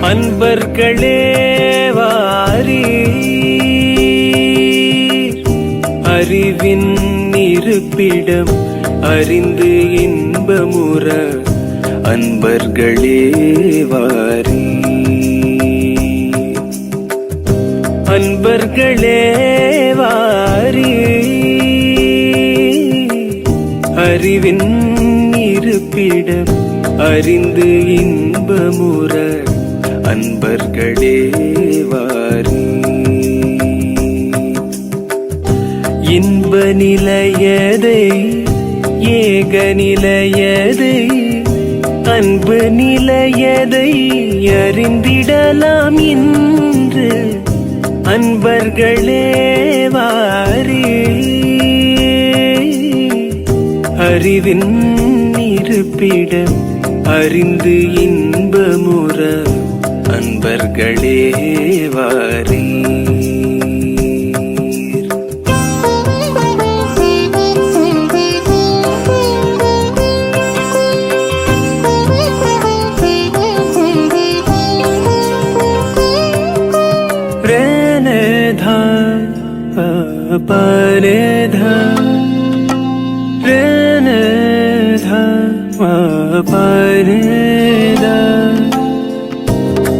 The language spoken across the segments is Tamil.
அன்பர்களே வாரீர், அறிவின் இருப்பிடம் அறிந்து இன்பமுற அன்பர்களே வாரீர், அன்பர்களே வாரீர், அறிவின் இருப்பிடம் அறிந்து இன்பமுற அன்பர்களே வாரீர். இன்ப நிலையதை ஏக நிலையதை அன்பு நிலையதை அறிந்திடலாம் இன்று அன்பர்களே வாரீர், அறிவின் இருப்பிடம் அறிந்து இன்பமுற அன்பர்களே வாரீர். ரேனேதா பரேதா ரேனேதா பரேதா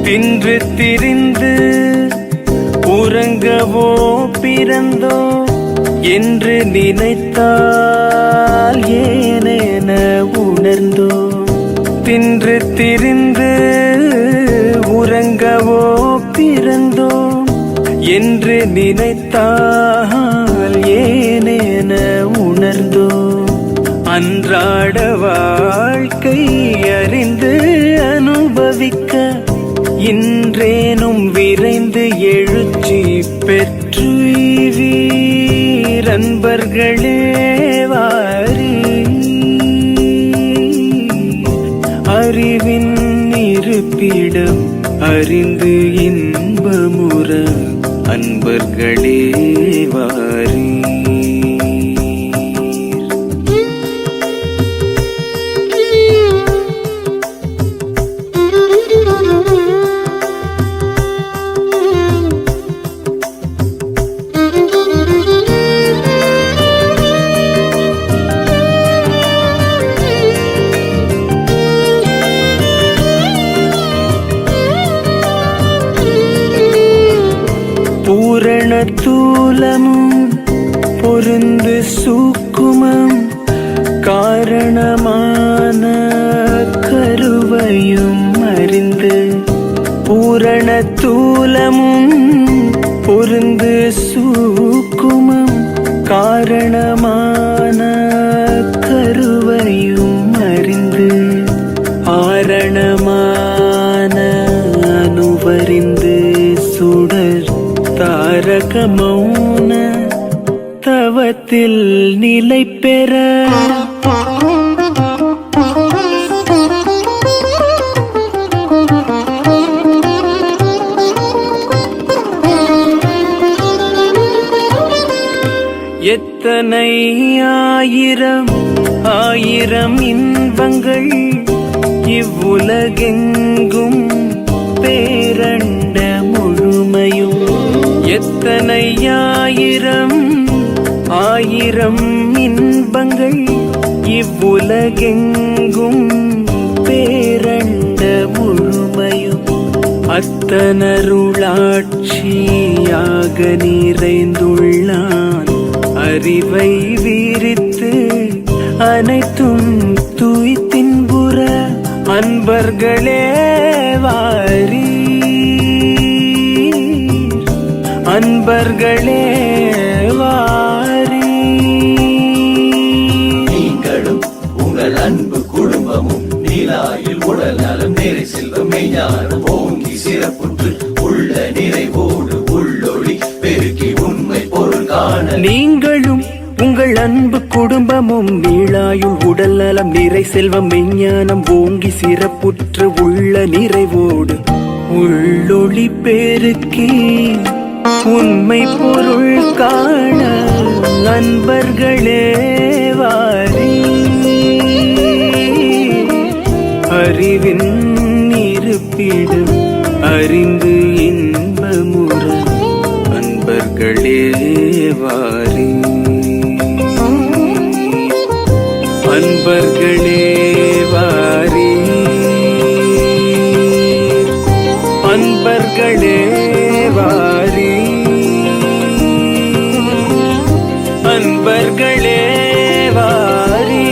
தின்று திரிந்து உறங்கவோ பிறந்தோ என்று நினைத்தால் ஏனென உணர்ந்தோ, தின்று திரிந்து உறங்கவோ பிறந்தோ என்று நினைத்தால் ஏனென உணர்ந்தோ, அன்றாட வாழ்க்கை அறிந்து அனுபவிக்க இன்றேனும் விரைந்து எழுச்சி பெற்றுவீர் அன்பர்களே வாரீர், அறிவின் இருப்பிடம் அறிந்து இன்பமுற அன்பர்களே வாரீர். பூரண தூலமும் பொருந்து சூக்குமம் காரணமான கருவையும் அறிந்து, பூரண தூலமும் பொருந்து சூக்குமம் காரணமான கருவையும் அறிந்து, ஆரணமான அனுவறிந்து சுடர் தாரக மௌன தவத்தில் நிலை பெற, எத்தனை ஆயிரம் ஆயிரம் இன்பங்கள் இவ்வுலகெங்கும் பேரண்ட முழுமையும், எத்தனை ஆயிரம் ஆயிரம் இன்பங்கள் இவ்வுலகெங்கும் பேரண்ட முழுமையும், அத்தனருளாட்சியாக நிறைந்துள்ளான் அறிவை வீரித்து அனைத்தும் தூய்த்தின்புற அன்பர்களே வாரீர், அன்பர்களே வாரீர். நீங்களும் உங்கள் அன்பு குடும்பமும் நீலாயில் உடல் நலம் நிறை செல்வம் மெய்ஞானம் ஓங்கி சிறப்புற்று உள்ள நிறைவோடு உள்ளொளி பெருக்கி உண்மை பொருள் காண, நீங்களும் உங்கள் அன்பு குடும்பமும் நீளாயுள் உடல் நலம் நிறை செல்வம் மெய்ஞானம் ஓங்கி சிறப்புற்று உள்ள நிறைவோடு உள்ளொளி பெருக்கி உண்மை பொருள் காண அன்பர்களே வாரீர், அறிவின் இருப்பிடம் அறிந்து இன்பமுற அன்பர்களே வாரி, அன்பர்களே வாரி, அன்பர்களே வாரி, அன்பர்களே வாரி.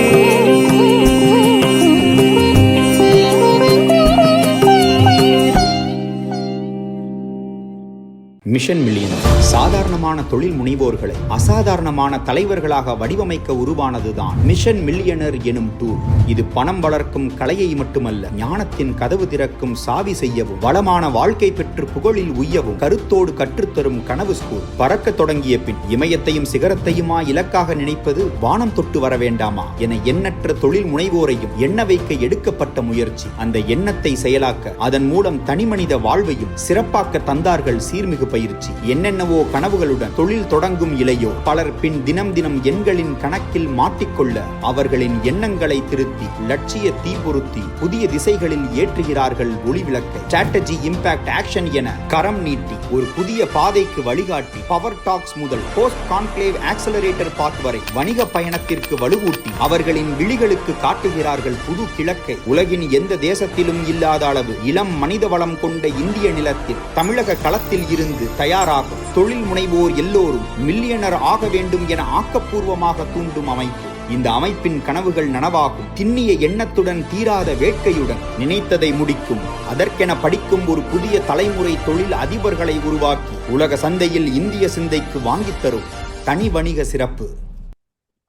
மிஷன் மில்லியனர் சாதாரணமான தொழில் முனைவோர்களை அசாதாரணமான தலைவர்களாக வடிவமைக்க உருவானதுதான் மிஷன் மில்லியனர் எனும் டூல். இது பணம் வளர்க்கும் கலையை மட்டுமல்ல, ஞானத்தின் கதவு திறக்கும் சாவி செய்யவும், வளமான வாழ்க்கை பெற்று புகழில் உய்யவும் கருத்தோடு கற்றுத்தரும் கனவு ஸ்கூல். பறக்க தொடங்கிய பின் இமயத்தையும் சிகரத்தையுமா இலக்காக நினைப்பது வானம் தொட்டு வர வேண்டாமா என எண்ணற்ற தொழில் முனைவோரையும் எண்ண வைக்க எடுக்கப்பட்ட முயற்சி. அந்த எண்ணத்தை செயலாக்க அதன் மூலம் தனிமனித வாழ்வையும் சிறப்பாக்க தந்தார்கள் சீர்மிகு பயிற்சி. என்னென்னவோ கனவுகளுடன் தொழில் தொடங்கும் இளையோ பலர் பின் தினம் தினம் எண்களின் கணக்கில் மாட்டிக்கொள்ள அவர்களின் எண்ணங்களை திருத்தி லட்சிய தீபொருத்தி புதிய திசைகளில் ஏற்றுகிறார்கள் ஒளி விளக்கை. ஸ்ட்ராட்டஜி, இம்பாக்ட், ஆக்ஷன் என கரம் நீட்டி ஒரு புதிய பாதைக்கு வழிகாட்டி பவர் டாக்ஸ் முதல் போஸ்ட் கான்க்ளேவ் ஆக்சலரேட்டர் பாத் வரை வணிக பயணத்திற்கு வலுவூட்டி அவர்களின் விழிகளுக்கு காட்டுகிறார்கள் புது கிழக்கை. உலகின் எந்த தேசத்திலும் இல்லாத அளவு இளம் மனித வளம் கொண்ட இந்திய நிலத்தில் தமிழக களத்தில் இருந்து தயாராகும் தொழில் முனைவோர் எல்லோரும் மில்லியனர் ஆக வேண்டும் என ஆக்கப்பூர்வமாக தூண்டும் அமைப்பு. இந்த அமைப்பின் கனவுகள் நனவாகும். திண்ணிய எண்ணத்துடன் தீராத வேட்கையுடன் நினைத்ததை முடிக்கும். அதற்கென படிக்கும் ஒரு புதிய தலைமுறை தொழில் அதிபர்களை உருவாக்கி உலக சந்தையில் இந்திய சிந்தைக்கு வாங்கித் தரும் தனி வணிக சிறப்பு.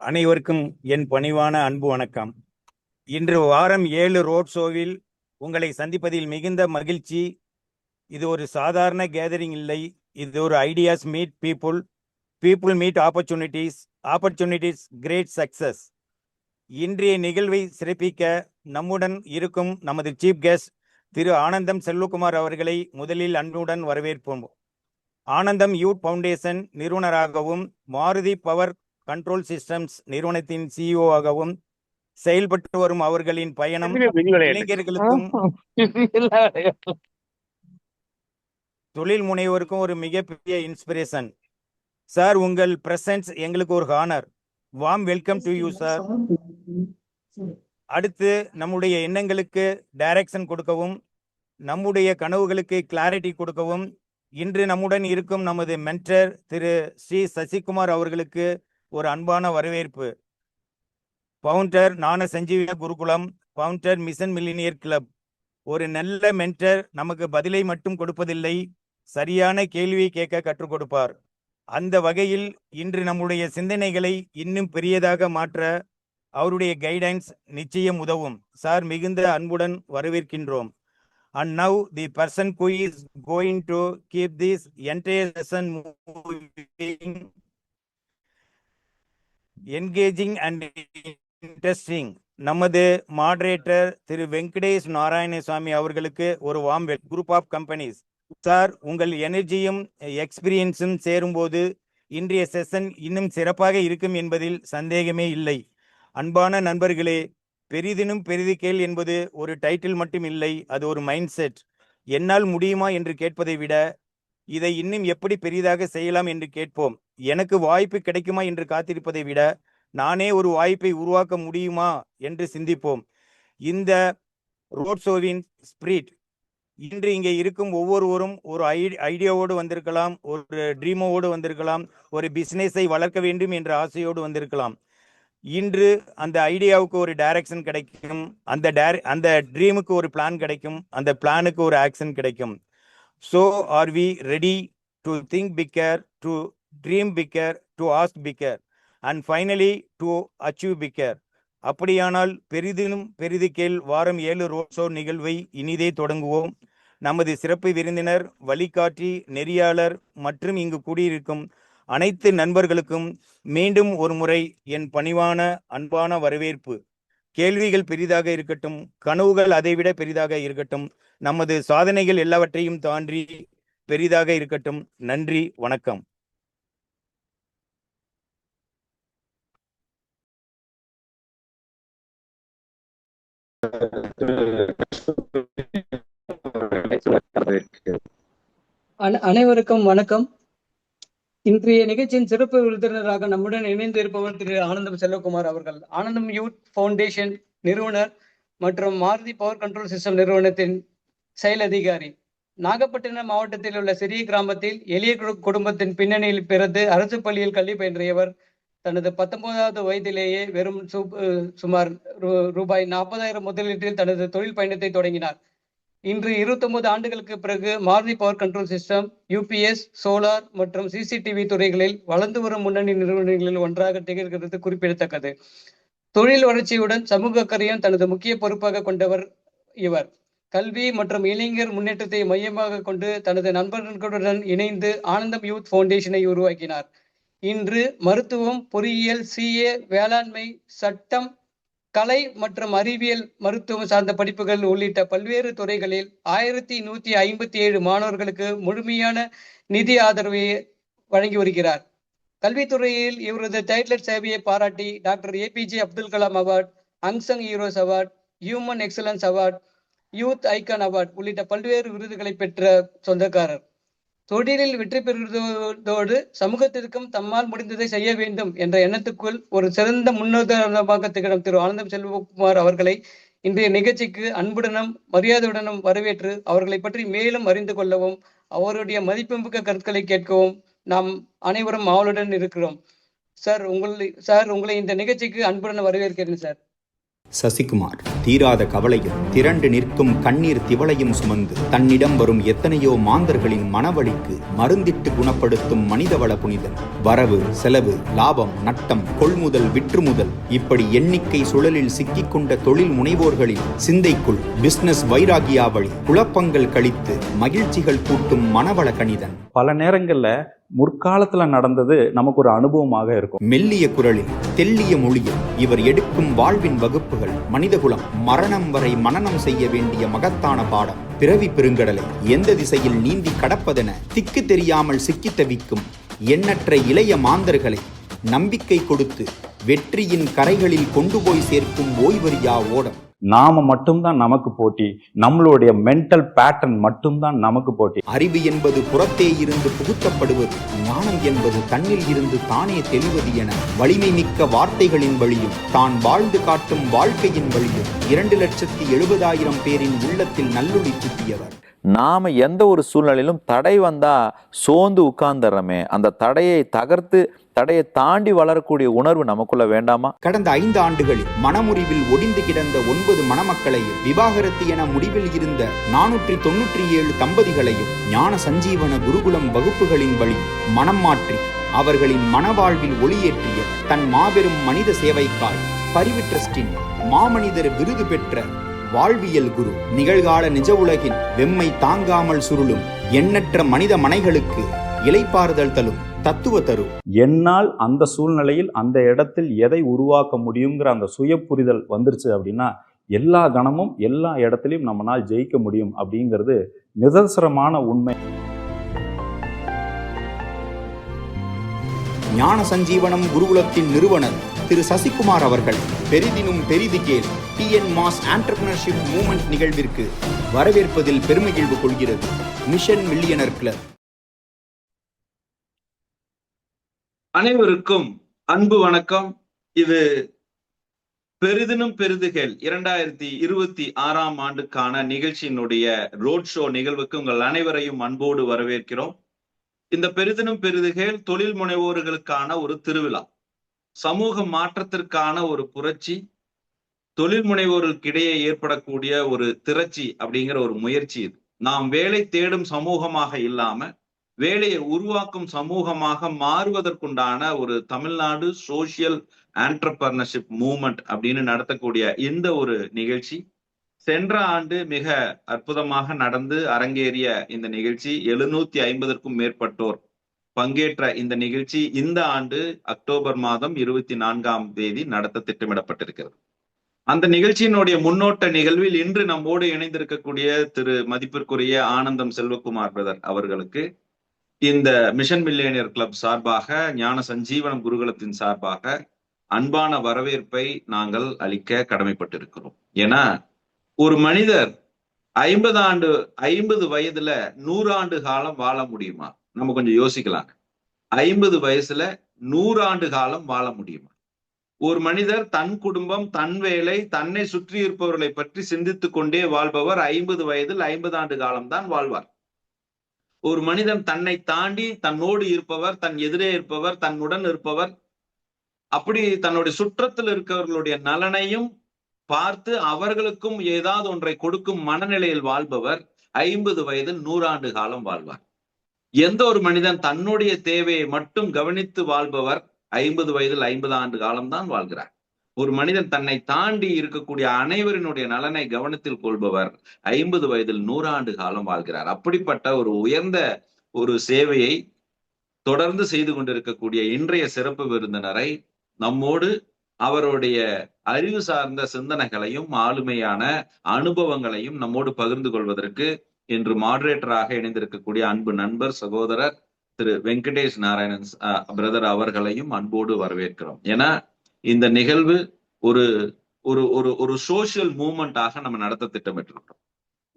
அனைவருக்கும் என் பணிவான அன்பு வணக்கம். இன்று வாரம் 7 ரோட் ஷோவில் உங்களை சந்திப்பதில் மிகுந்த மகிழ்ச்சி. இது ஒரு சாதாரண கேதரிங் இல்லை, இது ஒரு ideas meet people, people meet opportunities, opportunities great success. இன்றைய நிகழ்வை சிறப்பிக்க நம்முடன் இருக்கும் நமது சீஃப் கெஸ்ட் திரு ஆனந்தம் செல்வகுமார் அவர்களை முதலில் அன்புடன் வரவேற்போம். ஆனந்தம் யூத் ஃபவுண்டேஷன் நிறுவனராகவும் மாருதி பவர் கண்ட்ரோல் சிஸ்டம்ஸ் நிறுவனத்தின் சிஇஓ ஆகவும் செயல்பட்டு வரும் அவர்களின் பயணம் இளைஞர்களுக்கும் தொழில் முனைவோருக்கும் ஒரு மிகப்பெரிய இன்ஸ்பிரேஷன். சார், உங்கள் பிரசன்ஸ் எங்களுக்கு ஒரு honour. Warm welcome to you sir. அடுத்து நம்முடைய எண்ணங்களுக்கு டைரக்ஷன் கொடுக்கவும், நம்முடைய கனவுகளுக்கு கிளாரிட்டி கொடுக்கவும் இன்று நம்முடன் இருக்கும் நமது மென்டர் திரு ஸ்ரீ சசிகுமார் அவர்களுக்கு ஒரு அன்பான வரவேற்பு. ஃபவுண்டர் ஞான சஞ்சீவியா குருகுலம், ஃபவுண்டர் மிஷன் மில்லினியர் கிளப். ஒரு நல்ல மென்டர் நமக்கு பதிலை மட்டும் கொடுப்பதில்லை, சரியான கேள்வியை கேட்க கற்றுக் கொடுப்பார். அந்த வகையில் இன்று நம்முடைய சிந்தனைகளை இன்னும் பெரியதாக மாற்ற அவருடைய கைடன்ஸ் நிச்சயம் உதவும். சார், மிகுந்த அன்புடன் வரவேற்கின்றோம். And now the person who is going to keep this entire session moving, engaging and interesting, நமது மாடரேட்டர் திரு வெங்கடேஷ் நாராயணசாமி அவர்களுக்கு ஒரு warm welcome. Group of companies. Sir, உங்கள் எனர்ஜியும் எக்ஸ்பீரியன்ஸும் சேரும்போது இன்றைய செஷன் இன்னும் சிறப்பாக இருக்கும் என்பதில் சந்தேகமே இல்லை. அன்பான நண்பர்களே, பெரிதினும் பெரிது கேள் என்பது ஒரு டைட்டில் மட்டும் இல்லை, அது ஒரு மைண்ட் செட். என்னால் முடியுமா என்று கேட்பதை விட இதை இன்னும் எப்படி பெரிதாக செய்யலாம் என்று கேட்போம். எனக்கு வாய்ப்பு கிடைக்குமா என்று காத்திருப்பதை விட நானே ஒரு வாய்ப்பை உருவாக்க முடியுமா என்று சிந்திப்போம். இந்த ரோட் ஷோவின் ஸ்பிரிட், இன்று இங்கே இருக்கும் ஒவ்வொருவரும் ஒரு ஐடியாவோடு வந்திருக்கலாம், ஒரு ட்ரீமோடு வந்திருக்கலாம், ஒரு பிஸ்னஸை வளர்க்க வேண்டும் என்ற ஆசையோடு வந்திருக்கலாம். இன்று அந்த ஐடியாவுக்கு ஒரு டைரக்ஷன் கிடைக்கும், அந்த ட்ரீமுக்கு ஒரு பிளான் கிடைக்கும், அந்த பிளானுக்கு ஒரு ஆக்ஷன் கிடைக்கும். So are we ready to think bigger, to dream bigger, to ask bigger and finally to achieve bigger? அப்படியானால் பெரிதிலும் பெரிது கேள் வாரம் 7 ரோட் ஷோ நிகழ்வை இனிதே தொடங்குவோம். நமது சிறப்பு விருந்தினர், வழிகாட்டி, நெறியாளர் மற்றும் இங்கு கூடியிருக்கும் அனைத்து நண்பர்களுக்கும் மீண்டும் ஒரு முறை என் பணிவான அன்பான வரவேற்பு. கேள்விகள் பெரிதாக இருக்கட்டும், கனவுகள் அதைவிட பெரிதாக இருக்கட்டும், நமது சாதனைகள் எல்லாவற்றையும் தாண்டி பெரிதாக இருக்கட்டும். நன்றி, வணக்கம். அனைவருக்கும் வணக்கம். இன்றைய நிகழ்ச்சியின் சிறப்பு விருந்தினராக நம்முடன் இணைந்து இருப்பவர் திரு ஆனந்தம் செல்வகுமார் அவர்கள். ஆனந்தம் யூத் ஃபவுண்டேஷன் நிறுவனர் மற்றும் மாருதி பவர் கண்ட்ரோல் சிஸ்டம் நிறுவனத்தின் செயல் அதிகாரி. நாகப்பட்டினம் மாவட்டத்தில் உள்ள சிறிய கிராமத்தில் எளிய குடும்பத்தின் பின்னணியில் பிறந்து அரசு பள்ளியில் கல்வி பயின்றியவர் தனது 19வது வயதிலேயே வெறும் சுமார் ரூபாய் 40,000 முதலீட்டில் தனது தொழில் பயணத்தை தொடங்கினார். இன்று 29 ஆண்டுகளுக்கு பிறகு Maruti power control system, UPS, solar மற்றும் சிசிடிவி துறைகளில் வளர்ந்து வரும் முன்னணி நிறுவனங்களில் ஒன்றாக திகழ்கிறது குறிப்பிடத்தக்கது. தொழில் வளர்ச்சியுடன் சமூக அக்கறையும் தனது முக்கிய பொறுப்பாக கொண்டவர் இவர். கல்வி மற்றும் இளைஞர் முன்னேற்றத்தை மையமாக கொண்டு தனது நண்பர்களுடன் இணைந்து ஆனந்தம் யூத் ஃபவுண்டேஷனை உருவாக்கினார். இன்று மருத்துவம், பொறியியல், சிஏ, வேளாண்மை, சட்டம், கலை மற்றும் அறிவியல், மருத்துவம் சார்ந்த படிப்புகள் உள்ளிட்ட பல்வேறு துறைகளில் 1157 மாணவர்களுக்கு முழுமையான நிதி ஆதரவை வழங்கி வருகிறார். கல்வித்துறையில் இவரது டைட்லெட் சேவையை பாராட்டி doctor A P J Abdul Kalam award, unsung heroes award, human excellence award, youth icon award உள்ளிட்ட பல்வேறு விருதுகளை பெற்ற சொந்தக்காரர். தொழிலில் வெற்றி பெறுவதோடு சமூகத்திற்கும் தம்மால் முடிந்ததை செய்ய வேண்டும் என்ற எண்ணத்துக்குள் ஒரு சிறந்த முன்னுதாரணமாக திகழும் திரு ஆனந்தம் செல்வகுமார் அவர்களை இன்றைய நிகழ்ச்சிக்கு அன்புடனும் மரியாதையுடனும் வரவேற்று அவர்களை பற்றி மேலும் அறிந்து கொள்ளவும் அவருடைய மதிப்புமிக்க கருத்துக்களை கேட்கவும் நாம் அனைவரும் ஆவலுடன் இருக்கிறோம். சார் உங்களை இந்த நிகழ்ச்சிக்கு அன்புடன் வரவேற்கிறேன் சார். சசிகுமார் தீராத கவலையும் திரண்டு நிற்கும் கண்ணீர் திவளையும் சுமந்து தன்னிடம் வரும் எத்தனையோ மாந்தர்களின் மனவழிக்கு மருந்திட்டு குணப்படுத்தும் மனிதவள புனிதன். வரவு, செலவு, லாபம், நட்டம், கொள்முதல், விற்றுமுதல் இப்படி எண்ணிக்கை சுழலில் சிக்கிக்கொண்ட தொழில் முனைவோர்களின் சிந்தைக்குள் பிசினஸ் வைராகியாவளி குழப்பங்கள் கழித்து மகிழ்ச்சிகள் கூட்டும் மனவள கணிதன். பல நேரங்கள்ல முற்காலத்துல நடந்தது நமக்கு ஒரு அனுபவமாக இருக்கும். மெல்லிய குரலில் தெல்லிய மொழியில் இவர் எடுக்கும் வாழ்வின் வகுப்புகள் மனிதகுலம் மரணம் வரை மனனம் செய்ய வேண்டிய மகத்தான பாடம். பிறவி பெருங்கடலை எந்த திசையில் நீந்தி கடப்பதென திக்கு தெரியாமல் சிக்கி தவிக்கும் எண்ணற்ற இளைய மாந்தர்களை நம்பிக்கை கொடுத்து வெற்றியின் கரைகளில் கொண்டு போய் சேர்க்கும் ஓய்வறியா ஓடம். நாம மட்டும்தான் நமக்கு போட்டி, நம்மளுடைய மென்டல் பேட்டர்ன் மட்டும்தான் நமக்கு போட்டி. அறிவு என்பது புறத்தே இருந்து புகுத்தப்படுவது, ஞானம் என்பது தன்னில் இருந்து தானே தெளிவது என வலிமை மிக்க வார்த்தைகளின் வழியும் தான் வாழ்ந்து காட்டும் வாழ்க்கையின் வழியும் 2,70,000 பேரின் உள்ளத்தில் நல்லொளி சுற்றியவர். நாம எந்த ஒரு சூழ்நிலையிலும் தடை வந்தா சோர்ந்து உட்கார்ந்துறமே, அந்த தடையை தகர்த்து தடையை தாண்டி வளரக்கூடிய உணர்வு நமக்குள்ள வேண்டாமா? கடந்த 5 ஆண்டுகளில் மனமுறிவில் ஒடிந்து கிடந்த 9 மணமக்களையும் விவாகரத்து என முடிவில் இருந்த 497 தம்பதிகளையும் ஞான சஞ்சீவன குருகுலம் வகுப்புகளின் வழி மனம் மாற்றி அவர்களின் மனவாழ்வில் ஒளியேற்றிய தன் மாபெரும் மனித சேவைக்காய் பரிவு டிரஸ்டின் மாமனிதர் விருது பெற்ற வாழ்வியல் குரு. நிகழ்கால நிஜ உலகின் வெம்மை தாங்காமல் சுருளும் எண்ணற்ற மனித மனைகளுக்கு இளைப்பாறுதல் தரும் தத்துவ தரும். என்னால் அந்த சூழ்நிலையில் அந்த இடத்தில் எதை உருவாக்க முடியுங்கிற அந்த சுய புரிதல் வந்துருச்சு அப்படின்னா எல்லா கணமும் எல்லா இடத்திலையும் நம்மளால் ஜெயிக்க முடியும் அப்படிங்கிறது நிதர்சனமான உண்மை. ஞான சஞ்சீவனம் குருகுலத்தின் நிறுவனர் திரு சசிகுமார் அவர்கள் பெரிதினும் பெரிது கேள் டிஎன் மாஸ் ஆண்டர்பிரினர்ஷிப் மூவ்மெண்ட் நிகழ்விற்கு வரவேற்பதில் பெருமகிழ்வு கொள்கிறது மிஷன் மில்லியனர் கிளப். அனைவருக்கும் அன்பு வணக்கம். இது பெரிதினும் பெரிதுகேள் 2026 ஆண்டுக்கான நிகழ்ச்சியினுடைய ரோட் ஷோ நிகழ்வுக்கு உங்கள் அனைவரையும் அன்போடு வரவேற்கிறோம். இந்த பெரிதினும் பெரிதுகேள் தொழில் முனைவோர்களுக்கான ஒரு திருவிழா, சமூக மாற்றத்திற்கான ஒரு புரட்சி, தொழில் முனைவோர்களுக்கிடையே ஏற்படக்கூடிய ஒரு திரட்சி அப்படிங்கிற ஒரு முயற்சி. இது நாம் வேலை தேடும் சமூகமாக இல்லாம வேலையை உருவாக்கும் சமூகமாக மாறுவதற்குண்டான ஒரு தமிழ்நாடு சோசியல் ஆண்டர்பிரினர்ஷிப் மூவ்மெண்ட் அப்படின்னு நடத்தக்கூடிய இந்த ஒரு நிகழ்ச்சி சென்ற ஆண்டு மிக அற்புதமாக நடந்து அரங்கேறிய இந்த நிகழ்ச்சி 750க்கும் மேற்பட்டோர் பங்கேற்ற இந்த நிகழ்ச்சி இந்த ஆண்டு அக்டோபர் மாதம் 24ஆம் தேதி நடத்த திட்டமிடப்பட்டிருக்கிறது. அந்த நிகழ்ச்சியினுடைய முன்னோட்ட நிகழ்வில் இன்று நம்மோடு இணைந்திருக்கக்கூடிய திரு மதிப்பிற்குரிய ஆனந்தம் செல்வகுமார் பிரதர் அவர்களுக்கு இந்த மிஷன் மில்லியனர் கிளப் சார்பாக ஞான சஞ்சீவனம் குருகுலத்தின் சார்பாக அன்பான வரவேற்பை நாங்கள் அளிக்க கடமைப்பட்டிருக்கிறோம். ஏன்னா ஒரு மனிதர் 50 வயதுல 100 ஆண்டு காலம் வாழ முடியுமா? நம்ம கொஞ்சம் யோசிக்கலாம். 50 வயசுல 100 ஆண்டு காலம் வாழ முடியுமா? ஒரு மனிதர் தன் குடும்பம், தன் வேலை, தன்னை சுற்றி இருப்பவர்களை பற்றி சிந்தித்துக் கொண்டே வாழ்பவர் 50 வயதில் 50 ஆண்டு காலம் தான் வாழ்வார். ஒரு மனிதன் தன்னை தாண்டி தன்னோடு இருப்பவர், தன் எதிரே இருப்பவர், தன்னுடன் இருப்பவர், அப்படி தன்னுடைய சுற்றத்தில் இருக்கிறவர்களுடைய நலனையும் பார்த்து அவர்களுக்கும் ஏதாவது ஒன்றை கொடுக்கும் மனநிலையில் வாழ்பவர் 50 வயதில் 100 ஆண்டு காலம் வாழ்வார். எந்த ஒரு மனிதன் தன்னுடைய தேவையை மட்டும் கவனித்து வாழ்பவர் 50 வயதில் 50 ஆண்டு காலம் தான் வாழ்கிறார். ஒரு மனிதன் தன்னை தாண்டி இருக்கக்கூடிய அனைவரினுடைய நலனை கவனத்தில் கொள்பவர் 50 வயதில் 100 ஆண்டு காலம் வாழ்கிறார். அப்படிப்பட்ட ஒரு உயர்ந்த ஒரு சேவையை தொடர்ந்து செய்து கொண்டிருக்கக்கூடிய இன்றைய சிறப்பு விருந்தினரை நம்மோடு அவருடைய அறிவு சார்ந்த சிந்தனைகளையும் ஆளுமையான அனுபவங்களையும் நம்மோடு பகிர்ந்து கொள்வதற்கு இன்று மாடரேட்டராக இணைந்திருக்கக்கூடிய அன்பு நண்பர் சகோதரர் திரு வெங்கடேஷ் நாராயணன் பிரதர் அவர்களையும் அன்போடு வரவேற்கிறோம். ஏன்னா இந்த நிகழ்வு ஒரு ஒரு ஒரு ஒரு சோசியல் மூவ்மெண்டாக நம்ம நடத்த திட்டமிட்டிருக்கிறோம்.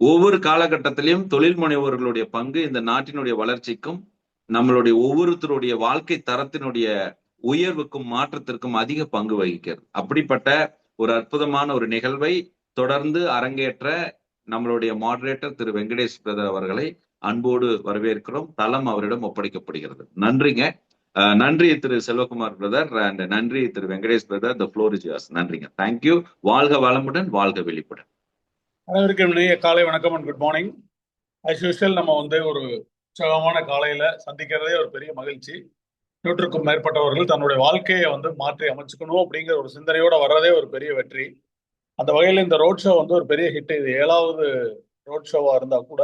ஒவ்வொரு காலகட்டத்திலையும் தொழில் முனைவோர்களுடைய பங்கு இந்த நாட்டினுடைய வளர்ச்சிக்கும் நம்மளுடைய ஒவ்வொருத்தருடைய வாழ்க்கை தரத்தினுடைய உயர்வுக்கும் மாற்றத்திற்கும் அதிக பங்கு வகிக்கிறது. அப்படிப்பட்ட ஒரு அற்புதமான ஒரு நிகழ்வை தொடர்ந்து அரங்கேற்ற நம்மளுடைய மாடரேட்டர் திரு வெங்கடேஷ் பிரதர் அவர்களை அன்போடு வரவேற்கிறோம். தளம் அவரிடம் ஒப்படைக்கப்படுகிறது. நன்றிங்க. நன்றி திரு செல்வகுமார் பிரதர் அண்ட் நன்றி Thiru Venkatesh brother. The floor is yours. நன்றிங்க. தேங்க்யூ. வாழ்க வளமுடன், வாழ்க வெளிப்புடன். அனைவருக்கும் இனிய காலை வணக்கம் and good morning. As usual நம்ம ஒரு உற்சாகமான காலையில சந்திக்கிறதே ஒரு பெரிய மகிழ்ச்சி. 100க்கும் மேற்பட்டவர்கள் தன்னுடைய வாழ்க்கையை மாற்றி அமைச்சுக்கணும் அப்படிங்கிற ஒரு சிந்தனையோட வர்றதே ஒரு பெரிய வெற்றி. அந்த வகையில் இந்த ரோட் ஷோ ஒரு பெரிய ஹிட். இது 7வது ரோட் ஷோவா இருந்தா கூட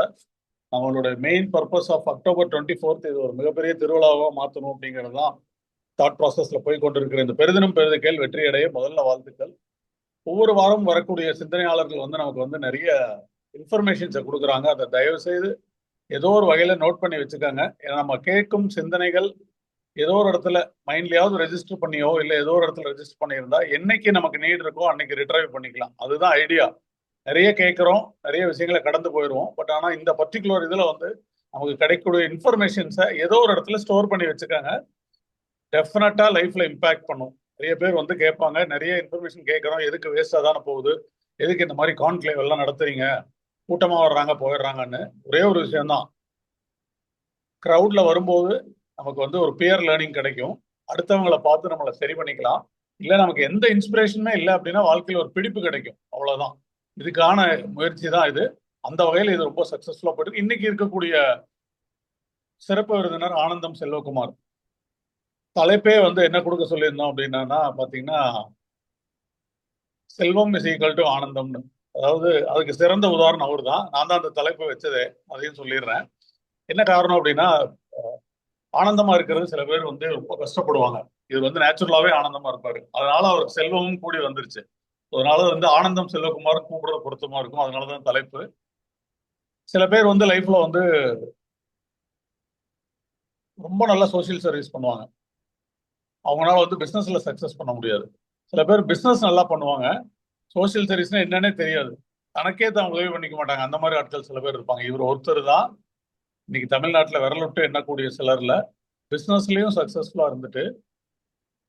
நம்மளுடைய main purpose of October 24th இது ஒரு மிகப்பெரிய திருவிழாவாக மாற்றணும் அப்படிங்கிறது தான் தாட் ப்ராசஸ்ல போய் கொண்டிருக்கிற இந்த பெரிதினும் பெரிதுகேள் வெற்றியடைய முதல்ல வாழ்த்துக்கள். ஒவ்வொரு வாரமும் வரக்கூடிய சிந்தனையாளர்கள் நமக்கு நிறைய இன்ஃபர்மேஷன்ஸை கொடுக்குறாங்க. அதை தயவு செய்து ஏதோ ஒரு வகையில நோட் பண்ணி வச்சுக்காங்க. ஏன்னா நம்ம கேட்கும் சிந்தனைகள் ஏதோ ஒரு இடத்துல மைண்ட்லயாவது ரெஜிஸ்டர் பண்ணியோ இல்லை ஏதோ ஒரு இடத்துல ரெஜிஸ்டர் பண்ணியிருந்தா என்னைக்கு நமக்கு நீட் இருக்கோ அன்னைக்கு ரிட்ரைவ் பண்ணிக்கலாம். அதுதான் ஐடியா. நிறைய கேட்குறோம், நிறைய விஷயங்களை கடந்து போயிடுவோம். பட் ஆனால் இந்த பர்டிகுலர் இதில் நமக்கு கிடைக்கக்கூடிய இன்ஃபர்மேஷன்ஸை ஏதோ ஒரு இடத்துல ஸ்டோர் பண்ணி வச்சுக்காங்க. டெஃபினட்டா லைஃப்ல இம்பாக்ட் பண்ணும். நிறைய பேர் கேட்பாங்க, நிறைய இன்ஃபர்மேஷன் கேட்குறோம், எதுக்கு வேஸ்டாக தானே போகுது, எதுக்கு இந்த மாதிரி கான்க்ளேவ் எல்லாம் நடத்துறீங்க, கூட்டமாக வர்றாங்க போயிடுறாங்கன்னு. ஒரே ஒரு விஷயம்தான், க்ரௌட்ல வரும்போது நமக்கு ஒரு பியர் லேர்னிங் கிடைக்கும். அடுத்தவங்களை பார்த்து நம்மளை சரி பண்ணிக்கலாம். இல்லை நமக்கு எந்த இன்ஸ்பிரேஷனுமே இல்லை அப்படின்னா வாழ்க்கையில் ஒரு பிடிப்பு கிடைக்கும். அவ்வளவுதான். இதுக்கான முயற்சி தான் இது. அந்த வகையில் இது ரொம்ப சக்சஸ்ஃபுல்லா போயிட்டு இன்னைக்கு இருக்கக்கூடிய சிறப்பு விருந்தினர் ஆனந்தம் செல்வகுமார். தலைப்பே என்ன கொடுக்க சொல்லியிருந்தோம் அப்படின்னா பாத்தீங்கன்னா செல்வம் இஸ் ஈக்குவல் டு ஆனந்தம்னு. அதாவது அதுக்கு சிறந்த உதாரணம் அவர் தான். நான் தான் அந்த தலைப்பை வச்சதே, அதையும் சொல்லிடுறேன். என்ன காரணம் அப்படின்னா ஆனந்தமா இருக்கிறது சில பேர் ரொம்ப கஷ்டப்படுவாங்க. இது நேச்சுரலாவே ஆனந்தமா இருப்பாரு. அதனால அவருக்கு செல்வமும் கூடி வந்துருச்சு. அதனால ஆனந்தம் செல்வகுமார் கூப்பிடுற பொருத்தமா இருக்கும். அதனாலதான் தலைப்பு. சில பேர் லைஃப்ல ரொம்ப நல்லா சோசியல் சர்வீஸ் பண்ணுவாங்க. அவங்களால பிசினஸ்ல சக்சஸ் பண்ண முடியாது. சில பேர் பிசினஸ் நல்லா பண்ணுவாங்க, சோசியல் சர்வீஸ்னா என்னன்னே தெரியாது, தனக்கே தான் உதவி பண்ணிக்க மாட்டாங்க. அந்த மாதிரி ஆட்கள் சில பேர் இருப்பாங்க. இவர் ஒருத்தர் தான் இன்னைக்கு தமிழ்நாட்டில் விரல் விட்டு எண்ணக்கூடிய சிலர்ல பிசினஸ்லயும் சக்சஸ்ஃபுல்லா இருந்துட்டு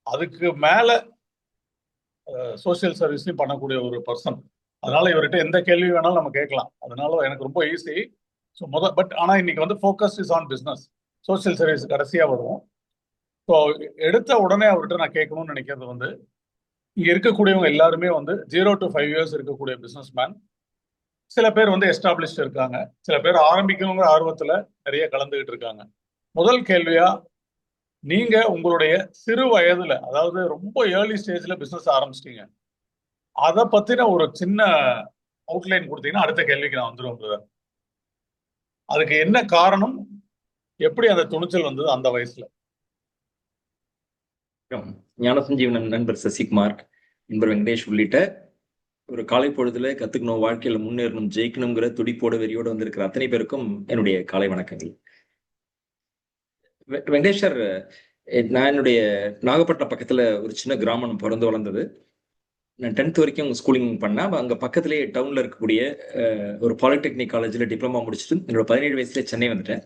அதுக்கு மேல சோசியல் சர்வீஸ்லையும் பண்ணக்கூடிய ஒரு பர்சன். அதனால இவர்கிட்ட எந்த கேள்வி வேணாலும் நம்ம கேட்கலாம். அதனால எனக்கு ரொம்ப ஈஸி. ஸோ பட் ஆனால் இன்னைக்கு focus is on business. Social service கடைசியாக வருவோம். ஸோ எடுத்த உடனே அவர்கிட்ட நான் கேட்கணும்னு நினைக்கிறது இங்கே இருக்கக்கூடியவங்க எல்லாருமே 0 to 5 years இருக்கக்கூடிய பிஸ்னஸ் மேன். சில பேர் எஸ்டாப்ளிஷ்ட் இருக்காங்க, சில பேர் ஆரம்பிக்கணுங்கிற ஆர்வத்தில் நிறைய கலந்துகிட்டு இருக்காங்க. முதல் கேள்வியா, நீங்க உங்களுடைய சிறு வயதுல, அதாவது ரொம்ப ஏர்லி ஸ்டேஜ்ல பிசினஸ் ஆரம்பிச்சிட்டீங்க, அதை பத்தின ஒரு சின்ன அவுட்லைன் கொடுத்தீங்கன்னா அடுத்த கேள்விக்கு நான் வந்துருவேன். அதுக்கு என்ன காரணம், எப்படி அந்த துணிச்சல் வந்தது அந்த வயசுல? ஞானசஞ்சீவன் நண்பர் சசிகுமார், நண்பர் வெங்கடேஷ் உள்ளிட்ட ஒரு காலை பொழுதுல கத்துக்கணும், வாழ்க்கையில முன்னேறணும், ஜெயிக்கணுங்கிற துடிப்போட வெறியோட வந்திருக்கிற அத்தனை பேருக்கும் என்னுடைய காலை வணக்கங்கள். வெங்கடேஷ் சார், நான் என்னுடைய நாகப்பட்டினம் பக்கத்துல ஒரு சின்ன கிராமம் பிறந்து வளர்ந்தது. நான் 10th வரைக்கும் ஸ்கூலிங் பண்ணேன். அங்கே பக்கத்துலேயே டவுனில் இருக்கக்கூடிய ஒரு பாலிடெக்னிக் காலேஜில் டிப்ளமா முடிச்சுட்டு என்னோட 17 வயசுல சென்னை வந்துட்டேன்.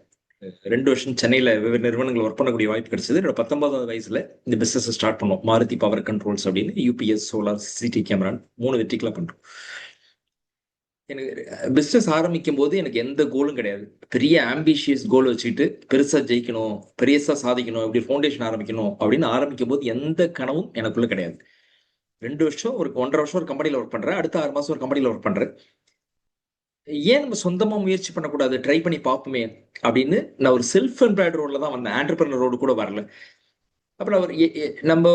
2 வருஷம் சென்னையில் வெவ்வேறு நிறுவனங்கள் ஒர்க் பண்ணக்கூடிய வாய்ப்பு கிடைச்சது. என்னோட 19வது வயசுல இந்த பிஸ்னஸ் ஸ்டார்ட் பண்ணோம். மாருதி பவர் கண்ட்ரோல்ஸ் அப்படின்னு யூபிஎஸ், சோலார், சிசிடிவி கேமரா 3 வெற்றிக்கெல்லாம் பண்ணுறோம். எனக்கு பிஸ்னஸ் ஆரம்பிக்கும் போது எனக்கு எந்த கோலும் கிடையாது. பெரிய ஆம்பிஷியஸ் கோல் வச்சுக்கிட்டு பெருசாக ஜெயிக்கணும், பெருசாக சாதிக்கணும், இப்படி ஃபவுண்டேஷன் ஆரம்பிக்கணும் அப்படின்னு ஆரம்பிக்கும் போது எந்த கனவும் எனக்குள்ள கிடையாது. 2 வருஷம், ஒரு 1.5 வருஷம் ஒரு கம்பெனியில் ஒர்க் பண்ணுறேன். அடுத்த 6 மாதம் ஒரு கம்பெனியில் ஒர்க் பண்ணுறேன். ஏன் நம்ம சொந்தமாக முயற்சி பண்ணக்கூடாது, ட்ரை பண்ணி பார்ப்போமே அப்படின்னு நான் ஒரு செல்ஃப் எம்ப்ளாய்டு ரோடில் தான் வந்தேன். ஆண்டர்பிரனர் ரோடு கூட வரல. அப்புறம் அவர் நம்ம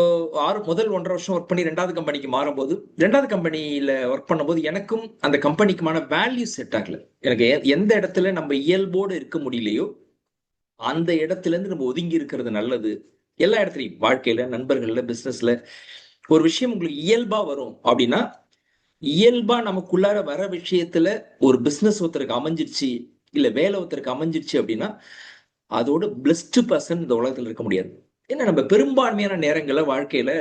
முதல் 1.5 வருஷம் ஒர்க் பண்ணி 2வது கம்பெனிக்கு மாறும்போது, 2வது கம்பெனியில் ஒர்க் பண்ணும்போது எனக்கும் அந்த கம்பெனிக்குமான வேல்யூ செட் ஆகல. எனக்கு எந்த இடத்துல நம்ம இயல்போடு இருக்க முடியலையோ அந்த இடத்துலேருந்து நம்ம ஒதுங்கி இருக்கிறது நல்லது. எல்லா இடத்துலையும், வாழ்க்கையில், நண்பர்களில், பிஸ்னஸில் ஒரு விஷயம் உங்களுக்கு இயல்பா வரும் அப்படின்னா, இயல்பா நமக்குள்ளார வர விஷயத்துல ஒரு பிசினஸ் ஒருத்தருக்கு அமைஞ்சிருச்சு, இல்ல வேலை ஒருத்தருக்கு அமைஞ்சிருச்சு அப்படின்னா அதோட பிளஸ்ட் பர்சன் இந்த உலகத்துல இருக்க முடியாது. ஏன்னா நம்ம பெரும்பான்மையான நேரங்கள்ல வாழ்க்கையில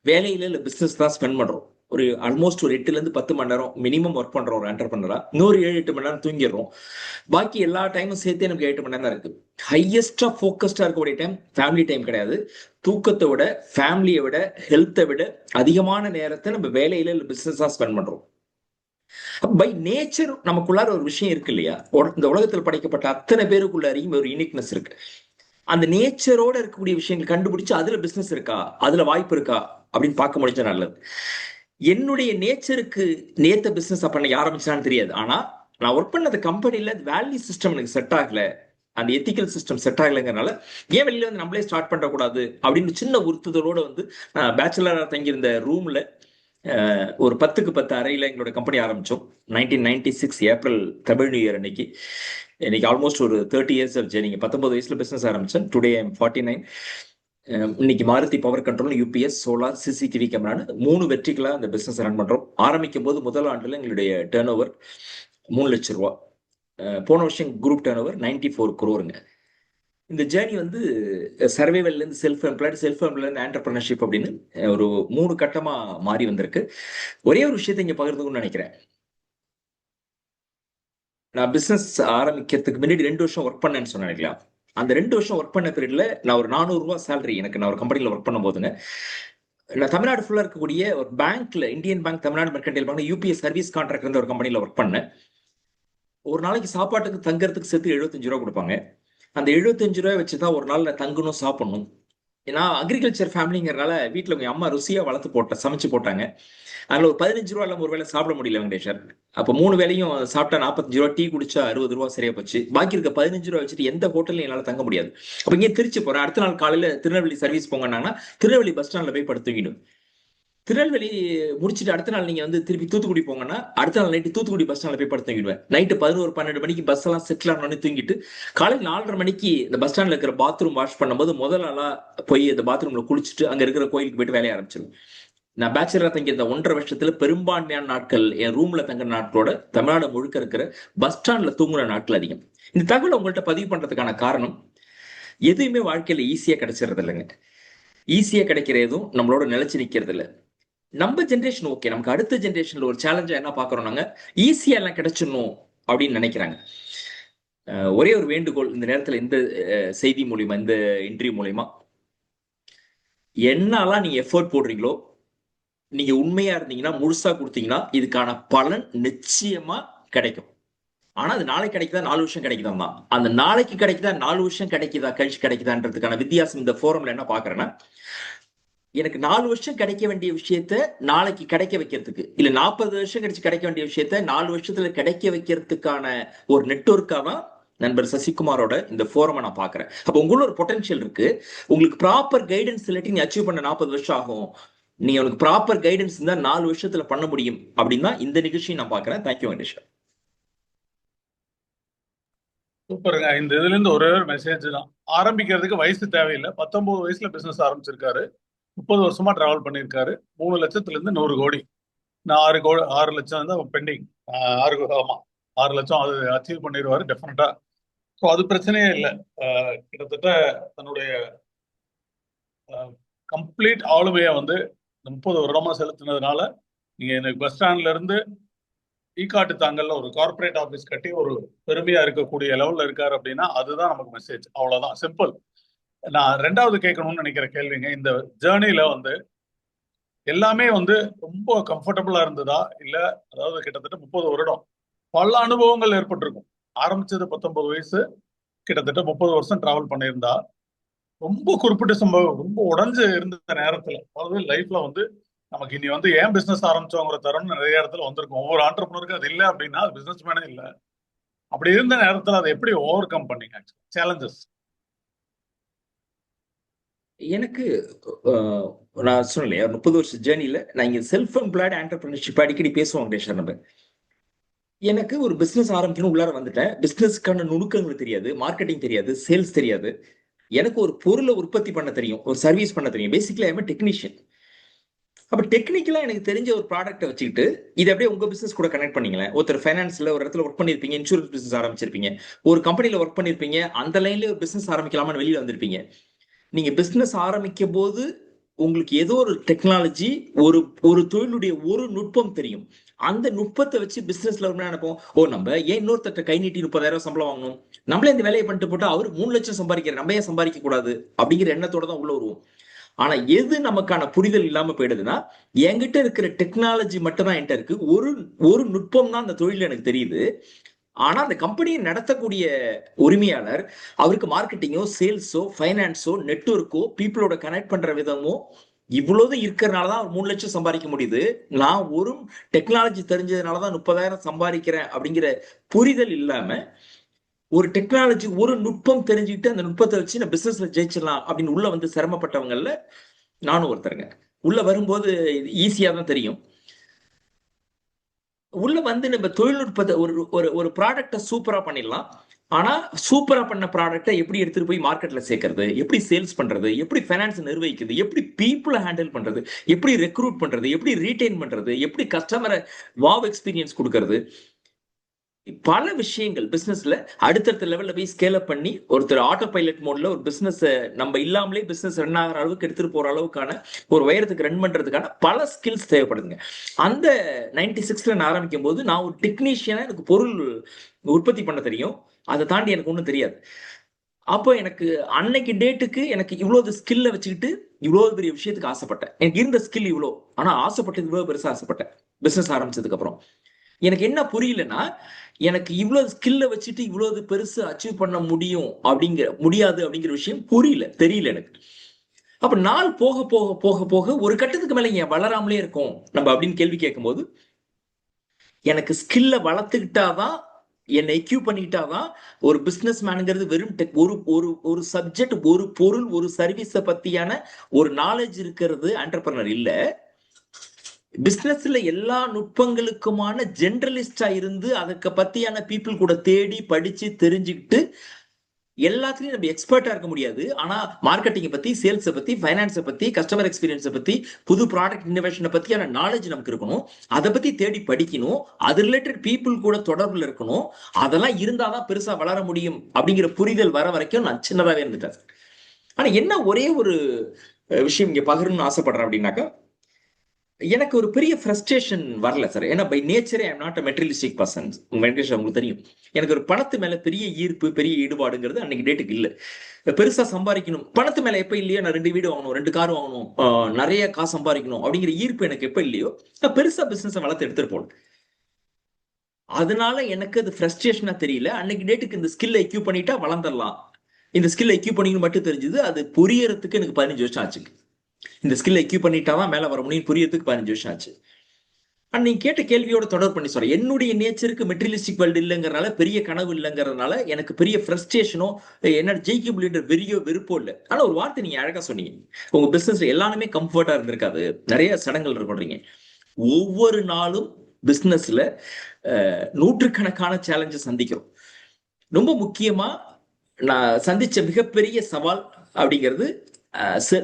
வேலையில இல்ல பிசினஸ் தான் ஸ்பெண்ட் பண்றோம். ஒரு ஆல்மோஸ்ட் ஒரு 8 to 10 மணி நேரம் மினிமம் ஒர்க் பண்றோம் ஒரு என்டர்பிரனரா. இன்னொரு 7-8 மணி நேரம் தூங்கிடுறோம். பாக்கி எல்லா டைமும் சேர்த்தே நமக்கு 8 மணி நேரம் தான் இருக்கு. ஹையஸ்டா ஃபோக்கஸ்டா இருக்கக்கூடிய டைம் ஃபேமிலி டைம் கிடையாது. தூக்கத்தை விட, ஃபேமிலியை விட, ஹெல்த்தை விட அதிகமான நேரத்தை நம்ம வேலையில இல்லை பிசினஸா ஸ்பெண்ட் பண்றோம். பை நேச்சர் நமக்குள்ளார ஒரு விஷயம் இருக்கு இல்லையா? இந்த உலகத்தில் படைக்கப்பட்ட அத்தனை பேருக்குள்ளாரையும் ஒரு யூனிக்னஸ் இருக்கு. அந்த நேச்சரோட இருக்கக்கூடிய விஷயங்கள் கண்டுபிடிச்சு அதுல பிசினஸ் இருக்கா, அதுல வாய்ப்பு இருக்கா அப்படின்னு பார்க்க முடிஞ்சா நல்லது. என்னுடைய நேச்சருக்கு நேத்த பிசினஸ் பண்ண ஆரம்பிச்சான்னு தெரியாது. ஆனா நான் ஒர்க் பண்ண கம்பெனில வேல்யூ சிஸ்டம் எனக்கு செட் ஆகல, அந்த எத்திக்கல் சிஸ்டம் செட் ஆகலைங்கிறனால ஏன் வெளியில வந்து நம்மளே ஸ்டார்ட் பண்ணக்கூடாது அப்படின்னு சின்ன உறுத்துதலோட வந்து பேச்சுலரா தங்கியிருந்த ரூம்ல ஒரு 10க்கு 10 அறையில எங்களோட கம்பெனி ஆரம்பிச்சோம். 1996 ஏப்ரல் தமிழ் நியூ இயர் அன்னைக்கு. இன்னைக்கு ஆல்மோஸ்ட் ஒரு 30 years ஆஃப் ஜெர்னி. 19 வயசுல பிசினஸ் ஆரம்பிச்சேன். Today I am 49. இன்னைக்கு Maruti power control, UPS, solar, CCTV கேமரான்னு 3 வெற்றிகளா அந்த பிசினஸ் ரன் பண்றோம். ஆரம்பிக்கும் போது முதல் ஆண்டுல எங்களுடைய டர்ன் ஓவர் 3 லட்சம் ரூபா. போன வருஷம் குரூப் டர்ன் ஓவர் 94 crore. இந்த ஜேர்னி வந்து சர்வைவல்லேருந்து செல்ஃப் எம்ப்ளாய்டு ஆண்டர்பிரினர்ஷிப் அப்படின்னு ஒரு 3 கட்டமா மாறி வந்திருக்கு. ஒரே ஒரு விஷயத்தை இங்க பகிர்ந்துக்கணும்னு நினைக்கிறேன். நான் பிசினஸ் ஆரம்பிக்கிறதுக்கு முன்னாடி 2 வருஷம் ஒர்க் பண்ணேன்னு சொன்னேன். அந்த 2 வருஷம் ஒர்க் பண்ண பீரியட்ல நான் ஒரு 400 ரூபா சேலரி எனக்கு நான் ஒரு கம்பெனியில் ஒர்க் பண்ணும் போதுங்க, நான் தமிழ்நாடு ஃபுல்லா இருக்கக்கூடிய ஒரு பேங்க்ல, Indian bank, Tamil Nadu mercantile bank, UPS service contract இருந்த ஒரு கம்பெனியில் ஒர்க் பண்ணேன். ஒரு நாளைக்கு சாப்பாட்டுக்கு தங்கறதுக்கு சேர்த்து 75 ரூபா கொடுப்பாங்க. அந்த 75 ரூபாய் வச்சுதான் ஒரு நாள் நான் தங்கணும், சாப்பிடணும். ஏன்னா அக்ரிகல்ச்சர் ஃபேமிலிங்கிறனால வீட்டில் உங்க அம்மா ருசியா வளர்த்து சமைச்சு போட்டாங்க. அதில் ஒரு 15 ரூபா இல்லாமல் ஒரு வேளை சாப்பிட முடியல வெங்கடேஷர். அப்போ 3 வேளையும் சாப்பிட்டா 45 ரூபா, டீ குடிச்சா 60 ரூபா சரியா போச்சு. பாக்கி இருக்க 15 ரூபா வச்சுட்டு எந்த ஹோட்டல்லையும் என்னால் தங்க முடியாது. அப்போ இங்கே திருச்சி போறேன். அடுத்த நாள் காலையில திருநெல்வேலி சர்வீஸ் போங்கன்னா திருநெல்வேலி பஸ் ஸ்டாண்ட்ல போய் படுத்துக்கிடும். திருநெல்வேலி முடிச்சுட்டு அடுத்த நாள் நீங்க வந்து திருப்பி தூத்துக்குடி போங்கன்னா அடுத்த நாள் நைட்டு தூத்துக்குடி பஸ் ஸ்டாண்ட்ல போய் படுத்து தூங்கிடுவேன். நைட்டு 11-12 மணிக்கு பஸ் எல்லாம் செட்டில் ஆனோன்னு தூங்கிட்டு காலையில் 4:30 மணிக்கு இந்த பஸ் ஸ்டாண்ட்ல இருக்கிற பாத்ரூம் வாஷ் பண்ணும்போது முதல் நாளா போய் அந்த பாத்ரூம்ல குளிச்சுட்டு அங்க இருக்கிற கோயிலுக்கு போயிட்டு வேலையை ஆரம்பிச்சிடும். நான் பேச்சுலரா தங்கி இந்த 1.5 வருஷத்துல பெரும்பான்மையான நாட்கள் என் ரூம்ல தங்குற நாட்களோட தமிழ்நாடு முழுக்க இருக்கிற பஸ் ஸ்டாண்ட்ல தூங்குற நாட்கள் அதிகம். இந்த தகவல் உங்கள்கிட்ட பதிவு பண்றதுக்கான காரணம், எதுவுமே வாழ்க்கையில ஈஸியா கிடைச்சிடறது இல்லைங்க. ஈஸியா கிடைக்கிற எதுவும் நம்மளோட நிலைச்சு நிக்கிறது இல்லை. நம்ம ஜென்ரேஷன் ஓகே, நமக்கு அடுத்த ஜென்ரேஷன்ல ஒரு சேலஞ்சா என்ன பாக்குறோம், நாங்க ஈஸியா எல்லாம் கிடைச்சிடணும் அப்படின்னு நினைக்கிறாங்க. ஒரே ஒரு வேண்டுகோள் இந்த நேரத்துல, இந்த செய்தி மூலியமா, இந்த இன்டர்வியூ மூலியமா, என்னெல்லாம் நீங்க எஃபோர்ட் போடுறீங்களோ, நீங்க உண்மையா இருந்தீங்கன்னா, முழுசா கொடுத்தீங்கன்னா இதுக்கான பலன் நிச்சயமா கிடைக்கும். ஆனா அது நாளைக்கு கிடைக்குதா, 4 வருஷம் கிடைக்குதா, அந்த நாளைக்கு கிடைக்குதா, 4 வருஷம் கிடைக்குதா, கழிச்சு கிடைக்குதான்றதுக்கான வித்தியாசம் இந்த ஃபோரம்ல என்ன பாக்குறேன்னா, எனக்கு 4 வருஷம் கிடைக்க வேண்டிய விஷயத்த நாளைக்கு கிடைக்க வைக்கிறதுக்கு, இல்ல 40 வருஷம் கழிச்சு கிடைக்க வேண்டிய விஷயத்த 4 வருஷத்துல கிடைக்க வைக்கிறதுக்கான ஒரு நெட்வொர்க்கா தான் நண்பர் சசிகுமாரோட இந்த ஃபோரமை நான் பாக்குறேன். அப்ப உங்களும் ஒரு பொட்டன்ஷியல் இருக்கு. உங்களுக்கு ப்ராப்பர் கைடன்ஸ் இல்லாட்டி நீ அச்சீவ் பண்ண 40 வருஷம் ஆகும். நீ உனக்கு ப்ராப்பர் கைடன்ஸ் இருந்தா 4 வருஷத்துல பண்ண முடியும் அப்படின்னா இந்த நிகழ்ச்சியை நான் பாக்குறேன். தேங்க்யூ வெங்கடேஷ். சூப்பருங்க. இந்த இதுல இருந்து ஒரே ஒரு மெசேஜ் தான். ஆரம்பிக்கிறதுக்கு வயசு தேவையில்லை. 19 வயசுல பிசினஸ் ஆரம்பிச்சிருக்காரு. 30 வருஷமா டிராவல் பண்ணியிருக்காரு. 3 லட்சத்துல இருந்து 100 கோடி. நான் 6 லட்சம் தான் பெண்டிங். 6 லட்சம் அது அச்சீவ் பண்ணிடுவாரு டெஃபினட்டா. ஸோ அது பிரச்சனையே இல்லை. கிட்டத்தட்ட தன்னுடைய கம்ப்ளீட் ஆளுமையை வந்து 30 வருடமா செலுத்தினதுனால நீங்க எனக்கு பஸ் ஸ்டாண்ட்ல இருந்து ஈக்காட்டு தாங்கல்ல ஒரு கார்பரேட் ஆஃபீஸ் கட்டி ஒரு பெருமையா இருக்கக்கூடிய லெவல்ல இருக்காரு அப்படின்னா அதுதான் நமக்கு மெசேஜ். அவ்வளவுதான், சிம்பிள். நான் ரெண்டாவது கேட்கணும்னு நினைக்கிற கேள்விங்க, இந்த ஜேர்னில வந்து எல்லாமே வந்து ரொம்ப கம்ஃபர்டபுளா இருந்ததா இல்ல, அதாவது கிட்டத்தட்ட 30 வருடம் பல அனுபவங்கள் ஏற்பட்டிருக்கும். ஆரம்பிச்சது 19 வயசு, கிட்டத்தட்ட 30 வருஷம் டிராவல் பண்ணியிருந்தா ரொம்ப குறிப்பிட்ட சம்பவம் ரொம்ப உடஞ்சு இருந்த நேரத்துல, அதாவது லைஃப்ல வந்து நமக்கு இனி வந்து ஏன் பிசினஸ் ஆரம்பிச்சோங்கிற தருணம் நிறைய இடத்துல வந்திருக்கும். ஒவ்வொரு ஆண்டர்பனருக்கும் அது இல்லை அப்படின்னா அது பிசினஸ் மேனே இல்லை. அப்படி இருந்த நேரத்துல அதை எப்படி ஓவர் கம் பண்ணீங்க சேலஞ்சஸ்? எனக்கு நான் சொன்னேன் 30 வருஷம் ஜேர்னில நான் இங்க செல்ஃப் எம்ப்ளாய்டு ஆண்டர்பிரினர்ஷிப் அடிக்கடி பேசுவாங்க டேஷன். நம்ம எனக்கு ஒரு பிசினஸ் ஆரம்பிக்கணும் உள்ளார வந்துட்டேன். பிசினஸ்க்கான நுணுக்கங்கள் தெரியாது, மார்க்கெட்டிங் தெரியாது, சேல்ஸ் தெரியாது. எனக்கு ஒரு பொருளை உற்பத்தி பண்ண தெரியும், ஒரு சர்வீஸ் பண்ண தெரியும். Basically I am technician. அப்ப டெக்னிக்கலா எனக்கு தெரிஞ்ச ஒரு ப்ராடக்ட்டை வச்சுக்கிட்டு இதை அப்படியே உங்க பிசினஸ் கூட கனெக்ட் பண்ணீங்களேன். ஒருத்தர் ஃபைனான்ஸ்ல ஒரு இடத்துல ஒர்க் பண்ணிருப்பீங்க, இன்சூரன்ஸ் பிசினஸ் ஆரம்பிச்சிருப்பீங்க, ஒரு கம்பெனில ஒர்க் பண்ணிருப்பீங்க, அந்த லைன்ல ஒரு பிசினஸ் ஆரம்பிக்கலாமான்னு வெளியில வந்திருப்பீங்க. நீங்க பிசினஸ் ஆரம்பிக்கும் போது உங்களுக்கு ஏதோ ஒரு டெக்னாலஜி, ஒரு தொழிலுடைய ஒரு நுட்பம் தெரியும். அந்த நுட்பத்தை வச்சு பிசினஸ்ல நினைப்போம், நம்ம ஏன் இன்னொருத்தட்ட கை நீட்டி 30,000 சம்பளம் வாங்கணும், நம்மளே இந்த வேலையை பண்ணிட்டு போட்டா அவர் 3 லட்சம் சம்பாதிக்கிற, நம்ம ஏன் சம்பாதிக்க கூடாது அப்படிங்கிற எண்ணத்தோட தான் உள்ள வருவோம். ஆனா எது நமக்கான புரிதல் இல்லாம போயிடுதுன்னா, என்கிட்ட இருக்கிற டெக்னாலஜி மட்டும் தான் என்கிட்ட இருக்கு, ஒரு நுட்பம் தான் அந்த தொழில் எனக்கு தெரியுது. ஆனா அந்த கம்பெனியை நடத்தக்கூடிய உரிமையாளர் அவருக்கு மார்க்கெட்டிங்கோ, சேல்ஸோ, ஃபைனான்ஸோ, நெட்வொர்க்கோ, பீப்புளோட கனெக்ட் பண்ற விதமோ இவ்வளவு இருக்கிறதுனாலதான் 3 லட்சம் சம்பாதிக்க முடியுது. நான் ஒரு டெக்னாலஜி தெரிஞ்சதுனாலதான் 30,000 சம்பாதிக்கிறேன் அப்படிங்கிற புரிதல் இல்லாம ஒரு டெக்னாலஜி, ஒரு நுட்பம் தெரிஞ்சுக்கிட்டு அந்த நுட்பத்தை வச்சு நான் பிசினஸ்ல ஜெயிச்சிடலாம் அப்படின்னு உள்ள வந்து சிரமப்பட்டவங்கல்ல நானும் ஒருத்தருங்க. உள்ள வரும்போது ஈஸியா தான் தெரியும். உள்ள வந்து நம்ம தொழில்நுட்பத்தை ஒரு ப்ராடக்டை சூப்பரா பண்ணிடலாம். ஆனா சூப்பரா பண்ண ப்ராடக்டை எப்படி எடுத்துட்டு போய் மார்க்கெட்ல சேர்க்கறது, எப்படி சேல்ஸ் பண்றது, எப்படி ஃபைனான்ஸ் நிர்வகிக்கிறது, எப்படி பீப்புளை ஹேண்டில் பண்றது, எப்படி ரெக்ரூட் பண்றது, எப்படி ரீடைன் பண்றது, எப்படி கஸ்டமரை வாவ் எக்ஸ்பீரியன்ஸ் கொடுக்கறது, பல விஷயங்கள் பிசினஸ்ல அடுத்தடுத்த லெவல்ல போய் ஸ்கேல் அப் பண்ணி ஒருத்தர் ஆட்டோ பைலட் மோட்ல ஒரு பிசினஸ் நம்ம இல்லாமலே பிசினஸ் ரன் ஆகிற அளவுக்கு எடுத்துட்டு போற அளவுக்கான ஒரு உயரத்துக்கு ரன் பண்றதுக்கான பல ஸ்கில்ஸ் தேவைப்படுதுங்க. அந்த 96ல நான் ஆரம்பிக்கும் போது நான் ஒரு டெக்னீஷியனா எனக்கு பொருள் உற்பத்தி பண்ண தெரியும், அதை தாண்டி எனக்கு ஒன்றும் தெரியாது. அப்போ எனக்கு அன்னைக்கு டேட்டுக்கு எனக்கு இவ்வளவு ஸ்கில்ல வச்சுக்கிட்டு இவ்வளவு பெரிய விஷயத்துக்கு ஆசைப்பட்டேன். எனக்கு இருந்த ஸ்கில் இவ்வளோ, ஆனா ஆசைப்பட்டது இவ்வளவு பெருசா ஆசைப்பட்டேன். பிசினஸ் ஆரம்பிச்சதுக்கு அப்புறம் எனக்கு என்ன புரியலன்னா, எனக்கு இவ்வளவு ஸ்கில்ல வச்சுட்டு இவ்வளவு பெருசு அச்சீவ் பண்ண முடியாது அப்படிங்கிற விஷயம் தெரியல எனக்கு. அப்ப நாள் போக போக போக போக ஒரு கட்டத்துக்கு மேல ஏன் வளராமலே இருக்கும் நம்ம அப்படின்னு கேள்வி கேட்கும்போது, எனக்கு ஸ்கில்ல வளர்த்துக்கிட்டாதான், என்னை எக்யூப் பண்ணிக்கிட்டாதான் ஒரு பிசினஸ் மேனுங்கிறது வெறும் ஒரு சப்ஜெக்ட், ஒரு பொருள், ஒரு சர்வீஸை பத்தியான ஒரு நாலேஜ் இருக்கிறது என்டர்பிரனர் இல்ல. பிசினஸ்ல எல்லா நுட்பங்களுக்குமான ஜெனரலிஸ்டா இருந்து அதுக்கு பத்தியான பீப்புள் கூட தேடி படிச்சு தெரிஞ்சுக்கிட்டு எல்லாத்துலயும் நம்ம எக்ஸ்பர்ட்டா இருக்க முடியாது. ஆனா மார்க்கெட்டிங்கை பத்தி, சேல்ஸை பத்தி, ஃபைனான்ஸை பத்தி, கஸ்டமர் எக்ஸ்பீரியன்ஸை பத்தி, புது ப்ராடக்ட் இன்னோவேஷனை பத்தியான நாலேஜ் நமக்கு இருக்கணும். அதை பத்தி தேடி படிக்கணும், அது ரிலேட்டட் பீப்புள் கூட தொடர்புல இருக்கணும். அதெல்லாம் இருந்தாதான் பெருசா வளர முடியும் அப்படிங்கிற புரிதல் வர வரைக்கும் நான் சின்னதாவே இருந்துட்டேன். ஆனா என்ன ஒரே ஒரு விஷயம் இங்க பகிரணும்னு ஆசைப்படுறேன் அப்படின்னாக்கா, எனக்கு ஒரு பெரிய ஃப்ரஸ்ட்ரேஷன் வரல சார். ஏன்னா பை நேச்சரே I am not a materialistic person. Venkatesh உங்களுக்கு தெரியும், எனக்கு ஒரு பணத்து மேல பெரிய ஈர்ப்பு, பெரிய ஈடுபாடுங்கிறது அன்னைக்கு டேட்டுக்கு இல்லை. பெருசா சம்பாதிக்கணும், பணத்து மேல எப்ப இல்லையோ, நான் 2 வீடு வாங்கணும், 2 கார் வாங்கணும், நிறைய காசு சம்பாதிக்கணும் அப்படிங்கிற ஈர்ப்பு எனக்கு எப்ப இல்லையோ, நான் பெருசா பிசினஸ் வளர்த்து எடுத்துட்டு போனேன். அதனால எனக்கு அது ஃப்ரஸ்ட்ரேஷனா தெரியல. அன்னைக்கு டேட்டுக்கு இந்த ஸ்கில்லை எக்யூப் பண்ணிட்டா வளர்ந்துடலாம், இந்த ஸ்கில்லை எக்யூப் பண்ணிக்கணும் மட்டும் தெரிஞ்சது. அது புரியறதுக்கு எனக்கு 15 வருஷம் ஆச்சு. இந்த ஸ்கில் எக்யூப் பண்ணிட்டாதான் மேல வர முடியும் புரியறதுக்கு 15 வருஷம் ஆச்சு. நீங்க கேட்ட கேள்வியோட தொடர் பண்ணி சொல்றேன். என்னுடைய நேச்சருக்கு மெட்டீரியலிஸ்டிக் வேர்ல்டு இல்லைங்கிறனால, பெரிய கனவு இல்லைங்கிறதுனால எனக்கு பெரிய ஃப்ரஸ்ட்ரேஷனோ என்ன ஜெயிக்க முடியுன்ற வெறுப்போ இல்லை. ஆனா ஒரு வார்த்தை நீங்க அழகா சொன்னீங்க, உங்க பிசினஸ்ல எல்லாமே கம்ஃபர்ட்டா இருந்திருக்காது, நிறைய சடங்குகள் இருக்கீங்க. ஒவ்வொரு நாளும் பிசினஸ்ல நூற்றுக்கணக்கான சேலஞ்சஸ் சந்திக்கிறோம். ரொம்ப முக்கியமா நான் சந்திச்ச மிகப்பெரிய சவால் அப்படிங்கிறது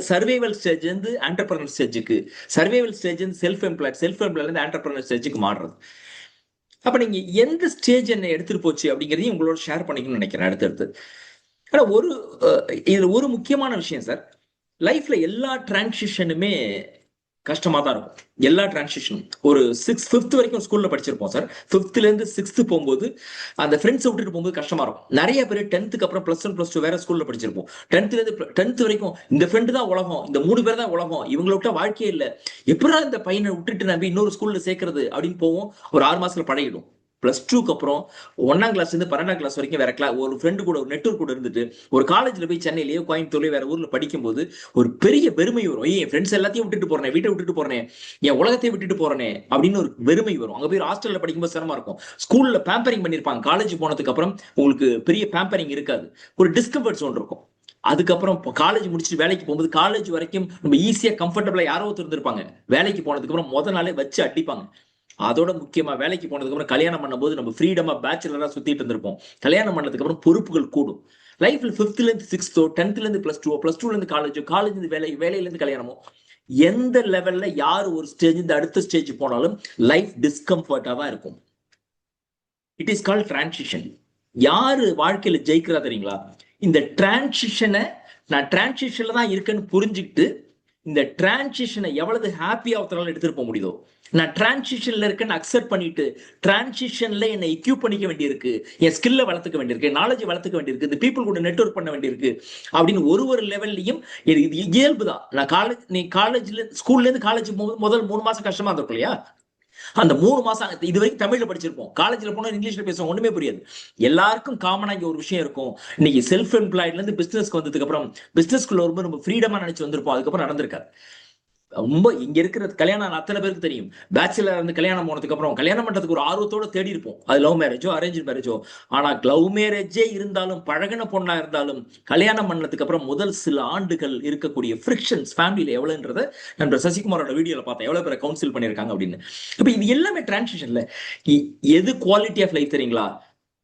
சர்வைவல் ஸ்டேஜ் இருந்து என்டர்பிரனர் ஸ்டேஜுக்கு, சர்வைவல் ஸ்டேஜ் இருந்து செல்ஃப் எம்ப்ளாய்டு என்டர்பிரனர் ஸ்டேஜுக்கு மாறுறது. அப்ப நீங்க எந்த ஸ்டேஜ் என்ன எடுத்துட்டு போச்சு அப்படிங்கிறதையும் உங்களோட ஷேர் பண்ணிக்கணும்னு நினைக்கிறேன் அடுத்தடுத்து. ஆனா இதுல ஒரு முக்கியமான விஷயம் சார், லைஃப்ல எல்லா டிரான்சிஷனுமே கஷ்டமா தான் இருக்கும். எல்லா டிரான்சிஷனும் ஒரு 5th வரைக்கும் ஸ்கூல்ல படிச்சிருப்போம் சார். 5th இருந்து 6th போகும்போது அந்த ஃப்ரெண்ட்ஸை விட்டுட்டு போகும்போது கஷ்டமா இருக்கும். நிறைய பேர் 10th அப்புறம் +1 +2 வேற ஸ்கூல்ல படிச்சிருப்போம். 10th வரைக்கும் இந்த ஃப்ரெண்டு தான் உலகம், இந்த 3 பேர் தான் உலகம், இவங்களை விட்டா வாழ்க்கையே இல்லை, எப்படா இந்த பையனை விட்டுட்டு நம்பி இன்னொரு ஸ்கூல்ல சேர்க்கறது அப்படின்னு போவோம். ஒரு 6 மாசத்துல பழகிடும். +2க்கு அப்புறம் 1ஆம் கிளாஸ் இருந்து 12ஆம் கிளாஸ் வரைக்கும் வேற ஒரு ஃப்ரெண்டு கூட ஒரு நெட்வொர்க் கூட இருந்துட்டு ஒரு காலேஜ்ல போய் சென்னையிலேயோ கோயம்புத்தூர்லயோ வேற ஊர்ல படிக்கும்போது ஒரு பெரிய பெருமை வரும். என் ஃப்ரெண்ட்ஸ் எல்லாத்தையும் விட்டுட்டு போறேன், வீட்டை விட்டுட்டு போறேன், என் உலகத்தை விட்டுட்டு போறேனே அப்படின்னு ஒரு பெருமை வரும். அங்க போய் ஹாஸ்டல்ல படிக்கும்போது சிரமமா இருக்கும். ஸ்கூல்ல பேம்பரிங் பண்ணிருப்பாங்க. காலேஜ் போனதுக்கு அப்புறம் உங்களுக்கு பெரிய பேம்பரிங் இருக்காது, ஒரு டிஸ்கம்ஃபர்ட் ஜோன் இருக்கும். அதுக்கப்புறம் காலேஜ் முடிச்சுட்டு வேலைக்கு போகும்போது காலேஜ் வரைக்கும் நம்ம ஈஸியா கம்ஃபர்டபுளா யாரோ இருந்திருப்பாங்க. வேலைக்கு போனதுக்கு அப்புறம் முதல் நாளே வச்சு அடிப்பாங்க. அதோட முக்கியமா வேலைக்கு போனதுக்கு அப்புறம் கல்யாணம் பண்ணும்போது நம்ம ஃப்ரீடமா பேச்சுலரா சுத்திட்டு இருந்திருப்போம். கல்யாணம் பண்ணதுக்கு அப்புறம் பொறுப்புகள் கூடும். லைஃப்ல 5th இருந்து 6th 10th இருந்து +2 இருந்து காலேஜ் இருந்து வேலையில இருந்து கல்யாணமோ, எந்த லெவல்ல யார் ஒரு ஸ்டேஜ் இந்த அடுத்த ஸ்டேஜ் போனாலும் லைஃப் டிஸ்கம்ஃபர்ட்டா தான் இருக்கும். It is called transition. யாரு வாழ்க்கையில ஜெயிக்கிறா தெரியுங்களா? இந்த டிரான்சிஷனை நான் டிரான்சிஷன்ல தான் இருக்கேன்னு புரிஞ்சுக்கிட்டு இந்த டிரான்சிஷனை எவ்வளவு ஹாப்பியா ஒருத்தரால எடுத்துட்டு போக முடியுதோ, நான் டிரான்சிஷன்ல இருக்கேன்னு அக்செப்ட் பண்ணிட்டு டிரான்சிஷன்ல என்னை எக்யூப் பண்ணிக்க வேண்டியிருக்கு, என் ஸ்கில்ல வளர்த்துக்க வேண்டியிருக்கு, நாலேஜ் வளர்த்துக்க வேண்டியிருக்கு, இந்த பீப்புள் கூட நெட்வொர்க் பண்ண வேண்டியிருக்கு அப்படின்னு ஒரு லெவல்லையும் இது இயல்பு தான். நான் காலேஜ்ல ஸ்கூல்ல இருந்து காலேஜ் போகும்போது முதல் 3 மாசம் கஷ்டமா இருக்கும் இல்லையா? அந்த 3 மாசம் இது வரைக்கும் தமிழ்ல படிச்சிருப்போம். காலேஜ்ல போனா இங்கிலீஷ்ல பேசுவோம், ஒண்ணுமே புரியாது. எல்லாருக்கும் காமனா இங்க ஒரு விஷயம் இருக்கும். இன்னைக்கு செல்ஃப் எம்ப்ளாய்ட்ல இருந்து பிசினஸ்க்கு வந்ததுக்கு அப்புறம் பிசினஸ்க்குள்ள வரும்போது நம்ம ஃப்ரீடமா நினைச்சு வந்திருப்போம். அதுக்கப்புறம் நடந்திருக்காது. ரொம்ப இங்க இருக்கிற கல்யாணம் அத்தனை பேருக்கு தெரியும். பேச்சுலர் இருந்து கல்யாணம் போனதுக்கு அப்புறம் கல்யாணம் பண்றதுக்கு ஒரு ஆர்வத்தோட தேடி இருப்போம். அது லவ் மேரேஜோ அரேஞ்ச் மேரேஜோ. ஆனா லவ் மேரேஜே இருந்தாலும் பழகின பொண்ணா இருந்தாலும் கல்யாணம் பண்ணதுக்கு அப்புறம் முதல் சில ஆண்டுகள் இருக்கக்கூடிய ஃப்ரிக்ஷன்ஸ் ஃபேமிலியில எவ்வளவுன்றத நண்பர் சசிகுமாரோட வீடியோல பார்த்தேன், எவ்வளவு பேரை கவுன்சில் பண்ணிருக்காங்க அப்படின்னு. இப்ப இது எல்லாமே டிரான்சிஷன்ல எது குவாலிட்டி ஆஃப் லைஃப் தெரியுங்களா?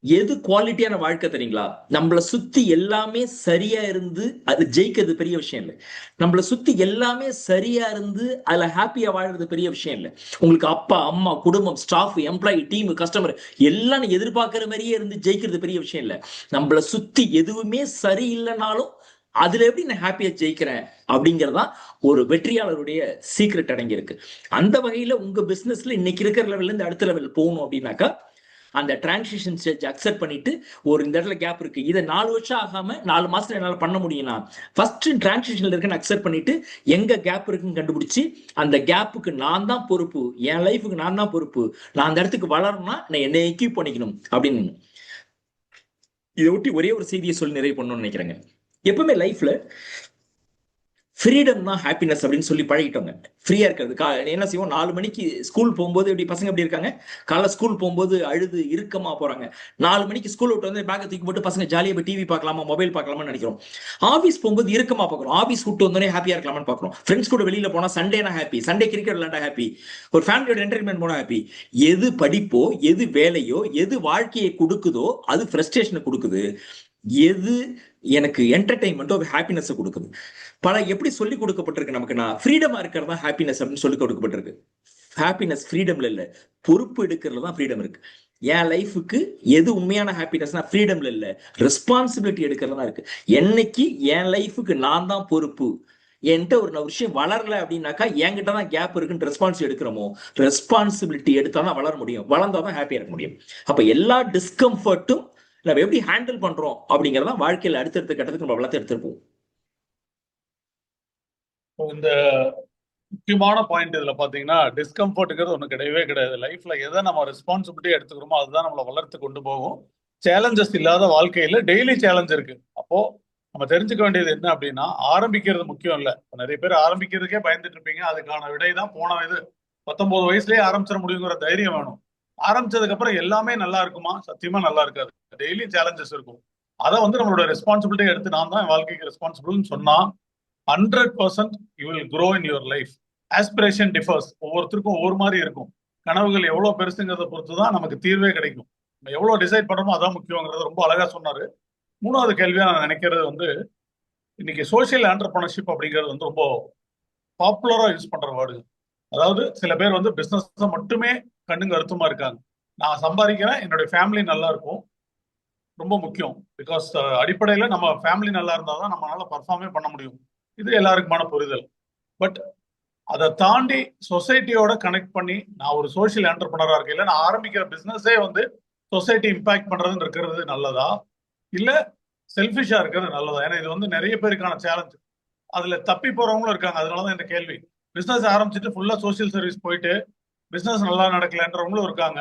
எது குவாலிட்டியான வாழ்க்கை தெரியுங்களா? நம்மளை சுத்தி எல்லாமே சரியா இருந்து அது ஜெயிக்கிறது பெரிய விஷயம் இல்லை. நம்மளை சுத்தி எல்லாமே சரியா இருந்து அதுல ஹாப்பியா வாழ்றது பெரிய விஷயம் இல்லை. உங்களுக்கு அப்பா அம்மா குடும்பம் ஸ்டாஃப் எம்ப்ளாயி டீம் கஸ்டமர் எல்லாம் எதிர்பார்க்கிற மாதிரியே இருந்து ஜெயிக்கிறது பெரிய விஷயம் இல்லை. நம்மளை சுத்தி எதுவுமே சரியில்லைனாலும் அதுல எப்படி நான் ஹாப்பியா ஜெயிக்கிறேன் அப்படிங்கறதா ஒரு வெற்றியாளருடைய சீக்ரெட் அடங்கி இருக்கு. அந்த வகையில உங்க பிசினஸ்ல இன்னைக்கு இருக்கிற லெவல்ல இருந்து அடுத்த லெவல் போகணும் அப்படின்னாக்கா அந்த டிரான்சிஷன் ஸ்டேஜ் அக்செப்ட் பண்ணிட்டு இந்த இடத்துல கேப் இருக்கு, இதை 4 வருஷம் ஆகாம 4 மாசத்துல என்னால பண்ண முடியும்னா ஃபர்ஸ்ட் டிரான்சிஷன்ல இருக்குன்னு அக்செப்ட் பண்ணிட்டு எங்க கேப் இருக்குன்னு கண்டுபிடிச்சு அந்த கேப்புக்கு நான் தான் பொறுப்பு, என் லைஃபுக்கு நான் தான் பொறுப்பு, நான் அந்த இடத்துக்கு வளரணும்னா நான் என்னை எக்யூப் பண்ணிக்கணும் அப்படின்னு. இதை ஒட்டி ஒரே ஒரு செய்தியை சொல்லி நிறைவு பண்ணணும்னு நினைக்கிறேங்க. எப்பவுமே லைஃப்ல ஃப்ரீடம் தான் ஹாப்பினஸ் அப்படின்னு சொல்லி பழகிட்டோங்க. ஃப்ரீயா இருக்கிறது. என்ன செய்வோம், 4 மணிக்கு ஸ்கூல் போகும்போது எப்படி பசங்க எப்படி இருக்காங்க, காலைல ஸ்கூல் போகும்போது அழுது இறுக்கமா போறாங்க. 4 மணிக்கு ஸ்கூல் விட்டு வந்து பேக்கை தூக்கி போட்டு பசங்க ஜாலியா போய் டிவி பார்க்கலாமா மொபைல் பார்க்கலாமான்னு நினைக்கிறோம். ஆஃபீஸ் போகும்போது இறுக்கமா பார்க்குறோம். ஆஃபீஸ் விட்டு வந்தோடனே ஹாப்பியா இருக்கலாமான்னு பார்க்குறோம். ஃப்ரெண்ட்ஸ் கூட வெளியில போனா சண்டேனா ஹாப்பி, சண்டே கிரிக்கெட் விளையாண்டா ஹாப்பி, ஒரு ஃபேமிலியோட என்டர்டைன்மெண்ட் போனா ஹாப்பி. எது படிப்போ எது வேலையோ எது வாழ்க்கையை கொடுக்குதோ அது ஃப்ரஸ்ட்ரேஷனை கொடுக்குது, எது எனக்கு என்டர்டைன்மெண்ட்டோ ஹாப்பினஸ் கொடுக்குது. பல எப்படி சொல்லி கொடுக்கப்பட்டிருக்கு நமக்குன்னா ஃப்ரீடமா இருக்கிறதா ஹாப்பினஸ் அப்படின்னு சொல்லி கொடுக்கப்பட்டிருக்கு. ஹாப்பினஸ் ஃப்ரீடம்ல இல்ல, பொறுப்பு எடுக்கிறதுல தான் ஃப்ரீடம் இருக்கு. என் லைஃபுக்கு எது உண்மையான ஹாப்பினஸ்னா ஃப்ரீடம்ல இல்ல, ரெஸ்பான்சிபிலிட்டி எடுக்கிறதா தான் இருக்கு. என்னைக்கு என் லைஃபுக்கு நான் தான் பொறுப்பு, என்கிட்ட ஒரு விஷயம் வளரல அப்படின்னாக்கா என்கிட்ட தான் கேப் இருக்குன்னு ரெஸ்பான்சிபிலிட்டி எடுக்கிறோமோ, ரெஸ்பான்சிபிலிட்டி எடுத்தாதான் வளர முடியும், வளர்ந்தாதான் ஹாப்பியா இருக்க முடியும். அப்ப எல்லா டிஸ்கம்ஃபர்ட்டும் நம்ம எப்படி ஹேண்டில் பண்றோம் அப்படிங்கறத வாழ்க்கையில அடுத்தடுத்த கட்டத்துக்கு நம்ம வளர்த்து எடுத்துருப்போம். இந்த முக்கியமான பாயிண்ட் இதுல பாத்தீங்கன்னா டிஸ்கம்ஃபர்ட்டுங்கிறது ஒண்ணு கிடையவே கிடையாது. லைஃப்ல எதை நம்ம ரெஸ்பான்சிபிலிட்டி எடுத்துக்கிறோமோ அதுதான் நம்மளை வளர்த்து கொண்டு போகும். சேலஞ்சஸ் இல்லாத வாழ்க்கையில டெய்லி சேலஞ்ச் இருக்கு. அப்போ நம்ம தெரிஞ்சுக்க வேண்டியது என்ன அப்படின்னா, ஆரம்பிக்கிறது முக்கியம் இல்ல. நிறைய பேர் ஆரம்பிக்கிறதுக்கே பயந்துட்டு இருப்பீங்க. அதுக்கான விடை தான் போன 19 வயசுலயே ஆரம்பிச்சிட முடியுங்கிற தைரியம் வேணும். ஆரம்பிச்சதுக்கு அப்புறம் எல்லாமே நல்லா இருக்குமா? சத்தியமா நல்லா இருக்காது. டெய்லி சேலஞ்சஸ் இருக்கும். அதை நம்மளோட ரெஸ்பான்சிபிலிட்டி எடுத்து நான் தான் என் வாழ்க்கைக்கு ரெஸ்பான்சிபிள்னு சொன்னா 100% you will grow in your life. Aspiration differs. ஒவ்வொருத்தருக்கும் ஒவ்வொரு மாதிரி இருக்கும். கனவுகள் எவ்வளவு பெருசுங்கிறத பொறுத்து தான் நமக்கு தீர்வே கிடைக்கும். நம்ம எவ்வளவு டிசைட் பண்றோமோ அதான் முக்கியங்கிறத ரொம்ப அழகா சொன்னாரு. 3வது கேள்வியா நான் நினைக்கிறது இன்னைக்கு சோசியல் ஆண்டர்பிரினர்ஷிப் அப்படிங்கிறது ரொம்ப பாப்புலரா யூஸ் பண்ற வேர்டு. அதாவது சில பேர் பிசினஸ் மட்டுமே கண்ணுங்க கருத்துமா இருக்காங்க. நான் சம்பாதிக்கிறேன், என்னுடைய ஃபேமிலி நல்லா இருக்கும், ரொம்ப முக்கியம். பிகாஸ் அடிப்படையில நம்ம ஃபேமிலி நல்லா இருந்தாதான் நம்மளால பர்ஃபார்மே பண்ண முடியும். இது எல்லாருக்குமான புரிதல். பட் அதை தாண்டி சொசைட்டியோட கனெக்ட் பண்ணி நான் ஒரு சோஷியல் என்டர்பிரினரா இருக்கேன், இல்லை நான் ஆரம்பிக்கிற பிசினஸே வந்து சொசைட்டி இம்பாக்ட் பண்றதுன்னு இருக்கிறது நல்லதா, இல்ல செல்ஃபிஷா இருக்கிறது நல்லதா? ஏன்னா இது வந்து நிறைய பேருக்கான சேலஞ்ச், அதுல தப்பி போறவங்களும் இருக்காங்க. அதனாலதான் இந்த கேள்வி. பிசினஸ் ஆரம்பிச்சுட்டு ஃபுல்லா சோசியல் சர்வீஸ் போயிட்டு பிசினஸ் நல்லா நடக்கலன்றவங்களும் இருக்காங்க.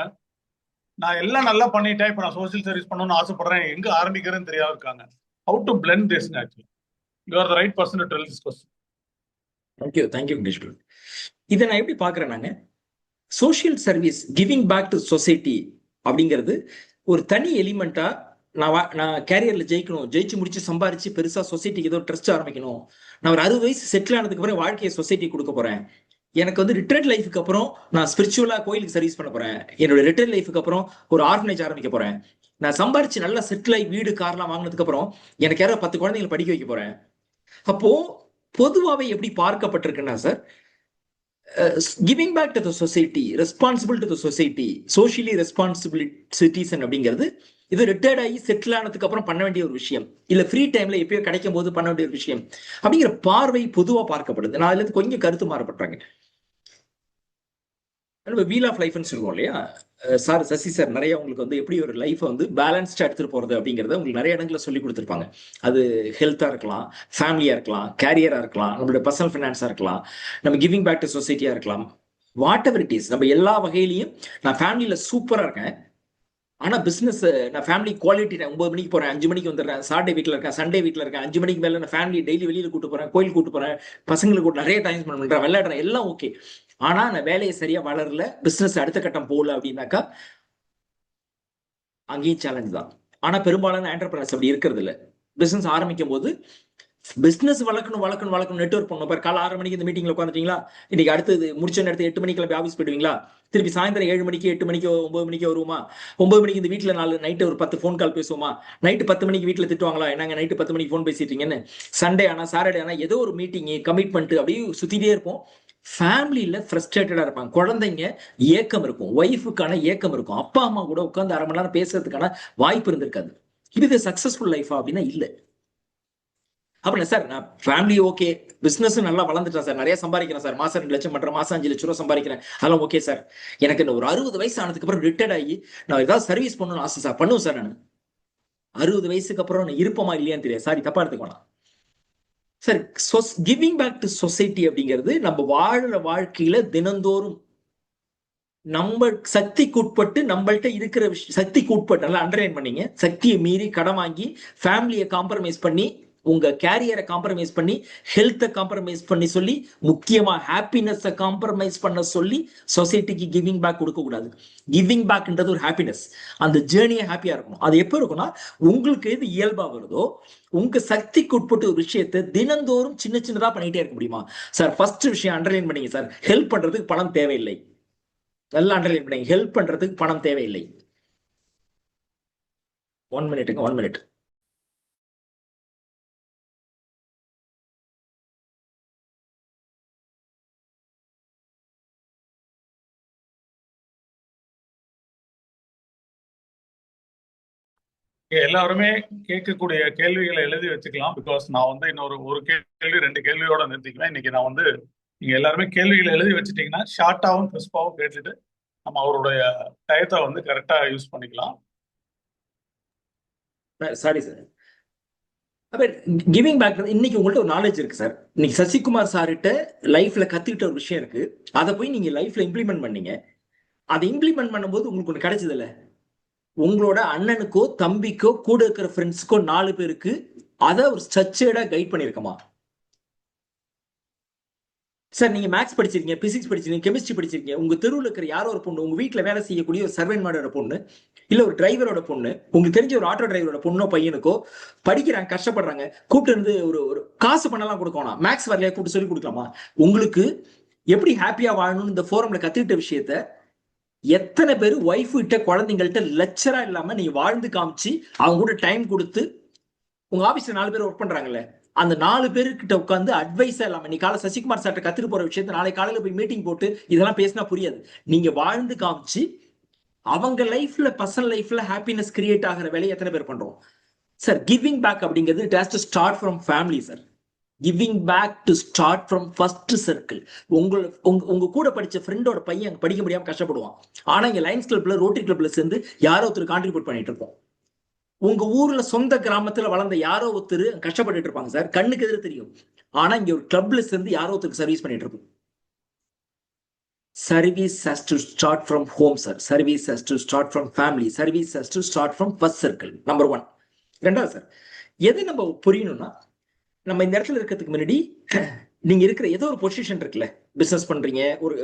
நான் எல்லாம் நல்லா பண்ணிட்டேன், இப்ப நான் சோசியல் சர்வீஸ் பண்ணணும்னு ஆசைப்படுறேன், எங்க ஆரம்பிக்கிறேன்னு தெரியாம இருக்காங்க. How to blend this? Actually you are the right person to tell this question. Thank you Krishna. இதை நான் எப்படி பாக்குறேன்னாங்க, social service giving back to society அப்படிங்கிறது ஒரு தனி எலிமெண்டா நான் கேரியர்ல ஜெயிக்கணும், ஜெயிச்சு முடிச்சு சம்பாரிச்சு பெருசா சொசைட்டிக்கு ஏதோ ட்ரஸ்ட் ஆரம்பிக்கணும், நான் ஒரு 60 வயசு செட்டில் ஆனதுக்கு அப்புறம் வாழ்க்கையை சொசைட்டி கொடுக்க போறேன், எனக்கு வந்து ரிட்டையர்ட் லைஃபுக்கு அப்புறம் நான் ஸ்பிரிச்சுவலா கோயிலுக்கு சர்வீஸ் பண்ண போறேன், என்னோட ரிட்டையர்ட் லைஃபுக்கு அப்புறம் ஒரு ஆர்ஃபனேஜ் ஆரம்பிக்க போறேன், நான் சம்பாரிச்சு நல்லா செட்டில் ஆகி வீடு கார்லாம் வாங்கினதுக்கு அப்புறம் எனக்கு யாரோ 10 குழந்தைங்களை படிக்க வைக்க போறேன். அப்போ பொதுவாகவே எப்படி பார்க்கப்பட்டிருக்குன்னா sir, giving back to the society, responsible to the society, socially responsible citizen அப்படிங்கிறது இது ரிட்டையர்ட் ஆகி செட்டில் ஆனதுக்கு அப்புறம் பண்ண வேண்டிய ஒரு விஷயம், இல்ல ஃப்ரீ டைம்ல எப்பயோ கிடைக்கும் போது பண்ண வேண்டிய ஒரு விஷயம் அப்படிங்கிற பார்வை பொதுவா பார்க்கப்படுது. நான் அதுல இருந்து கொஞ்சம் கருத்து மாறப்பட்டாங்க. வீல் ஆஃப் லைஃப்னு சொல்லுவோம் இல்லையா சார், சசி சார் நிறைய உங்களுக்கு வந்து எப்படி ஒரு லைஃப் வந்து பேலன்ஸ்டா எடுத்துட்டு போறது அப்படிங்கறத உங்களுக்கு நிறைய இடங்களை சொல்லி கொடுத்துருப்பாங்க. அது ஹெல்த்தா இருக்கலாம், ஃபேமிலியா இருக்கலாம், கேரியரா இருக்கலாம், நம்மளோட பர்சனல் ஃபினான்ஸா இருக்கலாம், நம்ம கிவிங் பேக் டு சொசைட்டியா இருக்கலாம், வாட் எவர் இட் இஸ். நம்ம எல்லா வகையிலையும் நான் ஃபேமிலியில சூப்பரா இருக்கேன், ஆனா பிசினஸ் நான் ஃபேமிலி குவாலிட்டி 9 மணிக்கு போறேன், 5 மணிக்கு வந்துடுறேன், சாட்டர்டே வீட்டில் இருக்கேன், சண்டே வீட்டில் இருக்கேன், 5 மணிக்கு மேல நான் ஃபேமிலி டெய்லி வெளியில கூட்டு போறேன், கோயில் கூட்டு போறேன், பசங்களுக்கு கூட நிறைய டைம் ஸ்பெண்ட் பண்றேன், விளையாடுறேன், எல்லாம் ஓகே. ஆனா நான் வேலையை சரியா வளரல, பிசினஸ் அடுத்த கட்டம் போகல அப்படின்னாக்கா அங்கேயும் சேலஞ்ச் தான். ஆனா பெரும்பாலான என்டர்பிரைஸ் அப்படி இருக்கிறது இல்லை. பிசினஸ் ஆரம்பிக்கும் போது பிசினஸ் வளர்க்கணும் நெட்வொர்க் பண்ணணும். பாரு, காலை 6 மணிக்கு இந்த மீட்டிங்ல உட்காந்துட்டீங்களா, இன்னைக்கு அடுத்தது முடிச்ச நேரத்தை 8 மணிக்கு கிளம்பி ஆஃபீஸ் போயிடுவீங்களா, திருப்பி சாயந்தரம் 7 மணிக்கு 8 மணிக்கு 9 மணிக்கு வருவோமா, 9 மணிக்கு இந்த வீட்டுல நைட்டு ஒரு 10 ஃபோன் கால் பேசுவோமா, நைட்டு 10 மணிக்கு வீட்டுல திட்டுவாங்களா, என்னங்க நைட்டு 10 மணிக்கு ஃபோன் பேசிட்டீங்கன்னு. சண்டே ஆனா சாட்டர்டே ஆனா ஏதோ ஒரு மீட்டிங் கமிட்மெண்ட் அப்படியே சுத்திட்டே இருப்போம். ஃபேமிலியில ஃப்ரஸ்ட்ரேட்டடா இருப்பாங்க, குழந்தைங்க ஏக்கம் இருக்கும், ஒய்ஃபுக்கான ஏக்கம் இருக்கும், அப்பா அம்மா கூட உட்காந்து 1/2 மணி நேரம் பேசுறதுக்கான வாய்ப்பு இருந்திருக்காது. இது சக்சஸ்ஃபுல் லைஃபா அப்படின்னா இல்ல. அப்படின்னா சார் நான் ஃபேமிலி ஓகே, பிசினஸ் நல்லா வளர்ந்துட்டேன் சார், நிறைய சம்பாதிக்கிறேன் சார், மாசம் 2 லட்சம் பண்றேன், மாசம் 5 லட்சம் ரூபா சம்பாதிக்கிறேன், அதெல்லாம் ஓகே சார். எனக்கு இந்த ஒரு 60 வயசு ஆனதுக்கு அப்புறம் ரிட்டையர்ட் ஆகி நான் ஏதாவது சர்வீஸ் பண்ணணும்னு ஆசை சார், பண்ணுவோம் சார். நான் 60 வயசுக்கு அப்புறம் நான் இருப்போமா இல்லையான்னு தெரியாது, சாரி தப்பா எடுத்துக்கோனா sir. Giving back to society அப்படிங்கிறது நம்ம வாழ்ற வாழ்க்கையில தினந்தோறும் நம்ம சக்திக்கு உட்பட்டு நம்மள்ட்ட இருக்கிற விஷயம், சக்திக்கு உட்பட்டு நல்லா அண்டர்லைன் பண்ணீங்க, சக்தியை மீறி கடன் வாங்கி ஃபேமிலியை காம்ப்ரமைஸ் பண்ணி, உங்க கேரியரை காம்ப்ரமைஸ் பண்ணி, ஹெல்த்தை காம்ப்ரமைஸ் பண்ணி சொல்லி, முக்கியமா ஹாப்பினஸை காம்ப்ரமைஸ் பண்ண சொல்லி சொசைட்டிக்கு கிவிங் பேக் கொடுக்க கூடாது. கிவிங் பேக்ன்றது ஒரு ஹாப்பினஸ், அந்த ஜேர்னியை ஹாப்பியா இருக்கணும். அது எப்போ இருக்கும்னா உங்களுக்கு எது இயல்பா வருதோ, உங்க சக்திக்கு உட்பட்டு ஒரு விஷயத்தை தினந்தோறும் சின்னதா பண்ணிட்டே இருக்க முடியுமா சார்? ஃபர்ஸ்ட் விஷயம் அண்டர்லைன் பண்ணீங்க சார், ஹெல்ப் பண்றதுக்கு பணம் தேவையில்லை. நல்லா அண்டர்லைன் பண்ணீங்க, ஹெல்ப் பண்றதுக்கு பணம் தேவையில்லை. 1 மினிட். எல்லாருமே கேட்கக்கூடிய கேள்விகளை எழுதி வச்சுக்கலாம். பிகாஸ் நான் வந்து இன்னொரு கேள்வி 2 கேள்வியோட நிறுத்திக்குவேன். இன்னைக்கு நான் வந்து நீங்க எல்லாருமே கேள்விகளை எழுதி வச்சுட்டீங்கன்னா ஷார்ட்டாகவும் கிறிஸ்பாவும் கேட்டுட்டு நம்ம அவருடைய டயத்தை வந்து கரெக்டா யூஸ் பண்ணிக்கலாம். Sorry sir. கிவிங் பேக் இன்னைக்கு உங்கள்ட்ட ஒரு நாலேஜ் இருக்கு சார். இன்னைக்கு சசிகுமார் சார்கிட்ட லைஃப்ல கத்துக்கிட்ட ஒரு விஷயம் இருக்கு, அதை போய் நீங்க லைஃப்ல இம்ப்ளிமெண்ட் பண்ணீங்க. அதை இம்ப்ளிமெண்ட் பண்ணும்போது உங்களுக்கு ஒன்று கிடைச்சது இல்லை, உங்களோட அண்ணனுக்கோ தம்பிக்கோ கூட இருக்கிற ஃப்ரெண்ட்ஸுக்கோ 4 பேருக்கு அதை ஒரு ஸ்ட்ரக்சர்டா கைட் பண்ணிருக்கமா சார்? நீங்க மேக்ஸ் படிச்சிருக்கீங்க, பிசிக்ஸ் படிச்சிருக்கீங்க, கெமிஸ்ட்ரி படிச்சிருக்கீங்க, உங்க தெருவில் இருக்கிற யாரோ ஒரு பொண்ணு, உங்க வீட்டுல வேலை செய்யக்கூடிய ஒரு சர்வெண்ட் மாடோட பொண்ணு, இல்ல ஒரு டிரைவரோட பொண்ணு, உங்களுக்கு தெரிஞ்ச ஒரு ஆட்டோ டிரைவரோட பொண்ணோ பையனுக்கோ படிக்கிறாங்க, கஷ்டப்படுறாங்க, கூப்பிட்டு இருந்து ஒரு காசு பண்ணலாம் கொடுக்கணும், மேக்ஸ் வரலையா கூப்பிட்டு சொல்லி கொடுக்கலாமா? உங்களுக்கு எப்படி ஹாப்பியா வாழணும்னு இந்த ஃபோரம்ல கத்துக்கிட்ட விஷயத்த எத்தனை பேர் ஒய்ஃப் கிட்ட குழந்தைங்கள்ட்ட லெக்சரா இல்லாம நீங்க வாழ்ந்து காமிச்சு அவங்க கூட டைம் கொடுத்து, உங்க ஆபீஸ்ல 4 பேர் ஒர்க் பண்றாங்கல்ல, அந்த 4 பேருக்கிட்ட உட்காந்து அட்வைஸா இல்லாம நீ காலை சசிகுமார் சார்ட்ட கத்துட்டு போற விஷயத்த நாளை காலையில போய் மீட்டிங் போட்டு இதெல்லாம் பேசினா புரியாது. நீங்க வாழ்ந்து காமிச்சு அவங்க லைஃப்ல, பர்சனல் லைஃப்ல ஹாப்பினஸ் கிரியேட் ஆகிற வேலையை எத்தனை பேர் பண்றோம் சார்? கிவிங் பேக் அப்படிங்கிறது it has to start from family sir. Giving back to start from first circle. உங்க கூட படிச்ச ஃப்ரெண்டோட பையன் அங்க படிக்க முடியாம கஷ்டப்படுவான். ஆனா இங்க லைன்ஸ் கிளப்ல, ரோட்டரி கிளப்ல சேர்ந்து யாரோ ஒருத்தர் கான்ட்ரிபியூட் பண்ணிட்டு இருப்போம். உங்க ஊர்ல சொந்த கிராமத்துல வளர்ந்த யாரோ ஒருத்தர் கஷ்டப்பட்டு இருப்பாங்க சார், கண்ணுக்கு எதிர தெரியும். ஆனா இங்க ஒரு கிளப்ல சேர்ந்து யாரோ ஒருத்தருக்கு சர்வீஸ் பண்ணிட்டு இருப்போம். Service has to start from home, sir. Service has to start from family. Service has to start from first circle. Number 1. ரெண்டாவது சார், எது நம்ம புரியணும்னா, நம்ம இந்த இடத்துல இருக்கிறதுக்கு முன்னாடி நீங்க இருக்கிற ஏதோ ஒரு பொசிஷன் இருக்குல்ல, பிசினஸ் பண்றீங்க, ஒரு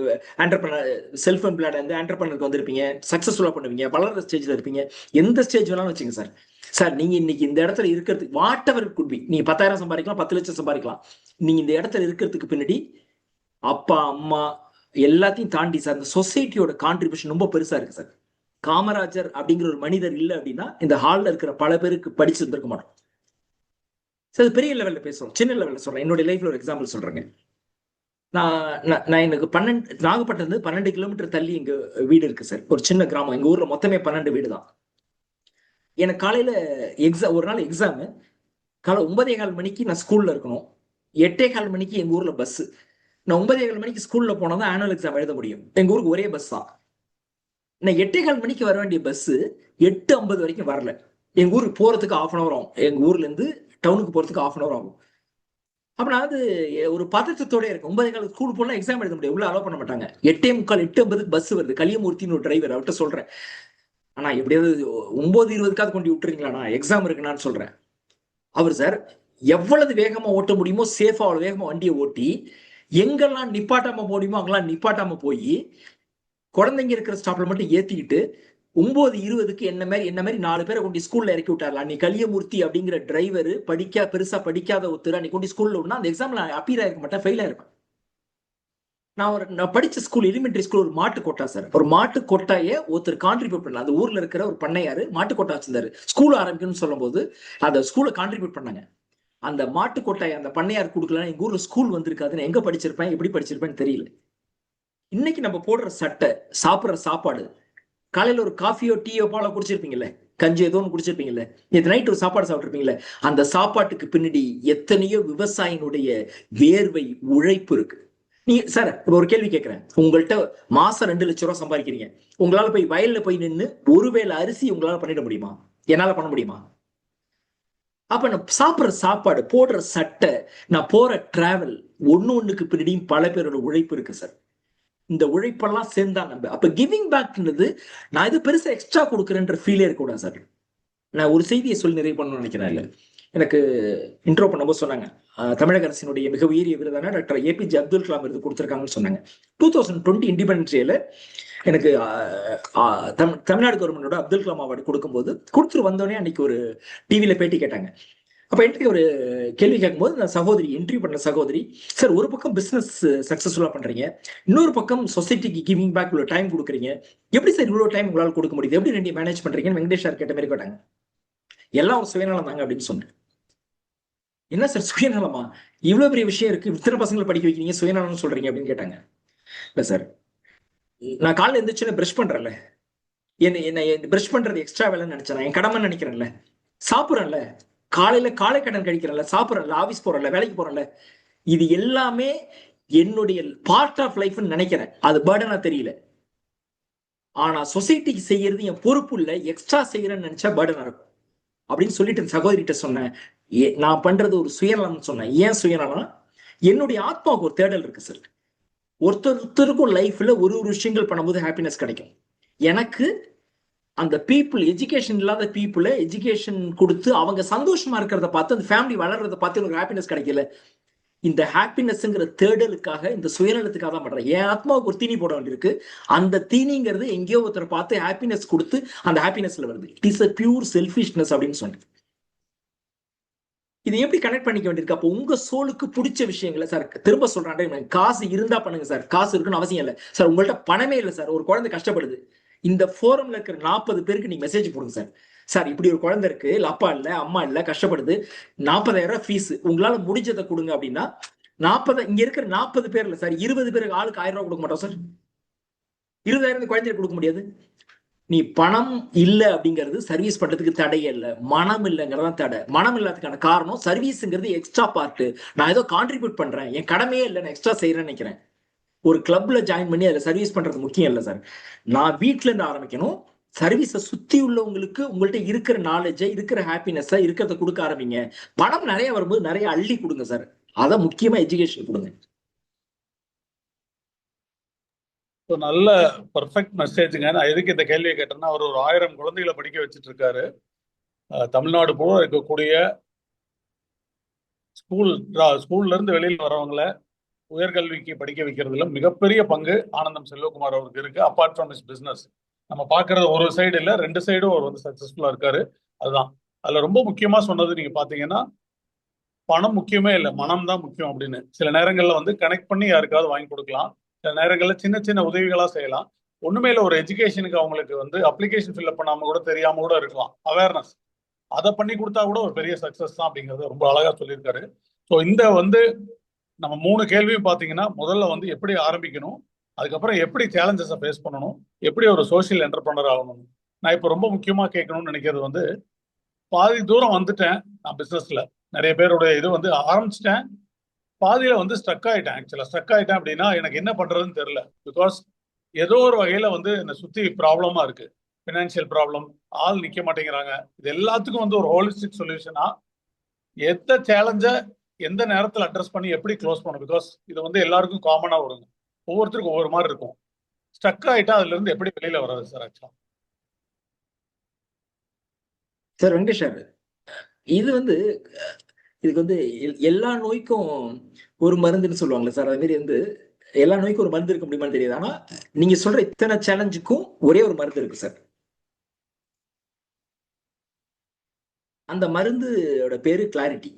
என்டர்பிரனர், செல்ஃப் எம்ப்ளாய்டு வந்து என்டர்பிரனருக்கு வந்திருப்பீங்க, சக்சஸ்ஃபுல்லா பண்ணுவீங்க, வளர்ற ஸ்டேஜ்ல இருப்பீங்க, எந்த ஸ்டேஜ் வேணாலும் வச்சுங்க சார். சார் நீங்க இன்னைக்கு இந்த இடத்துல இருக்கிறதுக்கு வாட் எவர் குட் பி, நீங்க 10,000 சம்பாதிக்கலாம், 10 லட்சம் சம்பாதிக்கலாம். நீங்க இந்த இடத்துல இருக்கிறதுக்கு பின்னாடி அப்பா அம்மா எல்லாத்தையும் தாண்டி சார் இந்த சொசைட்டியோட கான்ட்ரிபியூஷன் ரொம்ப பெருசா இருக்கு சார். காமராஜர் அப்படிங்கிற ஒரு மனிதர் இல்லை அப்படின்னா இந்த ஹால்ல இருக்கிற பல பேருக்கு படிச்சு இருந்திருக்க மாட்டோம் சார். பெரிய லெவல்ல பேசுறோம், சின்ன லெவல்ல சொல்றேன். என்னோட லைஃப்ல ஒரு எக்ஸாம்பிள் சொல்றேங்க. நான் எனக்கு நாகப்பட்டினம் 12 கிலோமீட்டர் தள்ளி எங்க வீடு இருக்கு சார். ஒரு சின்ன கிராமம், எங்க ஊர்ல மொத்தமே 12 வீடு தான். எனக்கு காலையில ஒரு நாள் எக்ஸாமு, காலை 9:15 மணிக்கு நான் ஸ்கூல்ல இருக்கணும். 8:15 மணிக்கு எங்க ஊர்ல பஸ். நான் 9:15 மணிக்கு ஸ்கூல்ல போனா தான் ஆனுவல் எக்ஸாம் எழுத முடியும். எங்க ஊருக்கு ஒரே பஸ் தான். நான் 8:15 மணிக்கு வர வேண்டிய பஸ் 8:50 வரைக்கும் வரல. எங்க ஊருக்கு போறதுக்கு 1/2 hour ஆகும். எங்க ஊர்ல இருந்து டவுனுக்கு போறதுக்கு 1/2 hour ஆகும். அப்ப நான் அது ஒரு பதற்றத்தோட இருக்கேன். 9:15 ஸ்கூல் போனா எக்ஸாம் எழுத முடியும், உள்ள அலோவ் பண்ண மாட்டாங்க. 8:45 8:50 பஸ் வருது. கலியமூர்த்தின்னு ஒரு டிரைவர், அவர்கிட்ட சொல்றேன், ஆனா எப்படியாவது 9:20 கொண்டு விட்டுறீங்களாண்ணா, எக்ஸாம் இருக்குன்னு சொல்றேன். அவர் சார் எவ்வளவு வேகமா ஓட்ட முடியுமோ சேஃபா அவ்வளவு வேகமா வண்டியை ஓட்டி எங்கெல்லாம் நிப்பாட்டாம முடியுமோ அங்கெல்லாம் நிப்பாட்டாம போய் குழந்தைங்க இருக்கிற ஸ்டாப்ல மட்டும் ஏத்திக்கிட்டு 9:20 என்ன மாதிரி 4 பேரை கொண்டு ஸ்கூல்ல இறக்கி விட்டார்ல. அன்னைக்கு கலியமூர்த்தி அப்படிங்கிற டிரைவர் பெருசா படிக்காத ஒருத்தர் அன்னைக்கு கொண்டு ஸ்கூல்ல விடனா அந்த எக்ஸாம்ல அப்பீர் ஆயிருக்க மாட்டேன், ஃபெயில் ஆயிருப்பேன். நான் படிச்ச ஸ்கூல் எலிமெண்டரி ஸ்கூல் ஒரு மாட்டு கொட்டா சார். ஒரு மாட்டு கொட்டாயை ஒருத்தர் கான்ட்ரிபியூட் பண்ணல. அந்த ஊர்ல இருக்கிற ஒரு பண்ணையாரு மாட்டு கொட்டா வச்சிருந்தாரு. ஸ்கூல் ஆரம்பிக்கணும்னு சொல்லும் போது அந்த ஸ்கூலை கான்ட்ரிபியூட் பண்ணாங்க. அந்த மாட்டு கொட்டாயை அந்த பண்ணையார் கொடுக்கலாம், எங்க ஊர்ல ஸ்கூல் வந்திருக்காதுன்னு எங்க படிச்சிருப்பேன், எப்படி படிச்சிருப்பேன்னு தெரியல. இன்னைக்கு நம்ம போடுற சட்டை, சாப்பிடுற சாப்பாடு, காலையில ஒரு காஃபியோ டீயோ பாலோ குடிச்சிருப்பீங்கல்ல, கஞ்சி ஏதோ ஒன்று குடிச்சிருப்பீங்கல்ல, நேற்று நைட் ஒரு சாப்பாடு சாப்பிட்டுருப்பீங்கல்ல, அந்த சாப்பாட்டுக்கு பின்னாடி எத்தனையோ விவசாயினுடைய வேர்வை உழைப்பு இருக்கு. நீ சார் ஒரு கேள்வி கேட்கிறேன், உங்கள்கிட்ட மாசம் 2 லட்சம் ரூபாய் சம்பாதிக்கிறீங்க, உங்களால போய் வயல்ல போய் நின்று ஒருவேளை அரிசி உங்களால பண்ணிட முடியுமா? என்னால பண்ண முடியுமா? அப்ப நான் சாப்பிடுற சாப்பாடு, போடுற சட்டை, நான் போற டிராவல், ஒண்ணுக்கு பின்னாடியும் பல பேரோட உழைப்பு இருக்கு சார். இந்த உழைப்பெல்லாம் சேர்ந்தா நம்ம அப்ப கிவிங் பேக்ன்றது நான் இது பெருசா எக்ஸ்ட்ரா கொடுக்குறேன்ற ஃபீலே இருக்கக்கூடாது சார். நான் ஒரு செய்தியை சொல்லி நிறைவு பண்ணணும்னு நினைக்கிறேன். இல்ல எனக்கு இன்ட்ரோ பண்ணும்போது சொன்னாங்க, தமிழக அரசினுடைய மிக உயரிய விருதான டாக்டர் APJ அப்துல் கலாம் விருது கொடுத்திருக்காங்கன்னு சொன்னாங்க. 2020 இண்டிபெண்டன்ஸ் டேல எனக்கு தமிழ்நாடு கவர்மெண்டோட அப்துல் கலாம் அவார்டு கொடுக்கும்போது கொடுத்துட்டு வந்தோடனே அன்னைக்கு ஒரு டிவியில பேட்டி கேட்டாங்க. அப்ப என்கிட்ட ஒரு கேள்வி கேட்கும்போது நான் சகோதரி இன்டர்வியூ பண்ண சகோதரி, சார் ஒரு பக்கம் பிசினஸ் சக்சஸ்ஃபுல்லா பண்றீங்க, இன்னொரு பக்கம் சொசைட்டிக்கு கிவிங் பேக் இவ்வளவு டைம் கொடுக்குறீங்க, எப்படி சார் இவ்வளவு டைம் உங்களால் கொடுக்க முடியுது, எப்படி ரெண்டு மேனேஜ் பண்றீங்கன்னு வெங்கடேஷ் சார் கேட்ட மாதிரி கேட்டாங்க. எல்லாம் ஒரு சுயநலம் தாங்க அப்படின்னு சொன்னேன். என்ன சார் சுயநலமா, இவ்வளவு பெரிய விஷயம் இருக்கு, இத்தனை பசங்களை படிக்க வைக்கிறீங்க, சுயநலம்னு சொல்றீங்க அப்படின்னு கேட்டாங்க. இல்ல சார், நான் காலைல எந்திரிச்சு பிரஷ் பண்றேன்ல, என்ன பிரஷ் பண்றது எக்ஸ்ட்ரா வேலைன்னு நினைச்சேன், என் கடமை நினைக்கிறேன்ல, சாப்பிட்றேன்ல, காலையில காலை கடன் கழிக்கிறேன்ல, சாப்பிட்றேன்ல, ஆபீஸ் போறேன்ல, வேலைக்கு போறேன்ல, இது எல்லாமே என்னுடைய பார்ட் ஆஃப் லைஃப்னு நினைக்கிறேன். அது பர்டனா தெரியல. ஆனா சொசைட்டிக்கு செய்யறது என் பொறுப்பு இல்ல, எக்ஸ்ட்ரா செய்யறேன்னு நினைச்சா பர்டனா இருக்கும் அப்படின்னு சொல்லிட்டு சகோதரிகிட்ட சொன்னேன். நான் பண்றது ஒரு சுயநலம் சொன்னேன். ஏன் சுயநலம்? என்னுடைய ஆத்மாவுக்கு ஒரு தேடல் இருக்கு சார். ஒருத்தருக்கும் லைஃப்ல ஒரு விஷயங்கள் பண்ணும்போது ஹாப்பினஸ் கிடைக்கும். எனக்கு அந்த பீப்புள், எஜுகேஷன் இல்லாத பீப்புளை எஜுகேஷன் கொடுத்து அவங்க சந்தோஷமா இருக்கிறத பார்த்து, அந்த ஃபேமிலி வளர்றத பார்த்து எனக்கு ஹாப்பினஸ் கிடைக்கல. இந்த ஹாப்பினஸ்ங்கிற தேடலுக்காக, இந்த சுயநலத்துக்காக தான் பண்றேன். என் ஆத்மாவுக்கு ஒரு தீனி போட வேண்டியிருக்கு. அந்த தீனிங்கிறது எங்கேயோ ஒருத்தர் பார்த்து ஹாப்பினஸ் கொடுத்து அந்த ஹாப்பினஸ்ல வருது. It is a pure selfishness அப்படின்னு சொன்னேன். இதை எப்படி கனெக்ட் பண்ணிக்க வேண்டியிருக்கு? அப்போ உங்க சோலுக்கு பிடிச்ச விஷயங்களை சார் திரும்ப சொல்றேன். காசு இருந்தா பண்ணுங்க சார், காசு இருக்குன்னு அவசியம் இல்லை சார். உங்கள்ட்ட பணமே இல்லை சார், ஒரு குழந்தை கஷ்டப்படுது, இந்த ஃபோரம்ல இருக்கிற 40 பேருக்கு நீங்க மெசேஜ் போடுங்க சார். சார் இப்படி ஒரு குழந்தை இருக்கு, அப்பா இல்ல, அம்மா இல்ல, கஷ்டப்படுது, 40,000 ஃபீஸ், உங்களால முடிஞ்சதை கொடுங்க அப்படின்னா 40 இங்க இருக்கிற 40 பேர்ல சார் 20 பேருக்கு ஆளுக்கு 1000 ரூபாய் கொடுக்க மாட்டோம் சார். 20,000 குழந்தைய கொடுக்க முடியாது. நீ பணம் இல்லை அப்படிங்கிறது சர்வீஸ் பண்றதுக்கு தடையே இல்லை, மனம் இல்லைங்கிறதான் தடை. மனம் இல்லாததுக்கான காரணம் சர்வீஸுங்கிறது எக்ஸ்ட்ரா பார்ட்டு. நான் ஏதோ கான்ட்ரிபியூட் பண்றேன், என் கடமையே இல்லை, நான் எக்ஸ்ட்ரா செய்யறேன்னு நினைக்கிறேன். ஒரு கிளப்ல ஜாயின் பண்ணி அதில் சர்வீஸ் பண்றது முக்கியம் இல்லை சார். நான் வீட்டுல இருந்து ஆரம்பிக்கணும். சர்வீஸை சுத்தி உள்ளவங்களுக்கு உங்கள்கிட்ட இருக்கிற நாலேஜை, இருக்கிற ஹாப்பினஸ் இருக்கிறத கொடுக்க ஆரம்பிங்க. பணம் நிறைய வரும்போது நிறைய அள்ளி கொடுங்க சார். அதை முக்கியமா எஜுகேஷன் கொடுங்க. நல்ல பர்ஃபெக்ட் மெசேஜுங்க. நான் எதுக்கு இந்த கேள்வியை கேட்டேன்னா, அவர் ஒரு 1000 குழந்தைகளை படிக்க வச்சுட்டு இருக்காரு. தமிழ்நாடு பூரா இருக்கக்கூடிய ஸ்கூல்ல இருந்து வெளியில் வரவங்களை உயர்கல்விக்கு படிக்க வைக்கிறதுல மிகப்பெரிய பங்கு ஆனந்தம் செல்வகுமார் அவருக்கு இருக்கு. அப்பார்ட் ஃப்ரம் இஸ் பிசினஸ், நம்ம பாக்குறது ஒரு சைடு இல்ல, 2 சைடும் அவர் வந்து சக்சஸ்ஃபுல்லா இருக்காரு. அதுதான் அதுல ரொம்ப முக்கியமா சொன்னது. நீங்க பாத்தீங்கன்னா பணம் முக்கியமே இல்லை, மனம் தான் முக்கியம் அப்படின்னு. சில நேரங்கள்ல வந்து கனெக்ட் பண்ணி யாருக்காவது வாங்கி கொடுக்கலாம், சில நேரங்கள்ல சின்ன சின்ன உதவிகளா செய்யலாம். ஒண்ணுமே இல்லை, ஒரு எஜுகேஷனுக்கு அவங்களுக்கு வந்து அப்ளிகேஷன் ஃபில்அப் பண்ணாம கூட தெரியாம கூட இருக்கலாம், அவேர்னஸ் அதை பண்ணி கொடுத்தா கூட ஒரு பெரிய சக்சஸ் தான் அப்படிங்கறத ரொம்ப அழகா சொல்லியிருக்காரு. ஸோ இந்த வந்து நம்ம 3 கேள்வியும் பார்த்தீங்கன்னா, முதல்ல வந்து எப்படி ஆரம்பிக்கணும், அதுக்கப்புறம் எப்படி சேலஞ்சஸை ஃபேஸ் பண்ணணும், எப்படி ஒரு சோஷியல் என்டர்பிரனர் ஆகணும். நான் இப்போ ரொம்ப முக்கியமாக கேட்கணும்னு நினைக்கிறது வந்து, பாதி தூரம் வந்துட்டேன் நான் பிஸ்னஸில், நிறைய பேருடைய இது வந்து ஆரம்பிச்சிட்டேன், பாதியில் வந்து ஸ்ட்ரக் ஆகிட்டேன். ஆக்சுவலாக ஸ்ட்ரக் ஆகிட்டேன் அப்படின்னா எனக்கு என்ன பண்ணுறதுன்னு தெரில. பிகாஸ் ஏதோ ஒரு வகையில் வந்து என்னை சுற்றி ப்ராப்ளமாக இருக்குது, ஃபினான்ஷியல் ப்ராப்ளம், ஆள் நிற்க மாட்டேங்கிறாங்க. இது எல்லாத்துக்கும் வந்து ஒரு ஹோலிஸ்டிக் சொல்யூஷனாக எந்த சேலஞ்சை எந்த நேரத்தில் அட்ரஸ் பண்ணி எப்படி க்ளோஸ் பண்ணணும். பிகாஸ் இது வந்து எல்லாருக்கும் காமனாக வருங்க, ஒவ்வொருத்தருக்கும் ஒவ்வொரு மாதிரி இருக்கும். ஸ்டக் ஆகிட்டா அதுல இருந்து எப்படி வெளியில வர்றது சார்? ஆக்சுவலா சார் வெங்கடேஷ் சார், இது வந்து இதுக்கு வந்து எல்லா நோய்க்கும் ஒரு மருந்துன்னு சொல்லுவாங்களே சார், அது மாதிரி வந்து எல்லா நோய்க்கும் ஒரு மருந்து இருக்க முடியுமான்னு தெரியாது. ஆனா நீங்க சொல்ற இத்தனை சேலஞ்சுக்கும் ஒரே ஒரு மருந்து இருக்கு சார். அந்த மருந்தோட பேரு கிளாரிட்டி.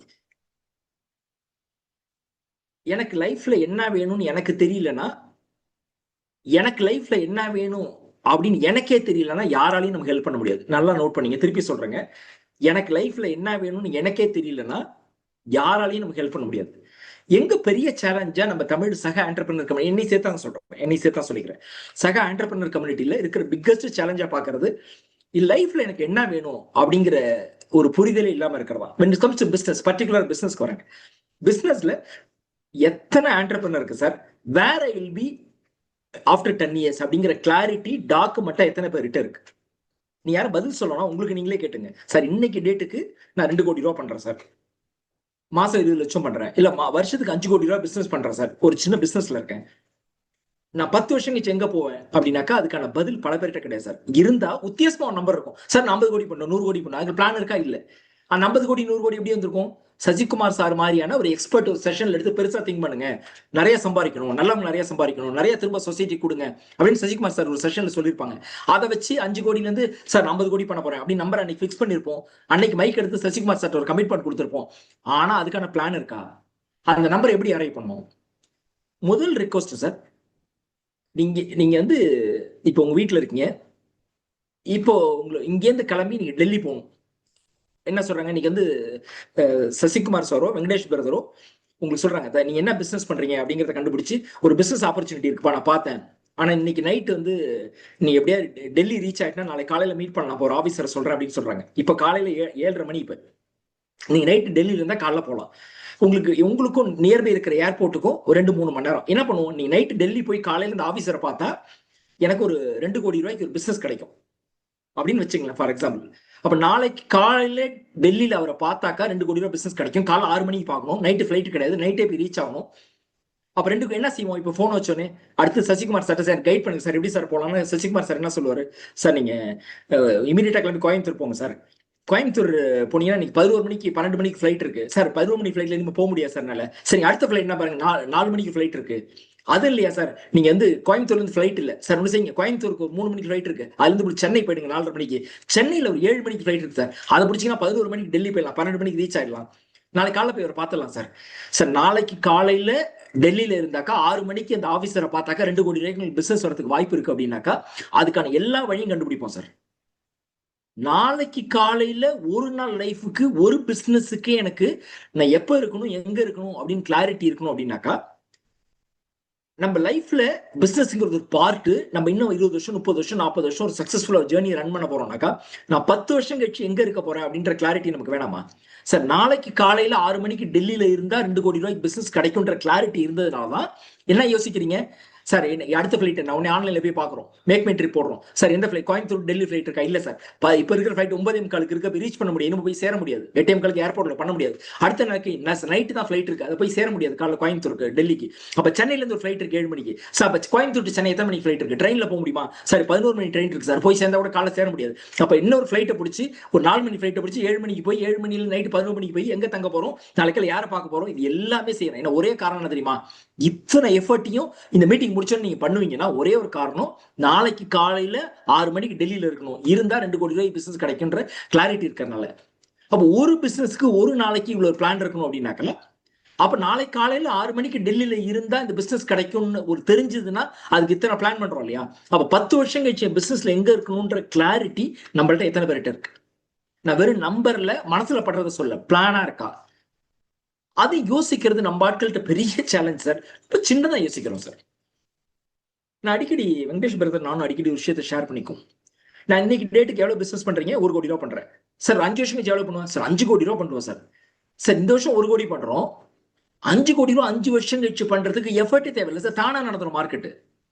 எனக்கு லைஃப்ல என்ன வேணும்னு எனக்கு தெரியலன்னா, எனக்கு லைஃப்ல என்ன வேணும் அப்படின்னு எனக்கே தெரியலன்னா யாராலையும் நமக்கு ஹெல்ப் பண்ண முடியாது. நல்லா நோட் பண்ணீங்க, திருப்பி சொல்றேங்க. எனக்கு லைஃப்ல என்ன வேணும்னு எனக்கே தெரியலன்னா யாராலையும் நமக்கு ஹெல்ப் பண்ண முடியாது. எங்க பெரிய சேலஞ்சா நம்ம தமிழ் சக ஆண்டர்பிரினர் கம்யூனிட்டி, என்னை சேர்த்தான் சொல்றேன், என்னை சேர்த்தான் சொல்லிக்கிறேன், சக ஆண்டர்பிரினர் கம்யூனிட்டியில இருக்கிற பிக்கஸ்ட் சேலஞ்சா பாக்குறது, லைஃப்ல எனக்கு என்ன வேணும் அப்படிங்கிற ஒரு புரிதலே இல்லாம இருக்கிறதா. when it comes to business, particular பிசினஸ்க்கு வரேன். பிசினஸ்ல எத்தனை ஆண்டர்பிரினர் இருக்கு sir, where I will be after 10 years அப்படிங்கிற கிளாரிட்டி டாக்குமெண்டா எத்தனை பேர்கிட்ட இருக்கு? நீ யாரும் பதில் சொல்லணும், உங்களுக்கு நீங்களே கேட்டுங்க. சார் இன்னைக்கு டேட்டுக்கு நான் 2 கோடி ரூபா பண்றேன் சார், மாசம் 20 லட்சம் பண்றேன், இல்ல வருஷத்துக்கு 5 கோடி ரூபா பிசினஸ் பண்றேன் சார், ஒரு சின்ன பிசினஸ்ல இருக்கேன், நான் 10 வருஷம் கழிச்சு எங்க போவேன் அப்படின்னாக்கா அதுக்கான பதில் பல பேர்கிட்ட கிடையாது சார். இருந்தா வித்தியாசமா ஒரு நம்பர் இருக்கும் சார், 50 கோடி பண்ணோம், 100 கோடி பண்ணோம், அதுக்கு பிளான் இருக்கா? இல்ல. 50 கோடி 100 கோடி எப்படி வந்திருக்கும்? சசிகுமார் சார் மாதிரியான ஒரு எக்ஸ்பர்ட் ஒரு செஷன்ல எடுத்து பெருசா திங்க் பண்ணுங்க, நிறைய சம்பாதிக்கணும், நல்லவங்க நிறைய சம்பாதிக்கணும், நிறைய திரும்ப சொசைட்டி கொடுங்க அப்படின்னு சசிகுமார் சார் ஒரு செஷன்ல சொல்லியிருப்பாங்க. அதை வச்சு 5 கோடில இருந்து சார் 50 கோடி பண்ண போறேன் அப்படின்னு நம்பர் அன்னைக்கு ஃபிக்ஸ் பண்ணிருப்போம். அன்னைக்கு மைக் எடுத்து சசிகுமார் சார் ஒரு கமிட்மெண்ட் கொடுத்திருப்போம். ஆனா அதுக்கான பிளான் இருக்கா? அந்த நம்பர் எப்படி அரைவ் பண்ணும்? முதல் ரிக்வஸ்ட் சார், நீங்க வந்து இப்போ உங்க வீட்டுல இருக்கீங்க, இப்போ உங்களுக்கு இங்கேருந்து கிளம்பி நீங்க டெல்லி போகணும். என்ன சொல்றாங்க, இன்னைக்கு வந்து சசிகுமார் சாரோ வெங்கடேஷ் பிரதரோ உங்களுக்கு சொல்றாங்க, நீங்க என்ன பிசினஸ் பண்றீங்க அப்படிங்கறத கண்டுபிடிச்சு ஒரு பிசினஸ் ஆப்பர்ச்சுனிட்டி இருக்குப்பா நான் பார்த்தேன், ஆனா இன்னைக்கு நைட் வந்து நீ எப்படியா டெல்லி ரீச் ஆயிட்டா நாளைக்கு காலையில மீட் பண்ணலாம், ஒரு ஆபீசரை சொல்றேன் அப்படின்னு சொல்றாங்க. இப்ப காலையில 7:30 மணி, இப்ப நீங்க நைட் டெல்லியில இருந்தா காலைல போகலாம். உங்களுக்கும் நியர்பை இருக்கிற ஏர்போர்ட்டுக்கும் ஒரு 2-3 மணி நேரம். என்ன பண்ணுவோம், நீ நைட் டெல்லி போய் காலையில இந்த ஆபீசரை பார்த்தா எனக்கு ஒரு 2 கோடி ரூபாய்க்கு ஒரு பிசினஸ் கிடைக்கும் அப்படின்னு வச்சுங்களேன் ஃபார் எக்ஸாம்பிள். அப்ப நாளைக்கு காலையில டெல்லியில அவரை பார்த்தாக்கா 2 கோடி ரூபாய் பிசினஸ் கிடைக்கும். காலை 6 மணிக்கு பார்க்கணும், நைட்டு ஃபிளைட் கிடையாது, நைட்டே போய் ரீச் ஆகணும். அப்ப 2 என்ன செய்வோம், இப்போ போன் வச்சோன்னே அடுத்து சசிகுமார் சார் சார் கைட் பண்ணுங்க சார், எப்படி சார் போகலாம்னு சசிகுமார் சார் என்ன சொல்லுவாரு, சார் நீங்க இமீடியட்டா கிளம்பி கோயம்புத்தூர் போங்க சார், கோயம்புத்தூர் போனீங்கன்னா நீங்க 11 மணிக்கு 12 மணிக்கு ஃபிளைட் இருக்கு சார், 11 மணி ஃபிளைட்ல இருந்து போக முடியாது சார், சரி அடுத்த ஃபிளைட் என்ன பாருங்க 4 மணிக்கு ஃபிளைட் இருக்கு, அது இல்லையா சார் நீங்க வந்து கோயம்புத்தூர்ல இருந்து ஃபிளைட் இல்ல சார், ஒண்ணு செய்யுங்க கோயம்புத்தூருக்கு ஒரு 3 மணிக்கு ஃபிளைட் இருக்கு, அதுல இருந்து சென்னை போயிடுங்க 4:30 மணிக்கு, சென்னையில ஒரு 7 மணிக்கு ஃபிளைட் இருக்கு சார், அதை பிடிச்சிங்கன்னா 11 மணிக்கு டெல்லி போயிடலாம், 12 மணிக்கு ரீச் ஆயிடலாம், நாளைக்கு காலைல போய் அவர் பார்த்துடலாம் சார். சார் நாளைக்கு காலையில டெல்லியில இருந்தாக்கா 6 மணிக்கு அந்த ஆபீசரை பார்த்தாக்கா 2 கோடி ரூபாய்க்கு பிசினஸ் வரதுக்கு வாய்ப்பு இருக்கு அப்படின்னாக்கா அதுக்கான எல்லா வழியும் கண்டுபிடிப்போம் சார். நாளைக்கு காலையில ஒரு நாள் லைஃபுக்கு ஒரு பிசினஸுக்கு எனக்கு நான் எப்ப இருக்கணும் எங்க இருக்கணும் அப்படின்னு கிளாரிட்டி இருக்கணும் அப்படின்னாக்கா நம்ம லைஃப்ல பிசினஸ்ங்கிறது ஒரு பார்ட்டு. நம்ம இன்னும் 20 வருஷம் 30 வருஷம் 40 வருஷம் ஒரு சக்சஸ்ஃபுல்லா ஜேர்னி ரன் பண்ண போறோம்னாக்கா நான் 10 வருஷம் கழிச்சு எங்க இருக்க போறேன் அப்படின்ற கிளாரிட்டி நமக்கு வேணாமா சார்? நாளைக்கு காலையில 6 மணிக்கு டெல்லியில இருந்தா 2 கோடி ரூபாய்க்கு பிசினஸ் கிடைக்கும்ன்ற கிளாரிட்டி இருந்ததுனாலதான் என்ன யோசிக்கிறீங்க சார்? அடுத்த ஃபிளைட் நான் உடனே ஆன்லைன்ல போய் பாக்குறோம், மேக் மை ட்ரிப் போடுறோம் சார். எந்த ஃபிளைட்? கோயம்புத்தூர் டெல்லி ஃபிளைட் இருக்கா? இல்ல சார், இப்ப இருக்கிற ஃபிளைட் 9:45 இருக்க ரீச் பண்ண முடியும், இன்னும் போய் சேர முடியாது. 8:45 ஏர்போர்ட்ல பண்ண முடியாது. அடுத்த நாளைக்கு நைட்டு தான் ஃபிளைட் இருக்கு, அதை போய் சேர முடியாது காலைல கோயம்புத்தூருக்கு டெல்லிக்கு. அப்ப சென்னையில இருந்து ஒரு ஃபிளைட் இருக்கு 7 மணிக்கு சார். அப்ப கோயம்புத்தூர் டு சென்னை எத்தனை மணிக்கு ஃபிளைட் இருக்கு? ட்ரெயின்ல போக முடியுமா சார்? 11 மணி ட்ரெயின் இருக்கு சார், போய் சேர்ந்தா கூட காலைல சேர முடியாது. அப்ப இன்னொரு ஃபிளைட்டை பிடிச்சி ஒரு 4 மணி ஃபிளைட்டை பிடிச்சி 7 மணிக்கு போய் 7 மணில நைட்டு 11 மணிக்கு போய் எங்க தங்க போறோம், நாளைக்கு யாரை பார்க்க போறோம், இது எல்லாமே செய்யணும். ஏன்னா ஒரே காரணம் என்ன தெரியுமா? இத்தனை எஃபர்ட்டையும் இந்த மீட்டிங் முடிச்சோன்னு நீங்க பண்ணுவீங்கன்னா ஒரே ஒரு காரணம், நாளைக்கு காலையில 6 மணிக்கு டெல்லியில இருக்கணும், இருந்தா 2 கோடி ரூபாய் பிசினஸ் கிடைக்குன்ற கிளாரிட்டி இருக்கிறதுனால. அப்போ ஒரு பிசினஸ்க்கு ஒரு நாளைக்கு இவ்வளவு பிளான் இருக்கணும் அப்படின்னாக்கல, அப்ப நாளைக்கு காலையில 6 மணிக்கு டெல்லியில இருந்தா இந்த பிசினஸ் கிடைக்கும்னு ஒரு தெரிஞ்சதுன்னா அதுக்கு இத்தனை பிளான் பண்றோம் இல்லையா? அப்ப 10 வருஷம் கழிச்சு பிசினஸ்ல எங்க இருக்கணும்ன்ற கிளாரிட்டி நம்மள்ட்ட எத்தனை பேர்கிட்ட இருக்கு? நான் வெறும் நம்பர்ல மனசுல படுறத சொல்ல, பிளானா இருக்கா? அதை யோசிக்கிறது நம்ம ஆட்கள்கிட்ட பெரிய சேலஞ்ச் சார். இப்ப சின்னதா யோசிக்கிறோம் சார். நான் அடிக்கடி வெங்கடேஷ் பிரதர் நானும் அடிக்கடி ஒரு விஷயத்தை ஷேர் பண்ணிக்கும். நான் இன்னைக்கு டேட்டுக்கு எவ்வளவு பிசினஸ் பண்றீங்க? 1 கோடி ரூபா பண்றேன் சார். 5 வருஷம் கழிச்சு எவ்வளவு பண்ணுவேன் சார்? 5 கோடி ரூபா பண்ணுவோம் சார். சார் இந்த வருஷம் 1 கோடி பண்றோம், 5 கோடி ரூபா 5 வருஷம் கழிச்சு பண்றதுக்கு எஃபர்ட்டே தேவையில்லை சார். தானா நடந்துடும் மார்க்கெட்டு.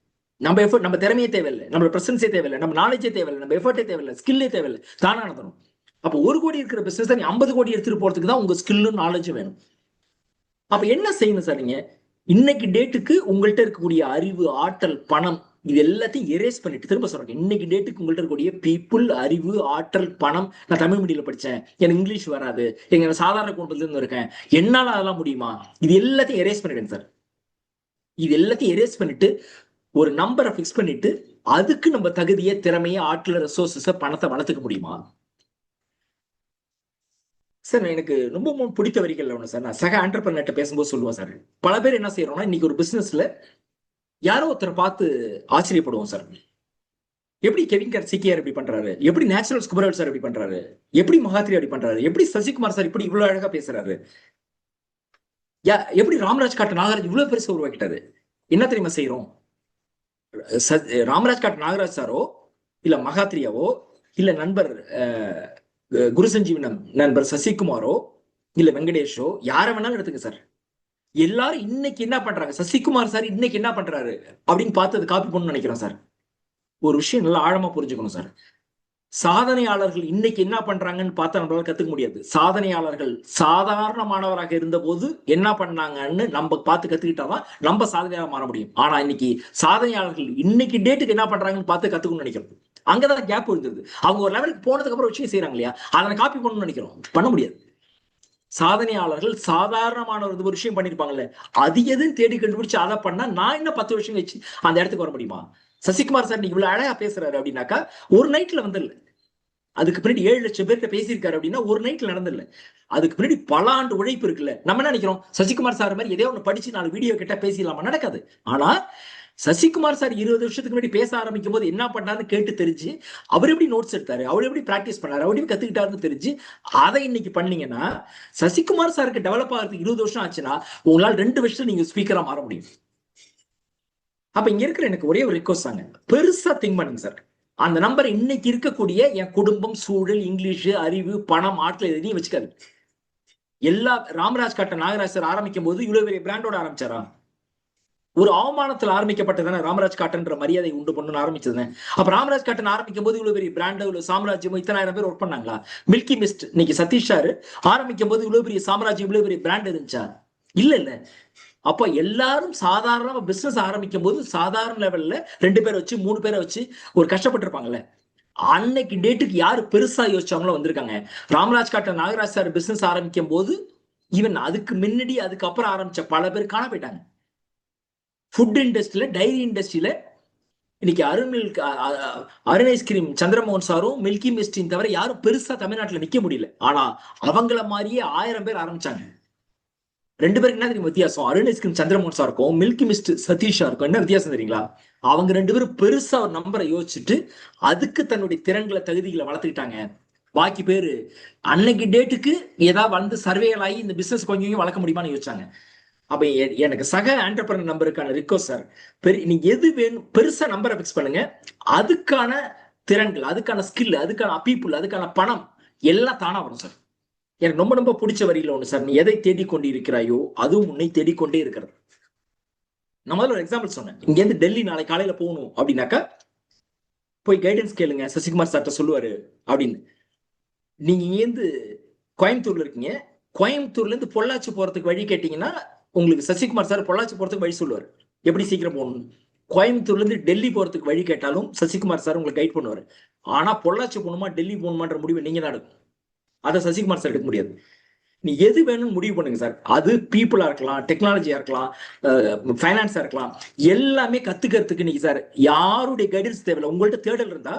நம்ம எஃபர்ட், நம்ம திறமையே தேவையில்லை, நம்ம பிரசன்ஸே தேவையில்லை, நம்ம நாலேஜே தேவையில்லை, நம்ம எஃபர்ட்டே தேவையில்லை, ஸ்கில்லே தேவையில்லை, தானா நடந்துடும். அப்போ 1 கோடி இருக்கிற பிசினஸ் நீ 50 கோடி எடுத்துட்டு போறதுக்கு தான் உங்க ஸ்கில்லும் நாலேஜும் வேணும். அப்ப என்ன செய்யணும் சார்? நீங்க இன்னைக்கு டேட்டுக்கு உங்கள்கிட்ட இருக்கக்கூடிய அறிவு, ஆற்றல், பணம், இது எல்லாத்தையும் எரேஸ் பண்ணிட்டு, திரும்ப சொல்றேன், இன்னைக்கு டேட்டுக்கு உங்கள்கிட்ட இருக்கக்கூடிய பீப்புள், அறிவு, ஆற்றல், பணம். நான் தமிழ் மீடியில படிச்சேன், எனக்கு இங்கிலீஷ் வராது, எங்க சாதாரண குடும்பத்துல இருந்து இருக்கேன், என்னால அதெல்லாம் முடியுமா? இது எல்லாத்தையும் எரேஸ் பண்ணிடுங்க சார். இது எல்லாத்தையும் எரேஸ் பண்ணிட்டு ஒரு நம்பரை பிக்ஸ் பண்ணிட்டு அதுக்கு நம்ம தகுதியை, திறமையை, ஆற்றல், ரிசோர்சஸ, பணத்தை வளர்த்துக்க முடியுமா சார்? எனக்கு ரொம்ப பிடித்த வரிகள் ஒண்ணு சார். நான் சக ஆண்டர்பிரனர்ட்ட பேசும்போது சொல்லுவேன் சார், பல பேர் என்ன செய்யறோம்னா, இன்னைக்கு ஒரு பிசினஸ்ல யாரோ ஒருத்தரை பார்த்து ஆச்சரியப்படுவோம் சார். எப்படி கெவின் சிகேஆர் இப்படி பண்றாரு, எப்படி நேச்சுரல் குமரவேல் சார் இப்படி பண்றாரு, எப்படி மகாத்ரி அப்படி பண்றாரு, எப்படி சசிகுமார் சார் இப்படி இவ்வளவு அழகா பேசுறாரு, எப்படி ராமராஜ் காட்டு நாகராஜ் இவ்வளவு பெருசா உருவாக்கிட்டாரு. என்ன தெரியுமா செய்யறோம்? ராமராஜ் காட்டு நாகராஜ் சாரோ, இல்ல மகாத்ரியாவோ, இல்ல நண்பர் குரு சஞ்சீவனம் நண்பர் சசிகுமாரோ, இல்ல வெங்கடேஷோ, யார வேணாலும் எடுத்துங்க சார். எல்லாரும் இன்னைக்கு என்ன பண்றாங்க, சசிகுமார் சார் இன்னைக்கு என்ன பண்றாரு அப்படின்னு பார்த்து அது காப்பி பண்ணணும்னு நினைக்கிறோம் சார். ஒரு விஷயம் நல்லா ஆழமா புரிஞ்சுக்கணும் சார். சாதனையாளர்கள் இன்னைக்கு என்ன பண்றாங்கன்னு பார்த்தா நம்மளால கத்துக்க முடியாது. சாதனையாளர்கள் சாதாரணமானவராக இருந்த போது என்ன பண்ணாங்கன்னு நம்ம பார்த்து கத்துக்கிட்டாதான் நம்ம சாதனையாளர் மாற முடியும். ஆனா இன்னைக்கு சாதனையாளர்கள் இன்னைக்கு டேட்டுக்கு என்ன பண்றாங்கன்னு பார்த்து கத்துக்கணும்னு நினைக்கிறோம். அங்கதான் கேப் இருந்தது. அவங்க ஒரு லெவலுக்கு போனதுக்கு அப்புறம் விஷயம் செய்யறாங்க இல்லையா, அதை காப்பி பண்ணணும்னு நினைக்கிறோம், பண்ண முடியாது. சாதனையாளர்கள் சாதாரணமான ஒரு விஷயம் பண்ணிருப்பாங்கல்ல, அது எதுன்னு தேடி கண்டுபிடிச்சு அதை பண்ணா நான் என்ன 10 வருஷம் கழிச்சு அந்த இடத்துக்கு வர முடியுமா? சசிகுமார் சார் நீங்க இவ்வளவு அழகா பேசுறாரு அப்படின்னாக்கா ஒரு நைட்ல வந்துடல. அதுக்கு பின்னாடி 7 லட்சம் பேர்கிட்ட பேசியிருக்காரு அப்படின்னா ஒரு நைட்ல நடந்துடல. அதுக்கு பின்னாடி பல ஆண்டு உழைப்பு இருக்குல்ல. நம்ம என்ன நினைக்கிறோம், சசிகுமார் சார் மாதிரி எதையோ ஒண்ணு படிச்சு 4 வீடியோ கிட்ட பேசிடலாமா? நடக்காது. ஆனா சசிகுமார் சார் 20 வருஷத்துக்கு முன்னாடி பேச ஆரம்பிக்கும் போது என்ன பண்ணாருன்னு கேட்டு தெரிஞ்சு, அவர் எப்படி நோட்ஸ் எடுத்தாரு, அவர் எப்படி பிராக்டிஸ் பண்ணாரு, அவர் எப்படி கத்துக்கிட்டாருன்னு தெரிஞ்சு அதை இன்னைக்கு பண்ணீங்கன்னா, சசிகுமார் சாருக்கு டெவலப் ஆகிறதுக்கு 20 வருஷம் ஆச்சுன்னா உங்களால் 2 வருஷத்துல நீங்க ஸ்பீக்கரா மாற முடியும். அப்ப இங்க இருக்கிற எனக்கு ஒரே ஒரு ரிக்வஸ்ட் தாங்க, பெருசா திங்க் பண்ணுங்க சார். அந்த நம்பர் இன்னைக்கு இருக்கக்கூடிய என் குடும்பம், சூழல், இங்கிலீஷ், அறிவு, பணம், ஆட்கள் எதையும் வச்சுக்காது. எல்லா ராமராஜ் காட்ட நாகராஜ் சார் ஆரம்பிக்கும் போது இவ்வளவு பெரிய பிராண்டோட ஆரம்பிச்சாரா? ஒரு அவமானத்தில் ஆரம்பிக்கப்பட்டதானே ராமராஜ் காட்டன்ற மரியாதை உண்டு பண்ணு ஆரம்பிச்சதுன்னு. அப்ப ராமராஜ் காட்டன் ஆரம்பிக்கும் போது இவ்வளவு பெரிய பிராண்ட், இவ்வளவு சாம்ராஜ்யம், 10,000 பேர் ஒர்க் பண்ணாங்களா? மில்கி மிஸ்ட் இன்னைக்கு சதீஷ் சார் ஆரம்பிக்கும் போது இவ்வளவு பெரிய சாம்ராஜ்யம், இவ்வளவு பெரிய பிராண்ட் இருந்துச்சா? இல்ல இல்ல. அப்ப எல்லாரும் சாதாரண பிசினஸ் ஆரம்பிக்கும் போது சாதாரண லெவல்ல 2 பேரை வச்சு 3 பேரை வச்சு ஒரு கஷ்டப்பட்டு இருப்பாங்கல்ல. அன்னைக்கு டேட்டுக்கு யாரு பெருசா யோசிச்சவங்களும் வந்திருக்காங்க. Ramraj cotton Nagaraj sir business ஆரம்பிக்கும் போது ஈவன் அதுக்கு முன்னாடி அதுக்கப்புறம் ஆரம்பிச்ச பல பேர் காண போயிட்டாங்க. ஃபுட் இண்டஸ்ட்ரியில, டைரி இண்டஸ்ட்ரியில இன்னைக்கு அருண் ஐஸ்கிரீம் சந்திரமோகன் சாரும் மில்கி மிஸ்டின் தவிர யாரும் பெருசா தமிழ்நாட்டில் நிக்க முடியல. ஆனா அவங்கள மாதிரியே 1000 பேர் ஆரம்பிச்சாங்க. 2 பேருக்கு என்ன தெரியும் வித்தியாசம்? அருண் ஐஸ்கிரீம் சந்திரமோகன் சாருக்கும் மில்கி மிஸ்ட் சதீஷா இருக்கும் என்ன வித்தியாசம் தெரியுங்களா? அவங்க 2 பேரும் பெருசா ஒரு நம்பரை யோசிச்சுட்டு அதுக்கு தன்னுடைய திறன்களை, தகுதிகளை வளர்த்துக்கிட்டாங்க. பாக்கி பேரு அன்னைக்கு டேட்டுக்கு ஏதாவது வந்து சர்வேல் ஆகி இந்த பிசினஸ் கொஞ்சம் வளர்க்க முடியுமான்னு யோசிச்சாங்க. அப்ப எனக்கு சக ஆண்டர்பிரனர் நம்பருக்கான ரிக்வஸ்ட் சார், நீங்க எது வேணும் பெருசா நம்பரை பிக்ஸ் பண்ணுங்க, அதுக்கான திறன்கள், அதுக்கான ஸ்கில், அதுக்கான பீப்புள், அதுக்கான பணம் எல்லாம் தானா வரும் சார். எனக்கு ரொம்ப ரொம்ப பிடிச்ச வரியில ஒண்ணு சார், நீ எதை தேடிக்கொண்டு இருக்கிறாயோ அதுவும் உன்னை தேடிக்கொண்டே இருக்கிறது. நான் முதல்ல ஒரு எக்ஸாம்பிள் சொன்னேன். இங்க இருந்து டெல்லி நாளை காலையில போகணும் அப்படின்னாக்கா போய் கைடன்ஸ் கேளுங்க, சசிகுமார் சார்ட்ட சொல்லுவாரு அப்படின்னு. நீங்க இங்கேருந்து கோயம்புத்தூர்ல இருக்கீங்க, கோயம்புத்தூர்ல இருந்து பொள்ளாச்சி போறதுக்கு வழி கேட்டீங்கன்னா உங்களுக்கு சசிகுமார் சார் பொள்ளாச்சி போறதுக்கு வழி சொல்லுவார், எப்படி சீக்கிரம் போகணும். கோயம்புத்தூர்ல இருந்து டெல்லி போறதுக்கு வழி கேட்டாலும் சசிகுமார் சார் உங்களுக்கு கைட் பண்ணுவாரு. ஆனா பொள்ளாச்சி போகணுமா டெல்லி போகணுமான்ற முடிவு நீங்க தான் எடுக்கும், அதை சசிகுமார் சார் எடுக்க முடியாது. நீ எது வேணும்னு முடிவு பண்ணுங்க சார். அது பீப்புளா இருக்கலாம், டெக்னாலஜியா இருக்கலாம், ஃபைனான்ஸா இருக்கலாம், எல்லாமே கத்துக்கிறதுக்கு நீங்க சார் யாருடைய கைடன்ஸ் தேவையில்லை. உங்கள்ட்ட தேடல் இருந்தா,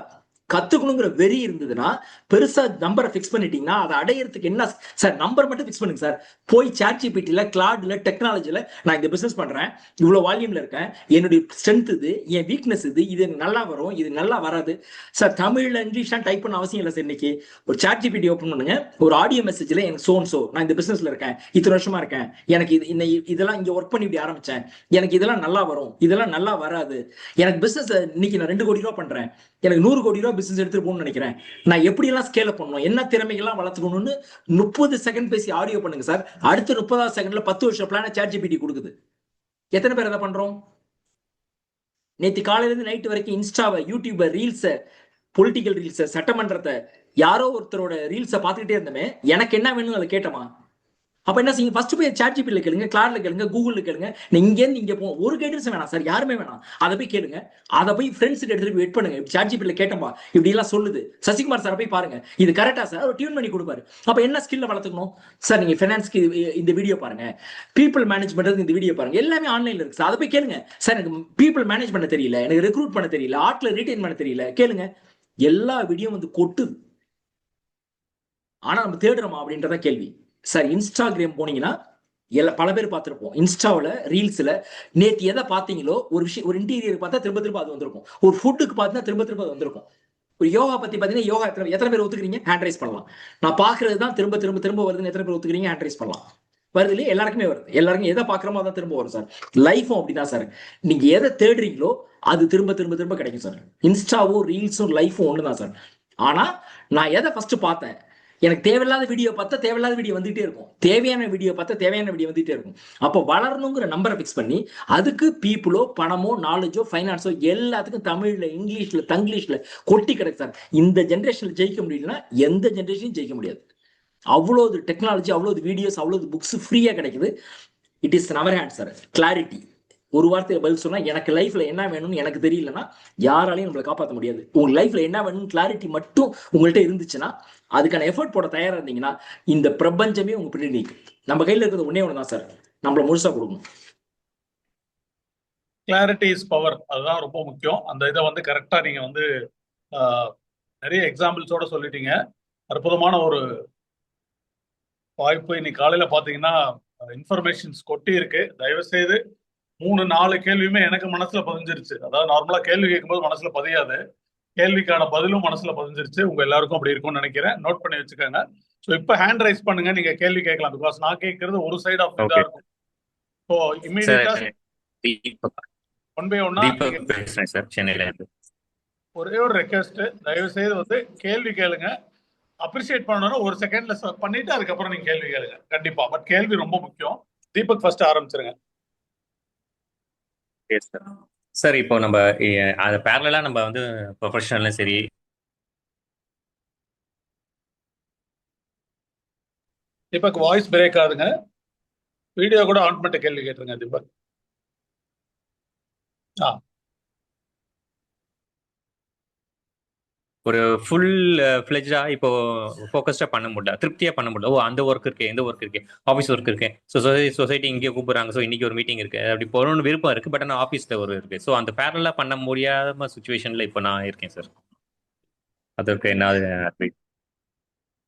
கத்துக்கணுங்கிற வெறி இருந்ததுன்னா, பெருசா நம்பரை பிக்ஸ் பண்ணிட்டீங்கன்னா அதை அடையிறதுக்கு என்ன சார், நம்பர் மட்டும் பிக்ஸ் பண்ணுங்க சார். போய் சாட்ஜிபிடில, கிளாட்ல, டெக்னாலஜில நான் இந்த பிசினஸ் பண்றேன், இவ்வளவு வால்யூம்ல இருக்கேன், என்னுடைய ஸ்ட்ரென்த் இது, என் வீக்னஸ் இது, இது நல்லா வரும், இது நல்லா வராது சார். தமிழ்ல இங்கிலீஷ்ல டைப் பண்ண அவசியம் இல்லை சார். இன்னைக்கு ஒரு சாட்ஜிபிடி ஓப்பன் பண்ணுங்க, ஒரு ஆடியோ மெசேஜ்ல எனக்கு சோ நான் இந்த பிசினஸ்ல இருக்கேன், இத்தனை வருஷமா இருக்கேன், எனக்கு இதெல்லாம் இங்க ஒர்க் பண்ணி இப்படி ஆரம்பிச்சேன், எனக்கு இதெல்லாம் நல்லா வரும், இதெல்லாம் நல்லா வராது, எனக்கு பிசினஸ் இன்னைக்கு நான் 2 கோடி ரூபாய் பண்றேன், எனக்கு 100 கோடி ரூபாய் பிசினஸ் எடுத்துட்டு போகணும்னு நினைக்கிறேன், நான் எப்படி எல்லாம் ஸ்கேல் அப் பண்ணணும், என்ன திறமைகள்லாம் வளர்த்துக்கணும்னு 30 செகண்ட் பேசி ஆடியோ பண்ணுங்க சார். அடுத்த 30வது செகண்ட்ல 10 வருஷம் பிளான சாட்ஜிபிடி கொடுக்குது. எத்தனை பேர் அதை பண்றோம்? நேற்று காலையில இருந்து நைட் வரைக்கும் இன்ஸ்டாவை, யூடியூப, ரீல்ஸ, பொலிட்டிக்கல் ரீல்ஸ, சட்டமன்றத்தை, யாரோ ஒருத்தரோட ரீல்ஸை பார்த்துக்கிட்டே இருந்தமே, எனக்கு என்ன வேணும் அதை கேட்டமா? அப்ப என்ன செய்யுங்க, ஃபர்ஸ்ட் போய் சாட்ஜிபிடில கேளுங்க, கிளாட்ல கேளுங்க, கூகுள்ல கேளுங்க. இங்க இருந்து இங்க போ, ஒரு கைடன்ஸ் வேணாம் சார், யாருமே வேணாம். அதை போய் கேளுங்க, அதை போய் ஃப்ரெண்ட்ஸ் எடுத்துட்டு போய் வெயிட் பண்ணுங்க. சாட்ஜிபிடில கேட்டோம்பா இப்படி எல்லாம் சொல்லுது, சசிகுமார் சார் போய் பாருங்க, இது கரெக்டா சார், அவர் டியூன் பண்ணி கொடுப்பாரு. அப்ப என்ன ஸ்கில்ல வளர்த்துக்கணும் சார்? நீங்க ஃபைனான்ஸ்க்கு இந்த வீடியோ பாருங்க, பீப்புள் மேனேஜ்மெண்ட் இந்த வீடியோ பாருங்க, எல்லாமே ஆன்லைன்ல இருக்கு சார். அதை போய் கேளுங்க சார், எனக்கு பீப்புள் மேனேஜ் பண்ண தெரியல, எனக்கு ரெக்ரூட் பண்ண தெரியல, ஆட்ல ரீடைன் பண்ண தெரியல, கேளுங்க. எல்லா வீடியோ வந்து கொட்டுது. ஆனா நம்ம தேடுறோமா அப்படின்றத கேள்வி சார். இன்ஸ்டாகிராம் போனீங்கன்னா பல பேர் பார்த்துருப்போம். இன்ஸ்டாவில் ரீல்ஸ்ல நேற்று எதை பார்த்தீங்களோ, ஒரு விஷயம், ஒரு இன்டீரியர் பார்த்தா திரும்ப திரும்ப அது வந்திருக்கும், ஒரு ஃபுட்டுக்கு பார்த்தா திரும்ப திரும்ப அது வந்திருக்கும். ஒரு யோகா பத்தி பார்த்தீங்கன்னா, யோகா எத்தனை பேர் ஒத்துக்கிறீங்க? ஹேண்ட் ரைஸ் பண்ணலாம். நான் பார்க்கறது தான் திரும்ப திரும்ப திரும்ப வருதுன்னு எத்தனை பேர் ஒத்துக்கிறீங்க? ஹேண்ட் ரைஸ் பண்ணலாம். வருது இல்லையா? எல்லாருக்குமே வருது. எல்லாருக்கும் எதை பார்க்குறோமோ அதான் திரும்ப வரும் சார். லைஃபும் அப்படிதான் சார். நீங்க எதை தேடுறீங்களோ அது திரும்ப திரும்ப திரும்ப கிடைக்கும் சார். இன்ஸ்டாவும் ரீல்ஸும் லைஃபும் ஒண்ணுதான் சார். ஆனா நான் எதை ஃபர்ஸ்ட் பார்த்தேன், எனக்கு தேவையில்லாத வீடியோ பார்த்தா தேவையில்லாத வீடியோ வந்துட்டே இருக்கும், தேவையான வீடியோ பார்த்தா தேவையான வீடியோ வந்துட்டே இருக்கும். அப்போ வளரணுங்கிற நம்பரை பிக்ஸ் பண்ணி அதுக்கு பீப்புளோ, பணமோ, நாலேஜோ, ஃபைனான்ஸோ எல்லாத்துக்கும் தமிழ்ல, இங்கிலீஷ்ல, தங்கிலீஷ்ல கொட்டி கிடக்கு சார். இந்த ஜென்ரேஷன்ல ஜெயிக்க முடியலன்னா எந்த ஜென்ரேஷனும் ஜெயிக்க முடியாது. அவ்வளவு டெக்னாலஜி, அவ்வளவு வீடியோஸ், அவ்வளவு புக்ஸ் ஃப்ரீயா கிடைக்குது. It is never end sir. Clarity. ஒரு வார்த்தையில பதில் சொன்னா, எனக்கு லைஃப்ல என்ன வேணும்னு எனக்கு தெரியலன்னா யாராலையும் நம்மளை காப்பாற்ற முடியாது. உங்க லைஃப்ல என்ன வேணும்னு கிளாரிட்டி மட்டும் உங்கள்கிட்ட இருந்துச்சுன்னா, அதுக்கான எஃபர்ட் போட தயாரா இருந்தீங்கன்னா, இந்த பிரபஞ்சமே உங்க பின்னாடி நிற்கும். நம்ம கையில இருக்கிறது ஒன்னே ஒன்று தான் சார், நம்மள முழுசா கொடுக்கணும். Clarity is power. அதுதான் ரொம்ப முக்கியம். அந்த இதை வந்து கரெக்டா நீங்க வந்து நிறைய எக்ஸாம்பிள்ஸோட சொல்லிட்டீங்க. அற்புதமான ஒரு வாய்ப்பு. இன்னைக்கு காலையில பாத்தீங்கன்னா இன்ஃபர்மேஷன்ஸ் கொட்டி இருக்கு. தயவு செய்து 3-4 கேள்வியுமே எனக்கு மனசுல பதிஞ்சிருச்சு. அதாவது நார்மலா கேள்வி கேட்கும்போது மனசுல பதியாது, கேள்விக்கான பதிலும் மனசுல பதிஞ்சிருச்சு. உங்க எல்லாருக்கும் அப்படி இருக்கும்னு நினைக்கிறேன். நோட் பண்ணி வச்சுக்கோங்க. ஸோ இப்போ ஹேண்ட் ரைஸ் பண்ணுங்க, நீங்க கேள்வி கேட்கலாம். பிகாஸ் நான் கேட்கறது ஒரு சைடு ஆஃப் இதா இருக்கும். ஸோ இமீடியட்டா ஒன் பை ஒன்னா ஒரே ஒரு ரெக்வெஸ்ட், தயவு செய்து வந்து கேள்வி கேளுங்க. அப்ரிசியேட் பண்ணணும்னா ஒரு செகண்ட்ல பண்ணிட்டு அதுக்கப்புறம் நீங்க கேள்வி கேளுங்க கண்டிப்பா. பட் கேள்வி ரொம்ப முக்கியம். தீபக் ஃபர்ஸ்ட் ஆரம்பிச்சிருங்க. சார் இப்போ நம்ம அது பேரலா நம்ம வந்து ப்ரொஃபஷனலும் சரி, தீபக் வாய்ஸ் பிரேக் ஆகுதுங்க. வீடியோ கூட ஆன் பண்ணிட்டு கேள்வி கேட்டுருங்க தீபக். ஒரு ஃபுல் ஃபிளெஜ்டா இப்போ ஃபோக்கஸ்டா பண்ண முடியல, திருப்தியா பண்ண முடியல. ஓ அந்த ஒர்க் இருக்கு, இந்த ஒர்க் இருக்கு, ஆஃபீஸ் ஒர்க் இருக்கு, சொசைட்டி இங்கே கூப்பிடுறாங்க, ஸோ இன்னைக்கு ஒரு மீட்டிங் இருக்கு, அப்படி போகணும்னு விருப்பம் இருக்கு. பட் ஆனால் ஆஃபீஸ்ல ஒரு இருக்கு. ஸோ அந்த பேரலா பண்ண முடியாத சுச்சுவேஷன்ல இப்போ நான் இருக்கேன் சார். அதற்கு என்ன advice?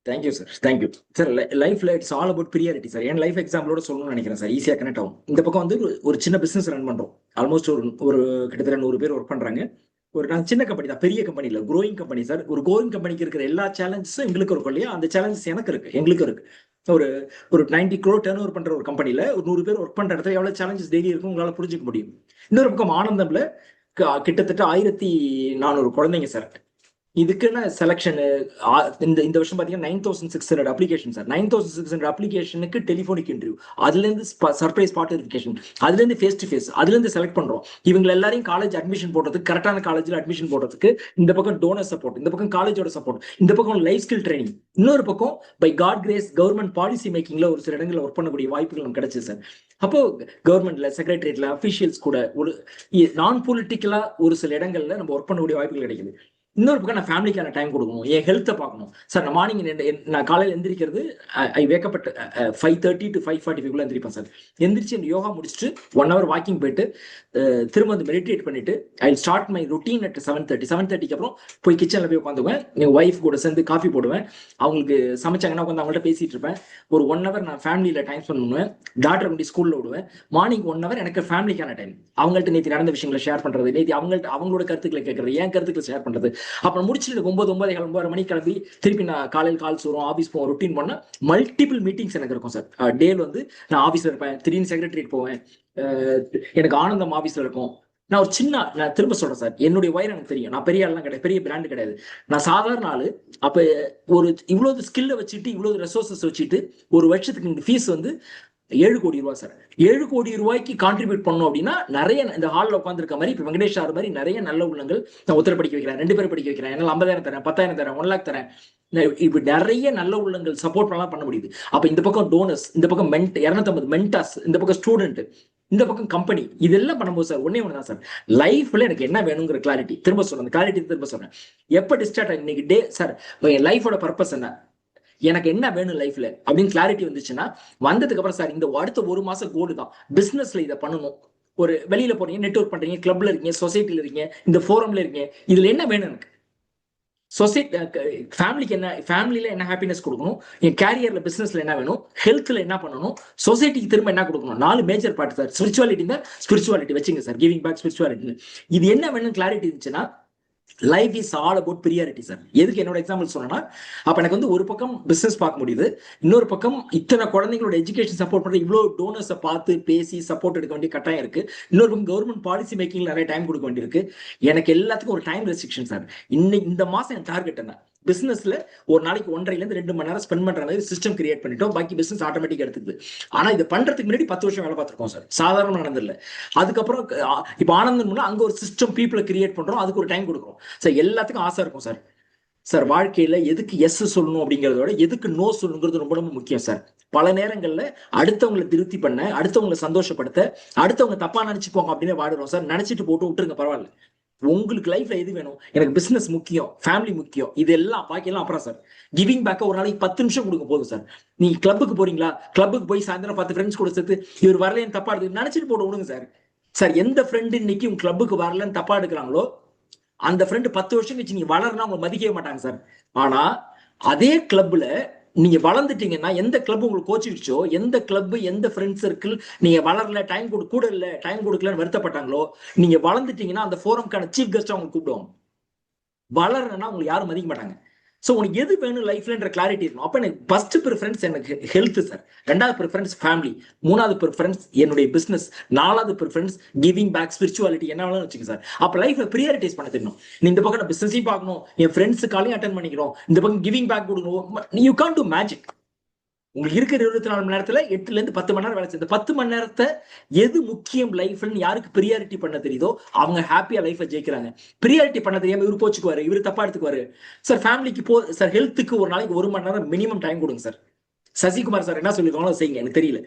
Thank you sir, thank you sir. லைஃப்ல it's all about priority sir. என் லைஃப் எக்ஸாம்பிளோட சொல்லணும்னு நினைக்கிறேன் சார், ஈஸியாக கனெக்ட் ஆகும். இந்த பக்கம் வந்து ஒரு சின்ன பிசினஸ் ரன் பண்றோம். ஆல்மோஸ்ட் ஒரு கிட்டத்தட்ட 100 பேர் ஒர்க் பண்றாங்க. நாங்கள் சின்ன கம்பெனி தான், பெரிய கம்பெனி இல்லை, க்ரோயிங் கம்பெனி சார். ஒரு க்ரோயிங் கம்பெனிக்கு இருக்கிற எல்லா சேலஞ்சஸும் எங்களுக்கு இருக்கும் இல்லையா, அந்த சேலஞ்சஸ் எனக்கு இருக்கு, எங்களுக்கு இருக்கு. ஒரு ஒரு 90 crore டர்ன் ஓவர் பண்ற ஒரு கம்பெனில ஒரு 100 பேர் ஒர்க் பண்ற இடத்துல எவ்வளவு சேலஞ்சஸ் டெய்லி இருக்கும் உங்களால புரிஞ்சுக்க முடியும். இன்னொரு பக்கம் ஆனந்தம்ல கிட்டத்தட்ட 1400 குழந்தைங்க சார். இதுக்குன்னு செலக்ஷன் இந்த வருஷம் பாத்தீங்கன்னா 9600 அப்ளிகேஷன் சார். 9600 அப்ளிகேஷனுக்கு டெலிபோனிக் இன்டர்வியூ, அதுல இருந்து சர்ப்ரைஸ் ஸ்பாட் வெரிஃபிகேஷன், அதுல இருந்து ஃபேஸ் டு ஃபேஸ், அதுல இருந்து செலக்ட் பண்றோம். இவங்க எல்லாரையும் காலேஜ் அட்மிஷன் போடுறதுக்கு, கரெக்டான காலேஜ்ல அட்மிஷன் போடுறதுக்கு இந்த பக்கம் டோனர் சப்போர்ட், இந்த பக்கம் காலேஜோட சப்போர்ட், இந்த பக்கம் லைஃப் ஸ்கில் ட்ரைனிங், இன்னொரு பக்கம் by god grace government policy மேக்கிங்ல ஒரு சில இடங்களில் ஒர்க் பண்ணக்கூடிய வாய்ப்புகள் நமக்கு கிடைச்சது சார். அப்போ கவர்மெண்ட்ல செக்ரட்டரியேட்ல அபிஷியல்ஸ் கூட ஒரு நான் பொலிட்டிக்கலா ஒரு சில இடங்கள்ல நம்ம ஒர்க் பண்ணக்கூடிய வாய்ப்புகள் கிடைக்குது. இன்னொரு பக்கம் நான் ஃபேமிலிக்கான டைம் கொடுக்கணும், என் ஹெல்த்தை பார்க்கணும் சார். நான் மார்னிங் நான் காலையில் எந்திரிக்கிறது ஐ வேக்கப்பட்டு 5:30 to 5:45 எந்திரிப்பேன் சார். எந்திரிச்சு யோகா முடிச்சுட்டு 1 hour வாக்கிங் போயிட்டு திரும்ப வந்து மெடிடேட் பண்ணிட்டு I start my routine at 7:30. 7:30க்கு அப்புறம் போய் கிச்சனில் போய் உட்காந்துவேன். என் ஒய்ஃப் கூட சேர்ந்து காஃபி போடுவேன். அவங்களுக்கு சமைச்சாங்கன்னா உட்காந்து அவங்கள்ட்ட பேசிட்டு இருப்பேன். ஒரு 1 hour நான் ஃபேமிலியில் டைம் ஸ்பெண்ட் பண்ணுவேன். டாக்டர் கொண்டு ஸ்கூலில் விடுவேன். மார்னிங் 1 hour எனக்கு ஃபேமிலிக்கான டைம். அவங்கள்ட்ட நேற்று நடந்த விஷயங்களை ஷேர் பண்ணுறது, நேற்று அவங்களோட கருத்துக்களை கேட்கறது, என் கருத்துக்களை ஷேர் பண்ணுறது. அப்புறம் முடிச்சுட்டு 9:30 மணிக்கு கிளம்பி திருப்பி நான் காலையில் கால்ஸ் வரும், ஆஃபீஸ் போவோம். ரொட்டீன் பண்ணால் மல்டிபிள் மீட்டிங்ஸ் எனக்கு இருக்கும் சார். டேல வந்து நான் ஆஃபீஸில் இருப்பேன், திடீர்னு செக்ரட்டரியேட் போவேன், எனக்கு ஆனந்தம் ஆஃபீஸில் இருக்கும். நான் திரும்ப சொல்றேன் சார், என்னுடைய வயர் எனக்கு தெரியும். நான் பெரிய ஆள்லாம் கிடையாது, பெரிய பிராண்டு கிடையாது. நான் சாதாரண ஆளு. அப்ப ஒரு இவ்வளவு ஸ்கில்ல வச்சுட்டு, இவ்வளவு ரிசோர்சஸ் வச்சுட்டு ஒரு வருஷத்துக்கு ஃபீஸ் வந்து 7 கோடி ரூபாய் சார். 7 கோடி ரூபாய்க்கு கான்ட்ரிபியூட் பண்ணோம் அப்படின்னா நிறைய இந்த ஹாலில் உட்காந்துருக்க மாதிரி இப்போ வெங்கடேஷ் சார் மாதிரி நிறைய நல்ல உள்ளங்கள் நான் ஒருத்தர் படிக்க வைக்கிறேன், 2 பேர் படிக்க வைக்கிறேன், என்னால் 50,000 தரேன், 10,000 தரேன், 1 lakh தரேன். இப்ப நிறைய நல்ல உள்ளங்கள் சப்போர்ட் பண்ண முடியுது. அப்ப இந்த பக்கம் டோனர்ஸ், இந்த பக்கம் 250 மென்டாஸ், இந்த பக்கம் ஸ்டூடெண்ட், இந்த பக்கம் கம்பெனி, இதெல்லாம் பண்ணும்போது சார் ஒன்னே ஒண்ணுதான் சார், லைஃப்ல எனக்கு என்ன வேணுங்கிற கிளாரிட்டி. திரும்ப சொல்றேன், கிளாரிட்டி திரும்ப சொல்றேன். எப்ப டிஸ்டார்ட் இன்னைக்கு டே சார், என் லைஃபோட பர்பஸ் என்ன, எனக்கு என்ன வேணும் லைஃப்ல அப்படின்னு கிளாரிட்டி வந்துச்சுன்னா, வந்ததுக்கு அப்புறம் சார் இந்த அடுத்த 1 மாசம் கோடு தான் பிசினஸ்ல இதை பண்ணணும். ஒரு வெளியில போறீங்க, நெட்வொர்க் பண்றீங்க, கிளப்ல இருக்கீங்க, சொசைட்டில இருக்கீங்க, இந்த ஃபோரம்ல இருக்கீங்க, இதுல என்ன வேணும் எனக்கு, சொசைட்டி ஃபேமிலிக்கு என்ன, ஃபேமிலியில என்ன ஹாப்பினஸ் கொடுக்கணும், என் கேரியர்ல பிசினஸ்ல என்ன வேணும், ஹெல்த்ல என்ன பண்ணணும், சொசைட்டிக்கு திரும்ப என்ன கொடுக்கணும். 4 மேஜர் பார்ட் சார். ஸ்பிரிச்சுவாலிட்டி தான், ஸ்பிரிச்சுவாலிட்டி வச்சுங்க சார், கிவிங் பேக் ஸ்பிரிச்சுவாலிட்டி. இது என்ன வேணும் கிளாரிட்டி இருந்துச்சுன்னா, life is all about priority sir. எதுக்கு என்னோட எக்ஸாம்பிள் சொன்னா, அப்ப எனக்கு வந்து ஒரு பக்கம் பிசினஸ் பார்க்க முடியுது, இன்னொரு பக்கம் இத்தனை குழந்தைங்களோட எஜுகேஷன் சப்போர்ட் பண்ற இவ்வளவு டோனர்ஸை பார்த்து பேசி சப்போர்ட் எடுக்க வேண்டிய கட்டாயம் இருக்கு. இன்னொரு பக்கம் கவர்மெண்ட் பாலிசி மேக்கிங்ல நிறைய டைம் கொடுக்க வேண்டியிருக்கு. எனக்கு எல்லாத்துக்கும் ஒரு டைம் ரெஸ்ட்ரிக்ஷன் சார். இந்த மாசம் என் டார்கெட் என்ன, பிசினஸ்ல ஒரு நாளைக்கு 1.5 to 2 மணி நேரம் ஸ்பெண்ட் பண்ற மாதிரி சிஸ்டம் கிரியேட் பண்ணிட்டோம். பாக்கி பிசினஸ் ஆட்டோமேட்டிக் எடுத்துக்குது. ஆனா இதை பண்றதுக்கு முன்னாடி 10 வருஷம் வேலை பார்த்திருக்கோம் சார், சாதாரண நடந்தில்ல. அதுக்கப்புறம் இப்ப ஆனந்தம் அங்க ஒரு சிஸ்டம் பீப்புளை கிரியேட் பண்றோம், அதுக்கு ஒரு டைம் கொடுக்குறோம் சார். எல்லாத்துக்கும் ஆசை இருக்கும் சார். சார் வாழ்க்கையில எதுக்கு எஸ் சொல்லணும் அப்படிங்கிறதோட எதுக்கு நோ சொல்லணுங்கிறது ரொம்ப ரொம்ப முக்கியம் சார். பல நேரங்கள்ல அடுத்தவங்களை திருப்தி பண்ண, அடுத்தவங்களை சந்தோஷப்படுத்த, அடுத்தவங்க தப்பா நினைச்சுப்போங்க அப்படின்னு வாடுறோம் சார். நினைச்சிட்டு போட்டு விட்டுருங்க, பரவாயில்ல. உங்களுக்கு லைஃப்ல எது வேணும், எனக்கு பிசினஸ் முக்கியம், ஃபேமிலி முக்கியம், இது எல்லாம் பாக்கியெல்லாம் அப்புறம் சார். கிவிங் பேக்க ஒரு நாளைக்கு 10 நிமிஷம் கொடுக்க போதும் சார். நீங்க கிளப்புக்கு போறீங்களா, கிளப்புக்கு போய் சாயந்தரம் 10 ஃப்ரெண்ட்ஸ் கூட சேர்த்து இவர் வரலன்னு தப்பா எடுத்து நினைச்சிட்டு போட்டு விடுங்க சார். சார் எந்த ஃப்ரெண்டு இன்னைக்கு உங்க கிளப்புக்கு வரலன்னு தப்பா எடுக்கிறாங்களோ அந்த ஃப்ரெண்டு 10 வருஷம் கழிச்சு நீங்க வளர்னா அவங்க மதிக்கவே மாட்டாங்க சார். ஆனா அதே கிளப்ல நீங்க வளர்ந்துட்டீங்கன்னா, எந்த கிளப் உங்களுக்கு கோச்சிச்சோ, எந்த கிளப் எந்த ஃப்ரெண்ட் சர்க்கிள் நீங்க வளரல, டைம் கூட இல்ல, டைம் கொடுக்கலன்னு வருத்தப்பட்டாங்களோ, நீங்க வளர்ந்துட்டீங்கன்னா அந்த ஃபோரம்கான சீஃப் கெஸ்ட் அவங்க கூப்பிடுவாங்க. வளரணும்னா உங்களுக்கு யாரும் மதிக்க மாட்டாங்க. ஸோ உனக்கு எது வேணும் லைஃப்லன்ற கிளாரிட்டி இருக்கணும். அப்போ எனக்கு ஃபர்ஸ்ட் ப்ரிஃபரன்ஸ் எனக்கு ஹெல்த் சார், 2வது ப்ரிஃபரன்ஸ் ஃபேமிலி, 3வது ப்ரிஃபரன்ஸ் என்னுடைய பிசினஸ், 4வது ப்ரிஃபரன்ஸ் கிவிங் பேக் ஸ்பிரிச்சுவாலிட்டி, என்ன வேணாலும் வச்சுங்க சார். அப்போ லைஃப்ல ப்ரியாரிட்டிஸ் பண்ண தெரியணும். நீ இந்த பக்கம் பிசினஸையும் பார்க்கணும், என் ஃப்ரெண்ட்ஸுக்காலையும் அட்டன் பண்ணிக்கணும், இந்த பக்கம் கிவிங் பேக் கொடுக்கணும். You can't to magic. உங்களுக்கு இருக்கிற 24 மணி நேரத்துல 8 to 10 மணி நேரம் வேலை செய்யுது. 10 மணி நேரத்தை எது முக்கியம் லைஃப்ல யாருக்கு பிரியாரிட்டி பண்ண தெரியுதோ அவங்க ஹாப்பியா லைஃபை ஜெயிக்கிறாங்க. பிரியாரிட்டி பண்ண தெரியாம இவரு கோச்சுக்குவாரு, இவரு தப்பா எடுத்துக்குவாரு சார். ஃபேமிலிக்கு சார், ஹெல்த்துக்கு ஒரு நாளைக்கு 1 மணி நேரம் மினிமம் டைம் கொடுங்க சார். சசிகுமார் சார் என்ன சொல்லிருக்காங்களோ செய்யுங்க, எனக்கு தெரியல.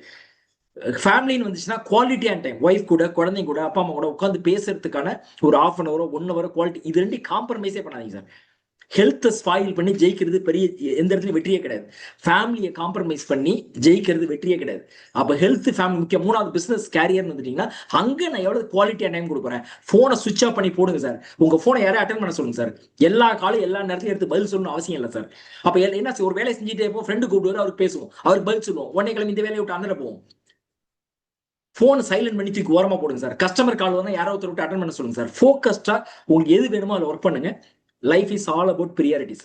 ஃபேமிலின்னு வந்துச்சுன்னா குவாலிட்டியான டைம், ஒய்ஃப் கூட, குழந்தைங்க கூட, அப்பா அம்மா கூட உட்காந்து பேசுறதுக்கான ஒரு 1/2 hour 1 hour குவாலிட்டி, இது 2 காம்ப்ரமைஸே பண்ணாதீங்க சார். ஹெல்த்தை ஸ்பாயில் பண்ணி ஜெயிக்கிறது பெரிய எந்த இடத்துலையும் வெற்றியே கிடையாது. ஃபேமிலியை காம்ப்ரமைஸ் பண்ணி ஜெயிக்கிறது வெற்றியே கிடையாது. அப்போ ஹெல்த் ஃபேமிலி முக்கியம். 3வது பிசினஸ் கேரியர்னு வந்துட்டீங்கன்னா அங்கே நான் எவ்வளவு குவாலிட்டியா டைம் கொடுக்குறேன். ஃபோனை சுவிட்ச் ஆஃப் பண்ணி போடுங்க சார். உங்க ஃபோனை யாரையும் அட்டன் பண்ண சொல்லுங்க சார். எல்லா காலம் எல்லா நேரத்தையும் எடுத்து பதில் சொல்லணும் அவசியம் இல்லை சார். அப்போ என்ன ஒரு வேலையை செஞ்சுட்டே இருப்போம், ஃப்ரெண்டு கூப்பிடுவாரு, அவருக்கு பேசுவோம், அவருக்கு பதில் சொல்லுவோம், உடனே கிளம்பி இந்த வேலையை விட்டு அந்த போவோம். போன் சைலண்ட் பண்ணி தூக்கி ஓரமா போடுங்க சார். கஸ்டமர் கால் வந்தா யாரோ ஒருத்தர் விட்டு அட்டன் பண்ண சொல்லுங்க சார். ஃபோக்கஸ்டா உங்களுக்கு எது வேணுமோ அதில் ஒர்க் பண்ணுங்க. Life is all about priorities.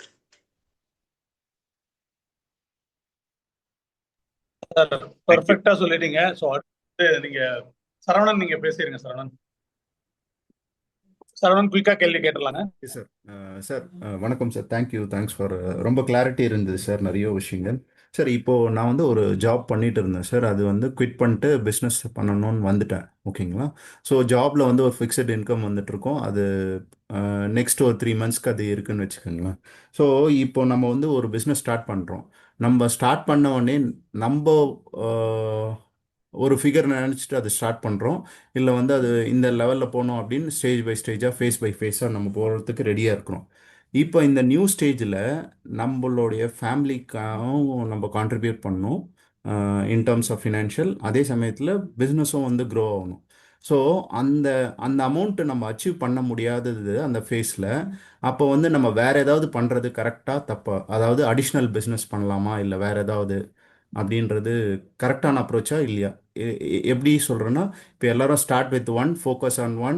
பெர்ஃபெக்டா சொல்லிட்டீங்க. ஸோ அடுத்து நீங்க சரவணன், நீங்க பேசிடுங்க. சரவணன் குயிக்கா கேள்வி கேட்டுடலாங்க. சார் சார் வணக்கம் சார். தேங்க்ஸ் ஃபார் ரொம்ப கிளாரிட்டி இருந்தது சார், நிறைய விஷயங்கள். சார் இப்போது நான் வந்து ஒரு ஜாப் பண்ணிட்டு இருந்தேன் சார். அது வந்து குவிட் பண்ணிட்டு பிஸ்னஸ் பண்ணணும்னு வந்துட்டேன். ஓகேங்களா? ஸோ ஜாபில் வந்து ஒரு ஃபிக்ஸட் இன்கம் வந்துட்டுருக்கோம். அது நெக்ஸ்ட் ஒரு 3 மந்த்ஸ்க்கு அது இருக்குன்னு வச்சுக்கோங்களேன். ஸோ இப்போ நம்ம வந்து ஒரு பிஸ்னஸ் ஸ்டார்ட் பண்ணுறோம். நம்ம ஸ்டார்ட் பண்ண உடனே நம்ம ஒரு ஃபிகர் நினச்சிட்டு அதை ஸ்டார்ட் பண்ணுறோம், இல்லை வந்து அது இந்த லெவலில் போகணும் அப்படின்னு ஸ்டேஜ் பை ஸ்டேஜாக ஃபேஸ் பை ஃபேஸாக நம்ம போகிறதுக்கு ரெடியாக இருக்கிறோம். இப்போ இந்த நியூ ஸ்டேஜில் நம்மளுடைய ஃபேமிலிக்காகவும் நம்ம கான்ட்ரிபியூட் பண்ணணும் இன் டர்ம்ஸ் ஆஃப் ஃபினான்ஷியல். அதே சமயத்தில் பிஸ்னஸும் வந்து க்ரோ ஆகணும். ஸோ அந்த அந்த அமௌண்ட்டு நம்ம அச்சீவ் பண்ண முடியாதது அந்த ஃபேஸில், அப்போ வந்து நம்ம வேறு ஏதாவது பண்ணுறது கரெக்டாக தப்பா? அதாவது அடிஷ்னல் பிஸ்னஸ் பண்ணலாமா, இல்லை வேறு ஏதாவது அப்படின்றது கரெக்டான அப்ரோச்சா இல்லையா? எப்படி சொல்கிறேன்னா, இப்போ எல்லாரும் start with one, focus on one,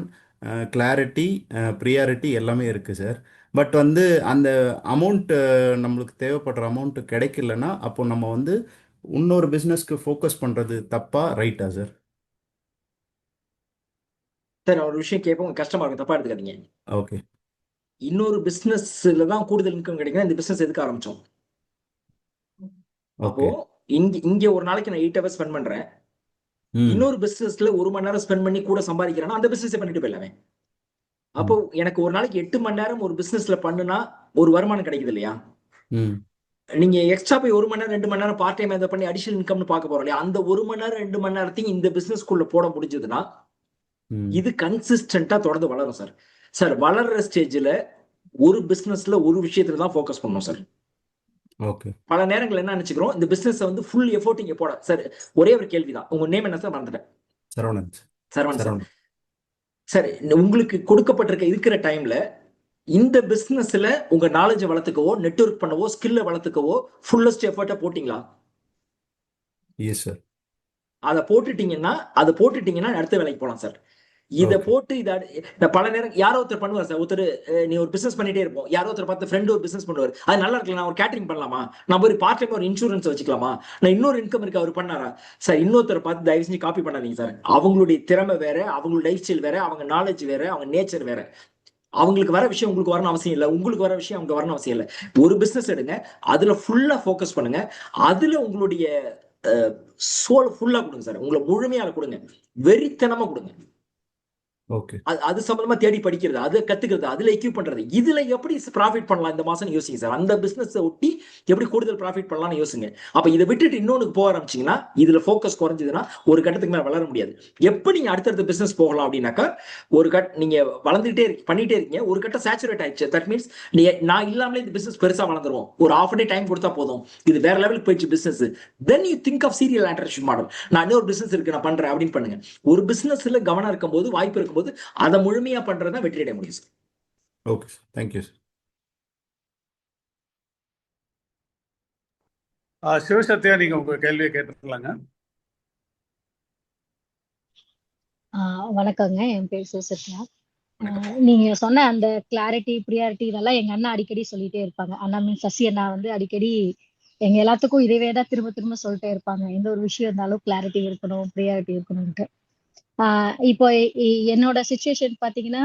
clarity, priority எல்லாமே இருக்குது சார். பட் வந்து அந்த அமௌண்ட்டு நம்மளுக்கு தேவைப்படுற அமௌண்ட்டு கிடைக்கலன்னா, அப்போ நம்ம வந்து இன்னொரு பிஸ்னஸ்க்கு ஃபோக்கஸ் பண்ணுறது தப்பா ரைட்டா சார்? சார் ஒரு விஷயம் கேட்போம், கஷ்டமா இருக்கும், தப்பா எடுத்துக்காதீங்க. ஓகே. இன்னொரு பிசினஸ்ல தான் கூடுதல் இன்கம் கிடைக்கும். இந்த பிசினஸ் எதுக்கு ஆரம்பிச்சோம்? அப்போ இங்க ஒரு நாளைக்கு நான் 8 hours ஸ்பெண்ட் பண்றேன். இன்னொரு பிசினஸ்ல 1 மணி நேரம் ஸ்பெண்ட் பண்ணி கூட சம்பாதிக்கிறேன்னா அந்த பிசினஸ் பண்ணிட்டு போயிடலாமே. அப்போ எனக்கு ஒரு நாளைக்கு 8 மணி நேரம் ஒரு பிசினஸ்ல பண்ணுனா ஒரு வருமானம் கிடைக்குது இல்லையா? நீங்க எக்ஸ்ட்ரா போய் 1 மணி நேரம் 2 மணி நேரம் பார்ட் டைம் அதை பண்ணி அடிஷனல் இன்கம்னு பார்க்க போறோம் இல்லையா? அந்த 1 மணி நேரம் 2 மணி நேரத்தையும் இந்த பிசினஸ்க்குள்ள போட முடிஞ்சதுன்னா இது கன்சிஸ்டன்டா தொடர்ந்து வளரும் சார். சார் வளர்ற ஸ்டேஜ்ல ஒரு பிசினஸ்ல ஒரு விஷயத்துல தான் ஃபோக்கஸ் பண்ணணும் சார். ஓகே. பல நேரங்கள் என்ன நினைச்சுக்கிறோம், இந்த பிசினஸ் வந்து ஃபுல் எஃபோர்ட் இங்க போட. சார் ஒரே ஒரு கேள்விதான், உங்க நேம் என்ன சார்? மறந்துட்டேன். சரவணன். சரவணன் சார். உங்களுக்கு கொடுக்கப்பட்டிருக்க இருக்கிற டைம்ல இந்த பிசினஸ்ல உங்க நாலேஜ் வளர்த்துக்கவோ, நெட்வொர்க் பண்ணவோ, ஸ்கில்ல வளர்த்துக்கவோ ஃபுல்லஸ்ட் எஃபோர்ட்டா போட்டீங்களா? Yes sir. அதை போட்டுட்டீங்கன்னா அடுத்த வேலைக்கு போலாம் சார். இதை போட்டு பல நேரம் யாரோ ஒருத்தர் பண்ணுவார் சார். ஒருத்தர் நீ ஒரு பிசினஸ் பண்ணிட்டே இருப்போம், யாரோ ஒருத்தர் பார்த்து ஃப்ரெண்ட் ஒரு பிசினஸ் பண்ணுவார், அது நல்லா இருக்குல்ல, நான் ஒரு கேட்டரிங் பண்ணலாமா, நான் ஒரு பார்ட் டைம் ஒரு இன்சூரன்ஸ் வச்சுக்கலாமா, நான் இன்னொரு இன்கம் இருக்கு, அவர் பண்ணாரா? சார் இன்னொருத்தர் பார்த்து தயவு செஞ்சு காப்பி பண்ணாதீங்க சார். அவங்களுடைய திறமை வேற, அவங்களோட லைஃப் ஸ்டைல் வேற, அவங்க நாலேஜ் வேற, அவங்க நேச்சர் வேற. அவங்களுக்கு வர விஷயம் உங்களுக்கு வரணும் அவசியம் இல்லை, உங்களுக்கு வர விஷயம் அவங்க வரணும் அவசியம் இல்லை. ஒரு பிசினஸ் எடுங்க, அதுல ஃபுல்லா ஃபோக்கஸ் பண்ணுங்க, அதுல உங்களுடைய சோல் ஃபுல்லா கொடுங்க சார். உங்களை முழுமையால கொடுங்க, வெறித்தனமா கொடுங்க. அது சம்பந்தமா தேடி படிக்கிறது, அதை கத்துக்கிறது, அதுல எக்யூப் பண்றது, இதுல எப்படி ப்ராஃபிட் பண்ணலாம் இந்த மாசம் யோசிங்க சார். அந்த பிசினஸ் ஒட்டி எப்படி கூடுதல் ப்ராஃபிட் பண்ணலாம்னு யோசிங்க. அப்ப இதை விட்டுட்டு இன்னொன்னு போக ஆரம்பிச்சீங்கன்னா, இதுல ஃபோக்கஸ் குறைஞ்சதுன்னா ஒரு கட்டத்துக்கு மேல வளர முடியாது. எப்படி நீங்க அடுத்தடுத்த பிசினஸ் போகலாம் அப்படின்னாக்கா, நீங்க வளர்ந்துட்டே பண்ணிட்டே இருக்கீங்க, ஒரு கட்டம் சேச்சுரேட் ஆயிடுச்சு. தட் மீன்ஸ் நான் இல்லாமலே இந்த பிசினஸ் பெருசா வளர்ந்துரும், ஒரு half a day டைம் கொடுத்தா போதும், இது வேற லெவலுக்கு போயிடுச்சு business. Then you think of serial entrepreneurship model. நான் இன்னொரு பிசினஸ் இருக்கு நான் பண்றேன் அப்படின்னு பண்ணுங்க. ஒரு பிசினஸ்ல கவனம் இருக்கும்போது, வாய்ப்பு இருக்கும்போது அதை முழுமையா பண்றதா வெற்றி அடைய முடியும் sir. Okay sir, thank you sir. Sivasathya, நீங்க உங்க கேள்வியை கேட்டுக்கலாங்க. வணக்கங்க, என் பேர் சிவசத்யா. நீங்க சொன்ன அந்த கிளாரிட்டி, ப்ரியாரிட்டி இதெல்லாம் எங்க அண்ணா அடிக்கடி சொல்லிட்டே இருப்பாங்க. அண்ணா மீன்ஸ் சசி அண்ணா வந்து அடிக்கடி எங்க எல்லாத்துக்கும் இதவே தான் திரும்ப திரும்ப சொல்லிட்டே இருப்பாங்க. எந்த ஒரு விஷயம் இருந்தாலும் கிளாரிட்டி இருக்கணும், ப்ரியாரிட்டி இருக்கணும்ட்டு. இப்போ என்னோட சுச்சுவேஷன் பாத்தீங்கன்னா,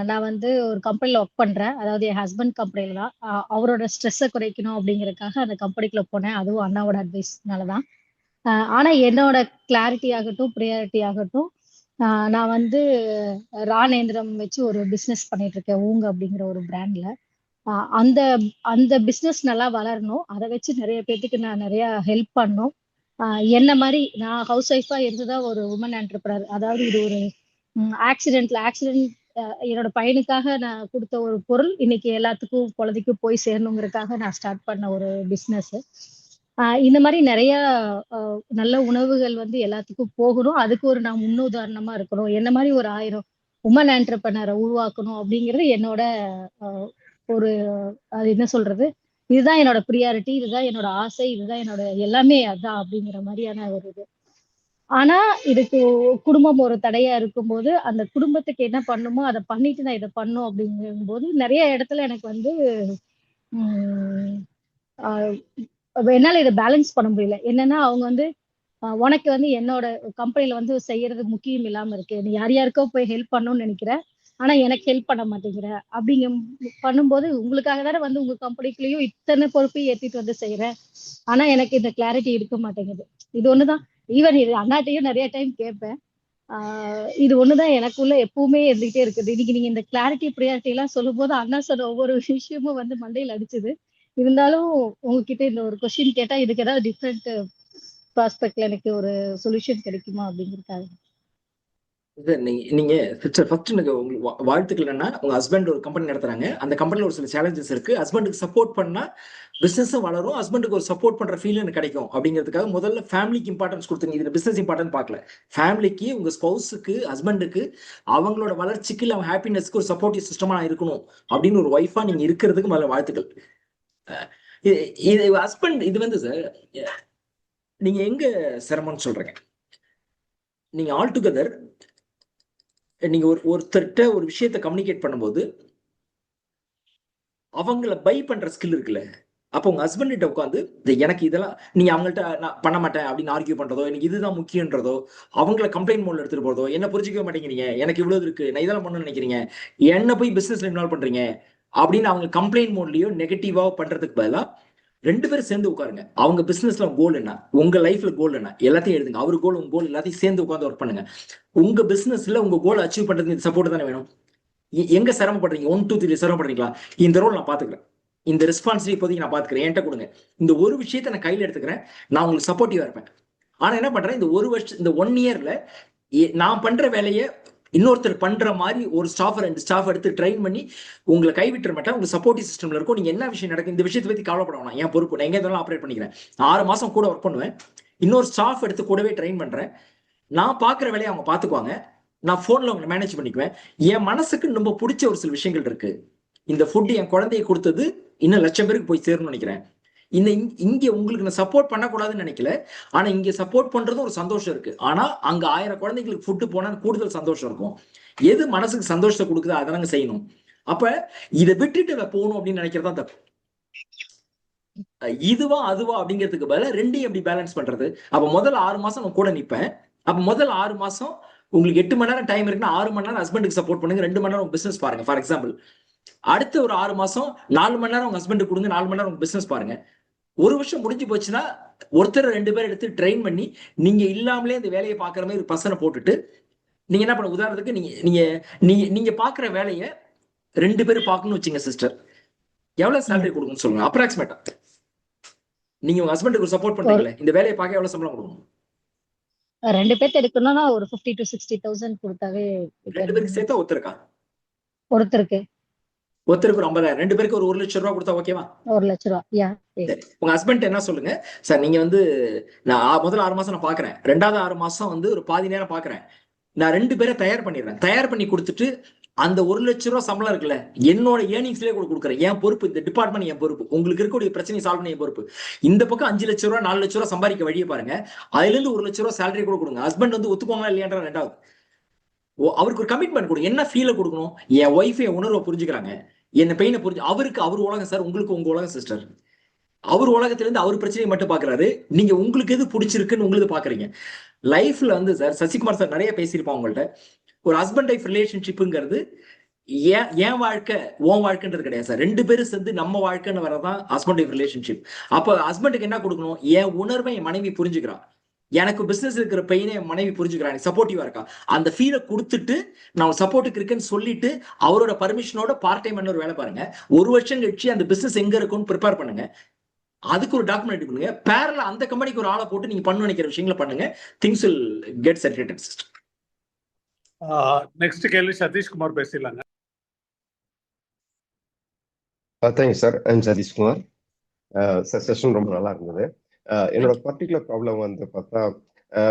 நான் வந்து ஒரு கம்பெனில ஒர்க் பண்றேன். அதாவது என் ஹஸ்பண்ட் கம்பெனில தான். அவரோட ஸ்ட்ரெஸ்ஸை குறைக்கணும் அப்படிங்கறதுக்காக அந்த கம்பெனிக்குள்ள போனேன். அதுவும் அண்ணாவோட அட்வைஸ்னாலதான். ஆனா என்னோட கிளாரிட்டி ஆகட்டும், ப்ரியாரிட்டி ஆகட்டும், நான் வந்து ராணேந்திரம் வச்சு ஒரு பிசினஸ் பண்ணிட்டு இருக்கேன், ஊங்க அப்படிங்கிற ஒரு பிராண்ட்ல. அந்த அந்த பிசினஸ் நல்லா வளரணும், அதை வச்சு நிறைய பேத்துக்கு நான் நிறைய ஹெல்ப் பண்ணணும். என்ன மாதிரி நான் ஹவுஸ் ஒய்ஃபா இருந்துதான் ஒரு உமன் என்டர்பிரனர். அதாவது இது ஒரு ஆக்சிடென்ட் என்னோட பையனுக்காக நான் கொடுத்த ஒரு பொருள் இன்னைக்கு எல்லாத்துக்கும் குழந்தைக்கும் போய் சேரணுங்கிறதுக்காக நான் ஸ்டார்ட் பண்ண ஒரு பிசினஸ். இந்த மாதிரி நிறைய நல்ல உணவுகள் வந்து எல்லாத்துக்கும் போகணும், அதுக்கு ஒரு நான் முன்னுதாரணமா இருக்கணும், என்ன மாதிரி ஒரு 1000 உமன் என்டர்பிரனரை உருவாக்கணும் அப்படிங்கிறது என்னோட ஒரு அது என்ன சொல்றது, இதுதான் என்னோட ப்ரியாரிட்டி, இதுதான் என்னோட ஆசை, இதுதான் என்னோட எல்லாமே அதான் அப்படிங்கிற மாதிரியான ஒரு இது. ஆனா இதுக்கு குடும்பம் ஒரு தடையா இருக்கும்போது, அந்த குடும்பத்துக்கு என்ன பண்ணுமோ அதை பண்ணிட்டு நான் இதை பண்ணும் அப்படிங்கும்போது நிறைய இடத்துல எனக்கு வந்து என்னால இதை பேலன்ஸ் பண்ண முடியல. என்னன்னா அவங்க வந்து உனக்கு வந்து என்னோட கம்பெனில வந்து செய்யறது முக்கியம் இல்லாம இருக்கு, நீ யார் யாருக்கோ போய் ஹெல்ப் பண்ணணும்னு நினைக்கிற, ஆனா எனக்கு ஹெல்ப் பண்ண மாட்டேங்கிற அப்படிங்க பண்ணும்போது, உங்களுக்காக தானே வந்து உங்க கம்பெனிக்குள்ளேயும் இத்தனை பொறுப்பையும் ஏத்திட்டு வந்து செய்யறேன், ஆனா எனக்கு இந்த கிளாரிட்டி இருக்க மாட்டேங்குது. இது ஒண்ணுதான். ஈவன் இது அண்ணாட்டையும் நிறைய டைம் கேட்பேன். இது ஒண்ணுதான் எனக்குள்ள எப்பவுமே இருந்துகிட்டே இருக்குது. இன்னைக்கு நீங்க இந்த கிளாரிட்டி ப்ரியாரிட்டி எல்லாம் சொல்லும் போது அண்ணா சொன்ன ஒவ்வொரு விஷயமும் வந்து மண்டையில் அடிச்சுது. இருந்தாலும் உங்ககிட்ட இந்த ஒரு கொஸ்டின் கேட்டா இதுக்கு ஏதாவது டிஃப்ரெண்ட் ப்ராஸ்பெக்ட்ல எனக்கு ஒரு சொல்யூஷன் கிடைக்குமா அப்படிங்கிறதுக்காக. நீங்க ஃபர்ஸ்ட் எனக்கு உங்களுக்கு வாழ்த்துக்கள். என்னன்னா உங்க ஹஸ்பண்ட் ஒரு கம்பெனி நடத்துறாங்க, அந்த கம்பெனில ஒரு சில சேலஞ்சஸ் இருக்கு. ஹஸ்பண்டுக்கு சப்போர்ட் பண்ணா பிசினஸும் வளரும், ஹஸ்பண்டுக்கு ஒரு சப்போர்ட் பண்ற ஃபீல் எனக்கு கிடைக்கும் அப்படிங்கிறதுக்காக முதல்ல ஃபேமிலிக்கு இம்பார்ட்டன்ஸ் கொடுத்துங்க. இதுல பிசினஸ் இம்பார்ட்டன்ட் பார்க்கல, ஃபேமிலிக்கு, உங்க ஸ்பௌஸுக்கு, ஹஸ்பண்டுக்கு, அவங்களோட வளர்ச்சிக்கு இல்லை அவங்க ஹாப்பினஸ்க்கு ஒரு சப்போர்ட்டிவ் சிஸ்டமா நான் இருக்கணும் அப்படின்னு ஒரு ஒய்ஃபா நீங்க இருக்கிறதுக்கு முதல்ல வாழ்த்துக்கள். இது ஹஸ்பண்ட் இது வந்து சார் நீங்க எங்க சிரமம்னு சொல்றீங்க? நீங்க ஆல் டுகெதர் நீங்க ஒருத்தர்கிட்ட ஒரு விஷயத்த கம்யூனிகேட் பண்ணும்போது அவங்கள பை பண்ற ஸ்கில் இருக்குல்ல, அப்போ உங்க ஹஸ்பண்ட் கிட்ட உட்காந்து எனக்கு இதெல்லாம் நீங்க அவங்கள்ட்ட நான் பண்ண மாட்டேன் அப்படின்னு ஆர்கியூ பண்றதோ, எனக்கு இதுதான் முக்கியன்றதோ, அவங்கள கம்ப்ளைண்ட் மோட்ல எடுத்துட்டு போறதோ, என்ன புரிஞ்சிக்கவே மாட்டேங்கிறீங்க, எனக்கு இவ்வளவு இருக்கு, நான் இதெல்லாம் பண்ணணும்னு நினைக்கிறீங்க, என்ன போய் பிசினஸ்ல இன்வால்வ் பண்றீங்க அப்படின்னு அவங்க கம்ப்ளைண்ட் மோட்லயோ நெகட்டிவா பண்றதுக்கு பதிலா 2 பேரும் சேர்ந்து உட்காருங்க. அவங்க பிசினஸ்ல கோல் என்ன, உங்க லைஃப்ல கோல் என்ன, எல்லாத்தையும் எழுதுங்க. அவர் கோல், உங்க கோல், எல்லாத்தையும் சேர்ந்து உட்காந்து ஒர்க் பண்ணுங்க. உங்க பிசினஸ்ல உங்க கோல் அச்சீவ் பண்றதுக்கு சப்போர்ட் தானே வேணும். எங்க சிரமப்படுறீங்க, 1 2 3 சிரமப்படுறீங்களா, இந்த ரோல் நான் பாத்துக்கிறேன், இந்த ரெஸ்பான்சிபிலிட்டி இப்போதைக்கு நான் பாத்துக்கிறேன், என்கிட்ட கொடுங்க, இந்த ஒரு விஷயத்த நான் கையில எடுத்துக்கிறேன், நான் உங்களுக்கு சப்போர்ட்டிவா இருப்பேன். ஆனா என்ன பண்றேன், இந்த 1 இயர்ல நான் பண்ற வேலையை இன்னொருத்தர் பண்ற மாதிரி ஒரு ஸ்டாஃப் 2 ஸ்டாஃப் எடுத்து ட்ரெயின் பண்ணி உங்களை கைவிட்டுற மாட்டேன். உங்க சப்போர்ட்டிவ் சிஸ்டம்ல இருக்கும். நீங்க என்ன விஷயம் நடக்கும், இந்த விஷயத்தை பத்தி கவலைப்பட வேணாம், என் பொறுப்பு, நான் எங்க இருந்தாலும் ஆப்ரேட் பண்ணிக்கிறேன். 6 மாசம் கூட ஒர்க் பண்ணுவேன், இன்னொரு ஸ்டாஃப் எடுத்து கூடவே ட்ரெயின் பண்றேன், நான் பாக்குற வேலையை அவங்க பாத்துக்குவாங்க, நான் போன்ல உங்களை மேனேஜ் பண்ணிக்குவேன். என் மனசுக்கு ரொம்ப பிடிச்ச ஒரு சில விஷயங்கள் இருக்கு. இந்த ஃபுட் என் குழந்தைய கொடுத்தது இன்னும் 1,00,000 பேருக்கு போய் சேரணும்னு நினைக்கிறேன். இங்க உங்களுக்கு நான் சப்போர்ட் பண்ணக்கூடாதுன்னு நினைக்கல, ஆனா இங்க சப்போர்ட் பண்றதும் ஒரு சந்தோஷம் இருக்கு. ஆனா அங்க 1000 குழந்தைங்களுக்கு ஃபுட்டு போனா கூடுதல் சந்தோஷம் இருக்கும். எது மனசுக்கு சந்தோஷத்தை கொடுக்குதோ அதை நாங்க செய்யணும். அப்ப இதை விட்டுட்டு போகணும் அப்படின்னு நினைக்கிறதா தப்பு. இதுவா அதுவா அப்படிங்கிறதுக்கு பதிலா 2 எப்படி பேலன்ஸ் பண்றது. அப்ப முதல் 6 மாசம் நான் கூட நிப்பேன். அப்ப முதல் 6 மாசம் உங்களுக்கு 8 மணி நேரம் டைம் இருக்குன்னா 6 மணி நேரம் ஹஸ்பண்டுக்கு சப்போர்ட் பண்ணுங்க, 2 மணி நேரம் உங்க பிசினஸ் பாருங்க. ஃபார் எக்ஸாம்பிள், அடுத்த ஒரு 6 மாசம் 4 மணி நேரம் உங்க ஹஸ்பண்டுக்கு கொடுங்க, 4 மணி நேரம் உங்க பிசினஸ் பாருங்க. ஒரு வருஷம் முடிஞ்சு போச்சுன்னா ஒருத்தர் 2 பேர் எடுத்து ட்ரெயின் பண்ணி நீங்க இல்லாமலே இந்த வேலையை பாக்குற மாதிரி ஒரு பர்சனை போட்டுட்டு நீங்க என்ன பண்ண, உதாரணத்துக்கு நீங்க பாக்குற வேலையை 2 பேரும் பார்க்கணும்னு வச்சுங்க சிஸ்டர், எவ்வளவு சேலரி கொடுக்கணும்னு சொல்லுங்க அப்ராக்சிமேட்டா. நீங்க உங்க ஹஸ்பண்டுக்கு சப்போர்ட் பண்றீங்களே, இந்த வேலையை பார்க்க எவ்வளவு சம்பளம் கொடுக்கணும்? 2 பேர்த்து எடுக்கணும்னா ஒரு 50,000 to 60,000 கொடுத்தாவே. 2 பேருக்கு சேர்த்தா ஒருத்தருக்கா? ஒருத்தருக்கு ஒரு 50,000, 2 பேருக்கு ஒரு 1,00,000 ரூபாய் கொடுத்தா ஓகேவா? 1,00,000 ரூபாய். உங்க ஹஸ்பண்ட் என்ன சொல்லுங்க, சார் நீங்க வந்து நான் முதல்ல 6 மாசம் நான் பாக்குறேன், 2வது 6 மாசம் வந்து ஒரு பாதி நேரம் பாக்குறேன், நான் 2 பேரை தயார் பண்ணிடுறேன், தயார் பண்ணி கொடுத்துட்டு அந்த 1,00,000 ரூபாய் சம்பளம் இருக்குல்ல என்னோட ஏர்னிங்ஸ்லயே கூட கொடுக்குறேன். என் பொறுப்பு, இந்த டிபார்ட்மெண்ட் என் பொறுப்பு, உங்களுக்கு இருக்கக்கூடிய பிரச்சனையை சால்வ் பண்ண என் பொறுப்பு. இந்த பக்கம் 5,00,000 ரூபாய் 4,00,000 ரூபாய் சம்பாதிக்க வழியை பாருங்க, அதுல இருந்து 1,00,000 ரூபாய் சேலரி கூட கொடுங்க. ஹஸ்பண்ட் வந்து ஒத்துக்குவாங்களா இல்லையான்ற 2வது. அவருக்கு ஒரு கமிட்மெண்ட் கொடுங்க. என்ன ஃபீல கொடுக்கணும், என் ஒய்ஃப் என் உணர்வை புரிஞ்சுக்கிறாங்க, என்ன பெயினை புரிஞ்சு, அவருக்கு அவர் உலகம் சார், உங்களுக்கு உங்க உலகம் சிஸ்டர். அவர் உலகத்துல இருந்து அவர் பிரச்சனையை மட்டும் பாக்குறாரு, நீங்க உங்களுக்கு எது பிடிச்சிருக்குன்னு உங்களுக்கு பாக்குறீங்க. லைஃப்ல வந்து சார் சசிகுமார் சார் நிறைய பேசியிருப்பாங்க உங்கள்ட்ட, ஒரு ஹஸ்பண்ட் ஒய்ஃப் ரிலேஷன்ஷிப்புங்கிறது என் வாழ்க்கை உன் வாழ்க்கைன்றது கிடையாது சார், 2 பேரும் சேர்ந்து நம்ம வாழ்க்கைன்னு வரதான் ஹஸ்பண்ட் ஒய்ஃப் ரிலேஷன்ஷிப். அப்ப ஹஸ்பண்டுக்கு என்ன கொடுக்கணும், என் உணர்வை என் மனைவி புரிஞ்சுக்கிறான், எனக்கு பிசினஸ் இருக்கிற பெயினை என் மனைவி புரிஞ்சுக்கிறான், சப்போர்ட்டிவா இருக்கா, அந்த ஃபீலை கொடுத்துட்டு நான் சப்போர்ட்டுக்கு இருக்கேன்னு சொல்லிட்டு அவரோட பர்மிஷனோட பார்ட் டைம் ஒரு வேலை பாருங்க. 1 வருஷம் கழிச்சு அந்த பிசினஸ் எங்க இருக்கும்னு ப்ரிப்பேர் பண்ணுங்க, அதுக்கு ஒரு டாக்குமெண்ட் பண்ணுங்க. பேரல அந்த கம்பெனிக்கு ஒரு ஆளை போட்டு நீங்க பண்ண நினைக்கிற விஷயங்களை பண்ணுங்க. Things will get settled system. Next கேள்வி சதீஷ்குமார் பேசிடலாங்க. Thank you sir. I'm Sathishkumar. Sir session ரொம்ப நல்லா இருந்தது. என்னோட பர்டிகுலர் ப்ராப்ளம் வந்து பார்த்தா,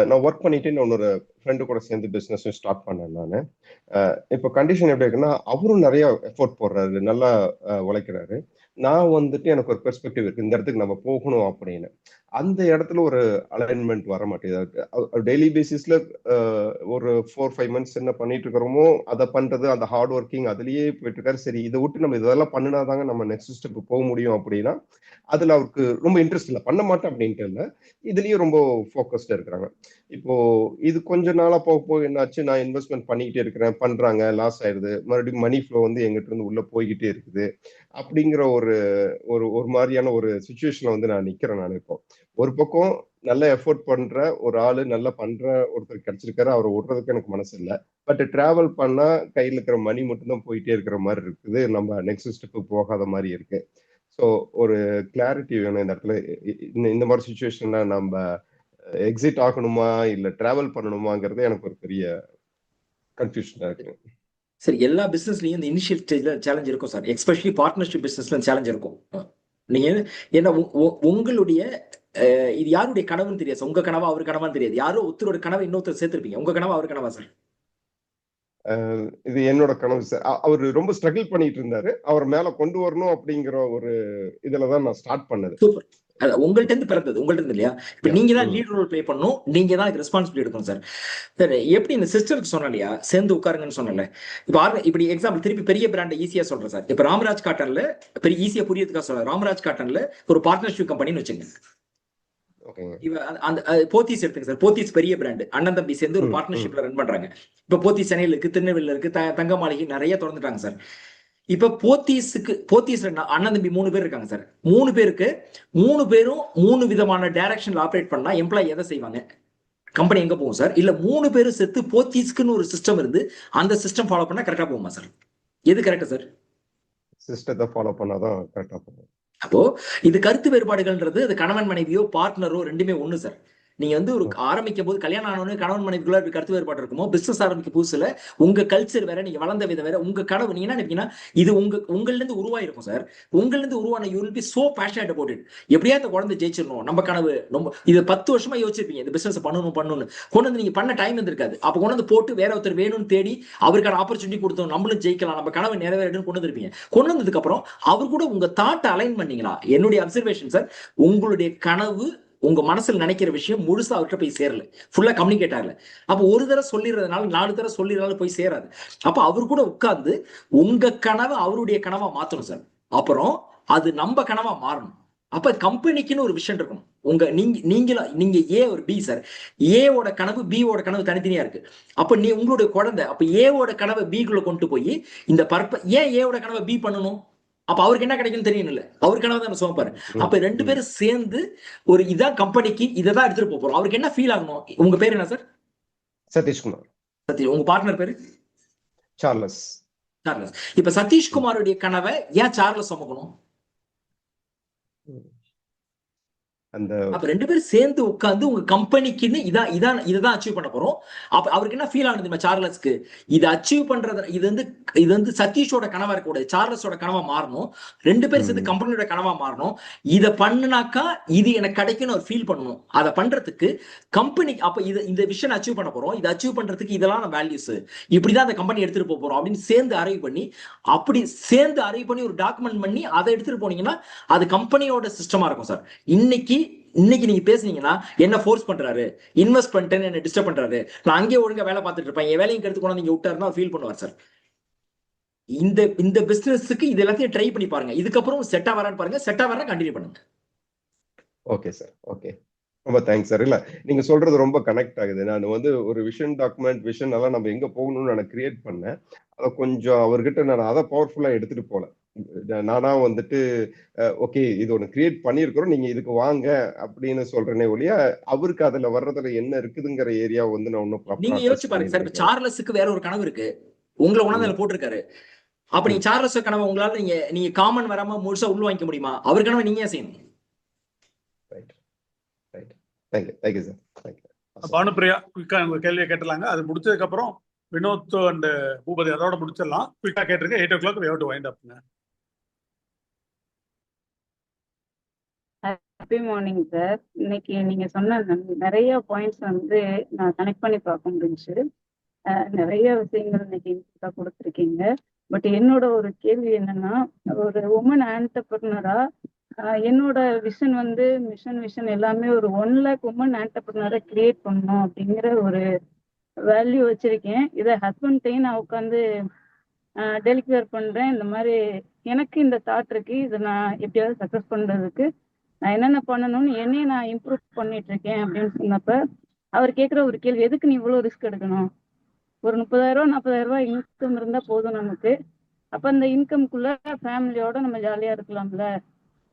நான் ஒர்க் பண்ணிட்டு நான் ஒரு ஃப்ரெண்டு கூட சேர்ந்து பிஸ்னஸும் ஸ்டார்ட் பண்ணேன் நான். இப்போ கண்டிஷன் எப்படி இருக்குன்னா, அவரும் நிறைய எஃபோர்ட் போடுறாரு, நல்லா உழைக்கிறாரு. நான் வந்துட்டு எனக்கு ஒரு பெர்ஸ்பெக்டிவ் இருக்கு, இந்த இடத்துக்கு நம்ம போகணும் அப்படின்னு. அந்த இடத்துல ஒரு அலைன்மெண்ட் வர மாட்டேங்குது. டெய்லி பேசிஸ்ல ஒரு 4-5 மந்த்ஸ் என்ன பண்ணிட்டு இருக்கிறோமோ அதை பண்றது, அந்த ஹார்ட் ஒர்க்கிங் அதுலயே போயிட்டு இருக்காரு. சரி, இதை விட்டு நம்ம இதெல்லாம் பண்ணினாதாங்க நம்ம நெக்ஸ்ட் ஸ்டெப் போக முடியும் அப்படின்னா அதுல அவருக்கு ரொம்ப இன்ட்ரெஸ்ட் இல்லை. பண்ண மாட்டேன் அப்படின்ட்டு இல்லை, இதுலயும் ரொம்ப ஃபோக்கஸ்டா இருக்கிறாங்க. இப்போ இது கொஞ்ச நாளா போக போக என்னாச்சு, நான் இன்வெஸ்ட்மெண்ட் பண்ணிக்கிட்டே இருக்கிறேன், பண்றாங்க, லாஸ் ஆயிடுது, மறுபடியும் மணி ஃப்ளோ வந்து எங்கிட்ட இருந்து உள்ள போய்கிட்டே இருக்குது. அப்படிங்கிற ஒரு ஒரு ஒரு மாதிரியான ஒரு சுச்சுவேஷன்ல வந்து நான் நிக்கிறேன். நான் இப்போ ஒரு பக்கம் நல்ல எஃபோர்ட் பண்ற ஒரு ஆளு, நல்லா பண்ற ஒருத்தர் கிடைச்சிருக்காரு, அவரை விடுறதுக்கு எனக்கு மனசு இல்லை. பட் டிராவல் பண்ணா கையில இருக்கிற மணி மட்டும் தான் போயிட்டே இருக்கிற மாதிரி இருக்குது, நம்ம நெக்ஸ்ட் ஸ்டெப்பு போகாத மாதிரி இருக்கு. ஸோ ஒரு கிளாரிட்டி வேணும் இந்த இடத்துல. இந்த மாதிரி சுச்சுவேஷன்ல நம்ம எக்ஸிட் ஆகணுமா இல்ல டிராவல் பண்ணணுமாங்கிறது எனக்கு ஒரு பெரிய கன்ஃபியூஷனா இருக்கு. சார், எல்லா பிசினஸ்லயும் இந்த இனிஷியல் ஸ்டேஜ்ல சேலஞ்ச் இருக்கும் சார். எஸ்பெஷலி பார்ட்னர்ஷிப் பிசினஸ்ல சேலஞ்ச் இருக்கும். நீங்க என்ன உங்களுடைய இது யாருடைய கனவுன்னு தெரியாது சார். உங்க கனவா அவர் கனவான்னு தெரியாது. யாரோ ஒருத்தரோட கனவை இன்னொருத்தர் சேர்த்திருப்பீங்க. உங்க கனவா அவர் கனவா சார்? இது என்னோட கனவு சார். அவர் ரொம்ப ஸ்ட்ரகிள் பண்ணிட்டு இருந்தாரு, அவர் மேல கொண்டு வரணும் அப்படிங்கிற ஒரு இதுலதான் நான் ஸ்டார்ட் பண்ணது. சூப்பர். உங்கள்ட்ட இருந்து பிறந்தது, உங்கள்ட்ட இருந்து இல்லையா? இப்ப நீங்க தான் லீட் ரோல் பிளே பண்ணணும், நீங்க தான் ரெஸ்பான்சிபிலிட்டி எடுக்கணும் சார். சரி, எப்படி இந்த சிஸ்டருக்கு சொன்ன இல்லையா, சேர்ந்து உட்காருங்கன்னு சொன்னல. இப்படி எக்ஸாம்பிள் திருப்பி பெரிய பிராண்டை ஈஸியா சொல்றேன் சார். இப்ப ராமராஜ் காட்டன்ல பெரிய ஈஸியா புரியதுக்காக சொல்றேன். ராமராஜ் காட்டன்ல ஒரு பார்ட்னர்ஷிப் கம்பெனின்னு வச்சுங்க. அந்த போத்தீஸ் எடுத்துங்க சார். போத்தீஸ் பெரிய பிராண்ட், அண்ணன் தம்பி சேர்ந்து ஒரு பார்ட்னர்ஷிப்ல ரன் பண்றாங்க. இப்ப போத்தீஸ் சென்னையில இருக்கு, திருநெல்வேலியில இருக்கு, தங்க மாளிகை நிறைய திறந்துட்டாங்க சார். இப்ப போத்தீஸ்ல அண்ணன் தம்பி 3 பேர் இருக்காங்க சார். 3 பேருக்கு 3 பேரும் 3 விதமான டைரக்ஷன்ல ஆப்ரேட் பண்ணா எம்ப்ளாயி எதை செய்வாங்க? கம்பெனி எங்க போகும் சார்? இல்ல 3 பேரும் சேர்த்து போத்தீஸ்க்குன்னு ஒரு சிஸ்டம் இருந்து அந்த சிஸ்டம் ஃபாலோ பண்ணா கரெக்டா போகுமா சார்? எது கரெக்டா சார்? சிஸ்டத்தை ஃபாலோ பண்ணாதான் கரெக்டா போகும். அப்போ இது கருத்து வேறுபாடுகள்ன்றது அது கணவன் மனைவியோ பார்ட்னரோ ரெண்டுமே ஒண்ணு சார். நீங்க வந்து ஒரு ஆரம்பிக்கும் போது கல்யாணம் ஆனவனே கணவன் மனைவிக்குள்ள கருத்து வேறுபாடு இருக்குமோ, பிசினஸ் ஆரம்பிக்க புதுசுல உங்க கல்ச்சர் வேற, நீங்க வளர்ந்த விதம் வேற, உங்க கனவு நீங்க என்ன நினைப்பீங்கன்னா இது உங்கள்ல இருந்து உருவாயிருக்கும் சார். உங்கள்ல இருந்து உருவான you will be so passionate about it. எப்படியா அந்த குழந்தை ஜெயிச்சிடணும், நம்ம கனவு ரொம்ப இது 10 வருஷமா யோசிச்சிருப்பீங்க, இந்த பிசினஸ் பண்ணணும் கொண்டு வந்து நீங்க பண்ண டைம் இருந்திருக்காது. அப்ப கொண்டு வந்து போட்டு வேற ஒருத்தர் வேணும்னு தேடி அவருக்கான ஆப்பர்ச்சுனிட்டி கொடுத்தோம், நம்மளும் ஜெயிக்கலாம், நம்ம கனவு நிறைவேறணும்னு கொண்டு வந்திருப்பீங்க. கொண்டு வந்ததுக்கு அப்புறம் அவர் கூட உங்க தாட்டை அலைன் பண்ணீங்களா? என்னுடைய அப்சர்வேஷன் சார், உங்களுடைய கனவு உங்க மனசுல நினைக்கிற விஷயம் முழுசா அவர்கிட்ட போய் சேரல, ஃபுல்லா கம்யூனிகேட் ஆகல. அப்ப ஒரு தடவை சொல்லிடுறதுனால 4 தடவை சொல்லிடுறதுனால போய் சேராது. அப்ப அவர் கூட உட்கார்ந்து உங்க கனவை அவருடைய கனவா மாத்தணும் சார். அப்புறம் அது நம்ம கனவா மாறணும். அப்ப கம்பெனிக்குன்னு ஒரு விஷயம் இருக்கணும். நீங்க ஏ ஒரு பி சார். ஏவோட கனவு பியோட கனவு தனித்தனியா இருக்கு. அப்ப உங்களுடைய குழந்தை அப்ப ஏவோட கனவை பிக்குள்ள கொண்டு போய் இந்த ஏன் ஏவோட கனவை பி பண்ணணும்? அப்ப அவருக்கு என்ன கிடைக்கும் தெரியும் இல்ல, அவருக்கான தான் சோப்பாரு. அப்ப 2 பேரும் சேர்ந்து ஒரு இதான் கம்பெனிக்கு இதான் எடுத்துட்டு போறோம். அவருக்கு என்ன ஃபீல் ஆகணும்? உங்க பேர் என்ன சார்? சதீஷ்குமார். உங்க பார்ட்னர் பேரு? சார்லஸ். இப்ப சதீஷ்குமாருடைய கனவை ஏன் சார்லஸ் சுமக்கணும்? அப்ப 2 பேரும் சேர்ந்து உட்கார்ந்து உங்க கம்பெனிக்குன்னு இதான் அச்சீவ் பண்ண போறோம். அப்ப அவருக்கு என்ன ஃபீல் ஆனது சார்லஸ்க்கு? இதை அச்சீவ் பண்றது இது வந்து சதீஷோட கனவா இருக்கக்கூடாது, சார்லஸோட கனவா மாறணும். 2 பேரும் சேர்ந்து கம்பெனியோட கனவா மாறணும். இதை பண்ணுனாக்கா இது எனக்கு கிடைக்குன்னு ஒரு ஃபீல் பண்ணணும். அதை பண்றதுக்கு கம்பெனி அப்ப இந்த விஷயம் அச்சீவ் பண்ண போறோம், இதை அச்சீவ் பண்றதுக்கு இதெல்லாம் வேல்யூஸ், இப்படிதான் அந்த கம்பெனி எடுத்துட்டு போறோம் அப்படின்னு சேர்ந்து அரைவ் பண்ணி ஒரு டாக்குமெண்ட் பண்ணி அதை எடுத்துட்டு போனீங்கன்னா அது கம்பெனியோட சிஸ்டமா இருக்கும் சார். இன்னைக்கு நீங்க பேசுனீங்கன்னா என்ன ஃபோர்ஸ் பண்றாரு, இன்வெஸ்ட் பண்ணிட்டேன்னு என்ன டிஸ்டர்ப் பண்றாரு, நான் அங்கேயே ஒழுங்கா வேலை பார்த்துட்டு இருப்பேன், என் வேலையும் கருத்து கொண்டு நீங்க விட்டாருன்னா ஃபீல் பண்ணுவார் சார். இந்த பிசினஸ்க்கு இது எல்லாத்தையும் ட்ரை பண்ணி பாருங்க. இதுக்கப்புறம் செட்டா வரான்னு பாருங்க, செட்டா வர கண்டினியூ பண்ணுங்க. ஓகே சார், ஓகே, ரொம்ப தேங்க்ஸ் சார். இல்ல நீங்க சொல்றது ரொம்ப கனெக்ட் ஆகுது. நான் வந்து ஒரு விஷன் எல்லாம் நம்ம எங்க போகணும்னு நான் கிரியேட் பண்ணேன். அதை கொஞ்சம் அவர்கிட்ட நான் அதை பவர்ஃபுல்லா எடுத்துட்டு போல. நானா வந்துட்டு ஓகே இது ஒண்ணு கிரியேட் பண்ணிருக்கிறோம், நீங்க இதுக்கு வாங்க அப்படின்னு சொல்றேனே ஒழிய அவருக்கு அதுல வர்றதுல என்ன இருக்குதுங்கிற ஏரியா வந்து நான் ஒன்னும் நீங்க யோசிச்சு பாருங்க சார். இப்ப சார்லஸுக்கு வேற ஒரு கனவு இருக்கு, உங்களை உணர்ந்து போட்டிருக்காரு. அப்ப நீங்க சார்லஸ் கனவு உங்களால நீங்க காமன் வராம முழுசா உள்ள வாங்கிக்க முடியுமா? அவர் கனவை நீங்க செய்யணும். பானுப்பிரியா குயிக்கா உங்க கேள்வியை கேட்டலாங்க. அது முடிச்சதுக்கு அப்புறம் வினோத் அண்ட் பூபதி அதோட முடிச்சிடலாம். குயிக்கா கேட்டிருக்க. 8 o'clock we have to wind up. Happy morning sir. இன்னைக்கு நீங்க சொன்ன நிறைய பாயிண்ட்ஸ் வந்து நான் கனெக்ட் பண்ணி பார்க்க முடிஞ்சு. நிறைய விஷயங்கள் இன்னைக்கு இன்ஸ்டா கொடுத்துருக்கீங்க. பட் என்னோட ஒரு கேள்வி என்னன்னா, ஒரு உமன் ஆண்டர்பிரினரா என்னோட விஷன் வந்து விஷன் எல்லாமே ஒரு 1 lakh உமன் ஆண்டர்பிரினரை கிரியேட் பண்ணணும் அப்படிங்கிற ஒரு வேல்யூ வச்சிருக்கேன். இதை ஹஸ்பண்ட்டையும் நான் உட்காந்து டெலிவர் பண்றேன். இந்த மாதிரி எனக்கு இந்த தாட் இருக்கு, இதை நான் எப்படியாவது சக்சஸ் பண்றதுக்கு நான் என்னென்ன பண்ணணும்னு என்னையும் நான் இம்ப்ரூவ் பண்ணிட்டு இருக்கேன் அப்படின்னு சொன்னப்ப அவர் கேட்குற ஒரு கேள்வி, எதுக்கு நீ இவ்வளோ ரிஸ்க் எடுக்கணும்? ஒரு 30,000 40,000 இன்கம் இருந்தா போதும் நமக்கு. அப்ப அந்த இன்கம்குள்ள ஃபேமிலியோட நம்ம ஜாலியா இருக்கலாம்ல.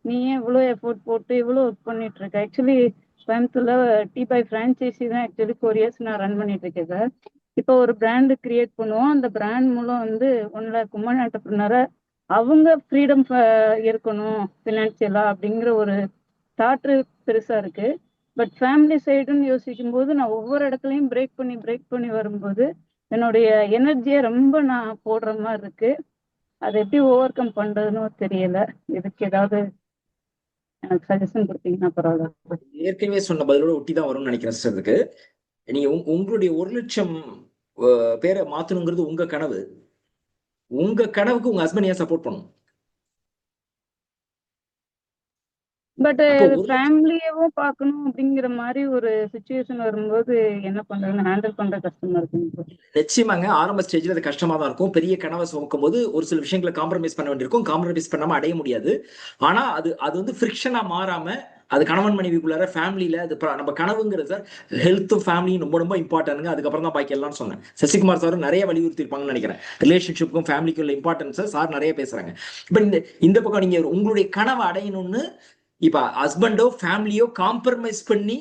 நீ ஏன் இவ்வளோ எஃபோர்ட் போட்டு இவ்வளோ ஒர்க் பண்ணிட்டு இருக்க? ஆக்சுவலி கோயம்புத்தூர்ல டீ பை ஃப்ரான்ச்சைசி தான் ஆக்சுவலி 4 years நான் ரன் பண்ணிட்டு இருக்கேன் சார். இப்போ ஒரு பிராண்டு கிரியேட் பண்ணுவோம். அந்த பிராண்ட் மூலம் வந்து 1 lakh உமன் ஆண்டர்பிரினரை அவங்க ஃப்ரீடம் இருக்கணும் ஃபினான்சியலா அப்படிங்கிற ஒரு தாட் பெருசா இருக்கு. பட் ஃபேமிலி சைடுன்னு யோசிக்கும் போது நான் ஒவ்வொரு இடத்துலையும் பிரேக் பண்ணி வரும்போது என்னுடைய எனர்ஜியை ரொம்ப நான் போடுற மாதிரி இருக்கு. அதை எப்படி ஓவர் கம் பண்றதுன்னு தெரியல. இதுக்கு ஏதாவது எனக்கு சஜஷன் கொடுத்தீங்கன்னா பரவாயில்ல. ஏற்கனவே சொன்ன பதிலோட ஒட்டி தான் வரும்னு நினைக்கிறேன் சார். இதுக்கு நீங்க உங்களுடைய 1,00,000 பேரை மாத்தணுங்கிறது உங்க கனவு. உங்க கனவுக்கு உங்க ஹஸ்பண்ட் ஏன் சப்போர்ட் பண்ணும்? பட் ஃபேமிலியவும் பார்க்கணும் அப்படிங்கிற மாதிரி ஒரு சுச்சுவேஷன் வரும்போது என்ன பண்றதுன்னு ஹேண்டில் பண்ற கஷ்டமா இருக்கு. நிச்சயமாங்க, ஆரம்ப ஸ்டேஜ்ல அது கஷ்டமா தான் இருக்கும். பெரிய கனவை சுமக்கும் போது ஒரு சில விஷயங்களை காம்ப்ரமைஸ் பண்ண வேண்டியிருக்கும். காம்ப்ரமைஸ் பண்ணாம அடைய முடியாது. ஆனா அது வந்து ஃப்ரிக்ஷனா மாறாம அது கணவன் மனைவிக்குள்ளார ஃபேமிலியில அது நம்ம கனவுங்கிறது சார் ஹெல்த்தும் ஃபேமிலியும் ரொம்ப ரொம்ப இம்பார்ட்டன்ங்க. அதுக்கப்புறம் தான் பாக்கி எல்லாம் சொன்னேன். சசிகுமார் சார் நிறைய வலியுறுத்தி இருப்பாங்கன்னு நினைக்கிறேன். ரிலேஷன்ஷிப்புக்கும் ஃபேமிலிக்கும் உள்ள இம்பார்ட்டன்ஸை சார் நிறைய பேசுறாங்க. இப்ப இந்த பக்கம் நீங்க உங்களுடைய கனவை அடையணும்னு இப்ப ஹஸ்பண்டோ ஃபேமிலியோ காம்ப்ரமைஸ் பண்ணி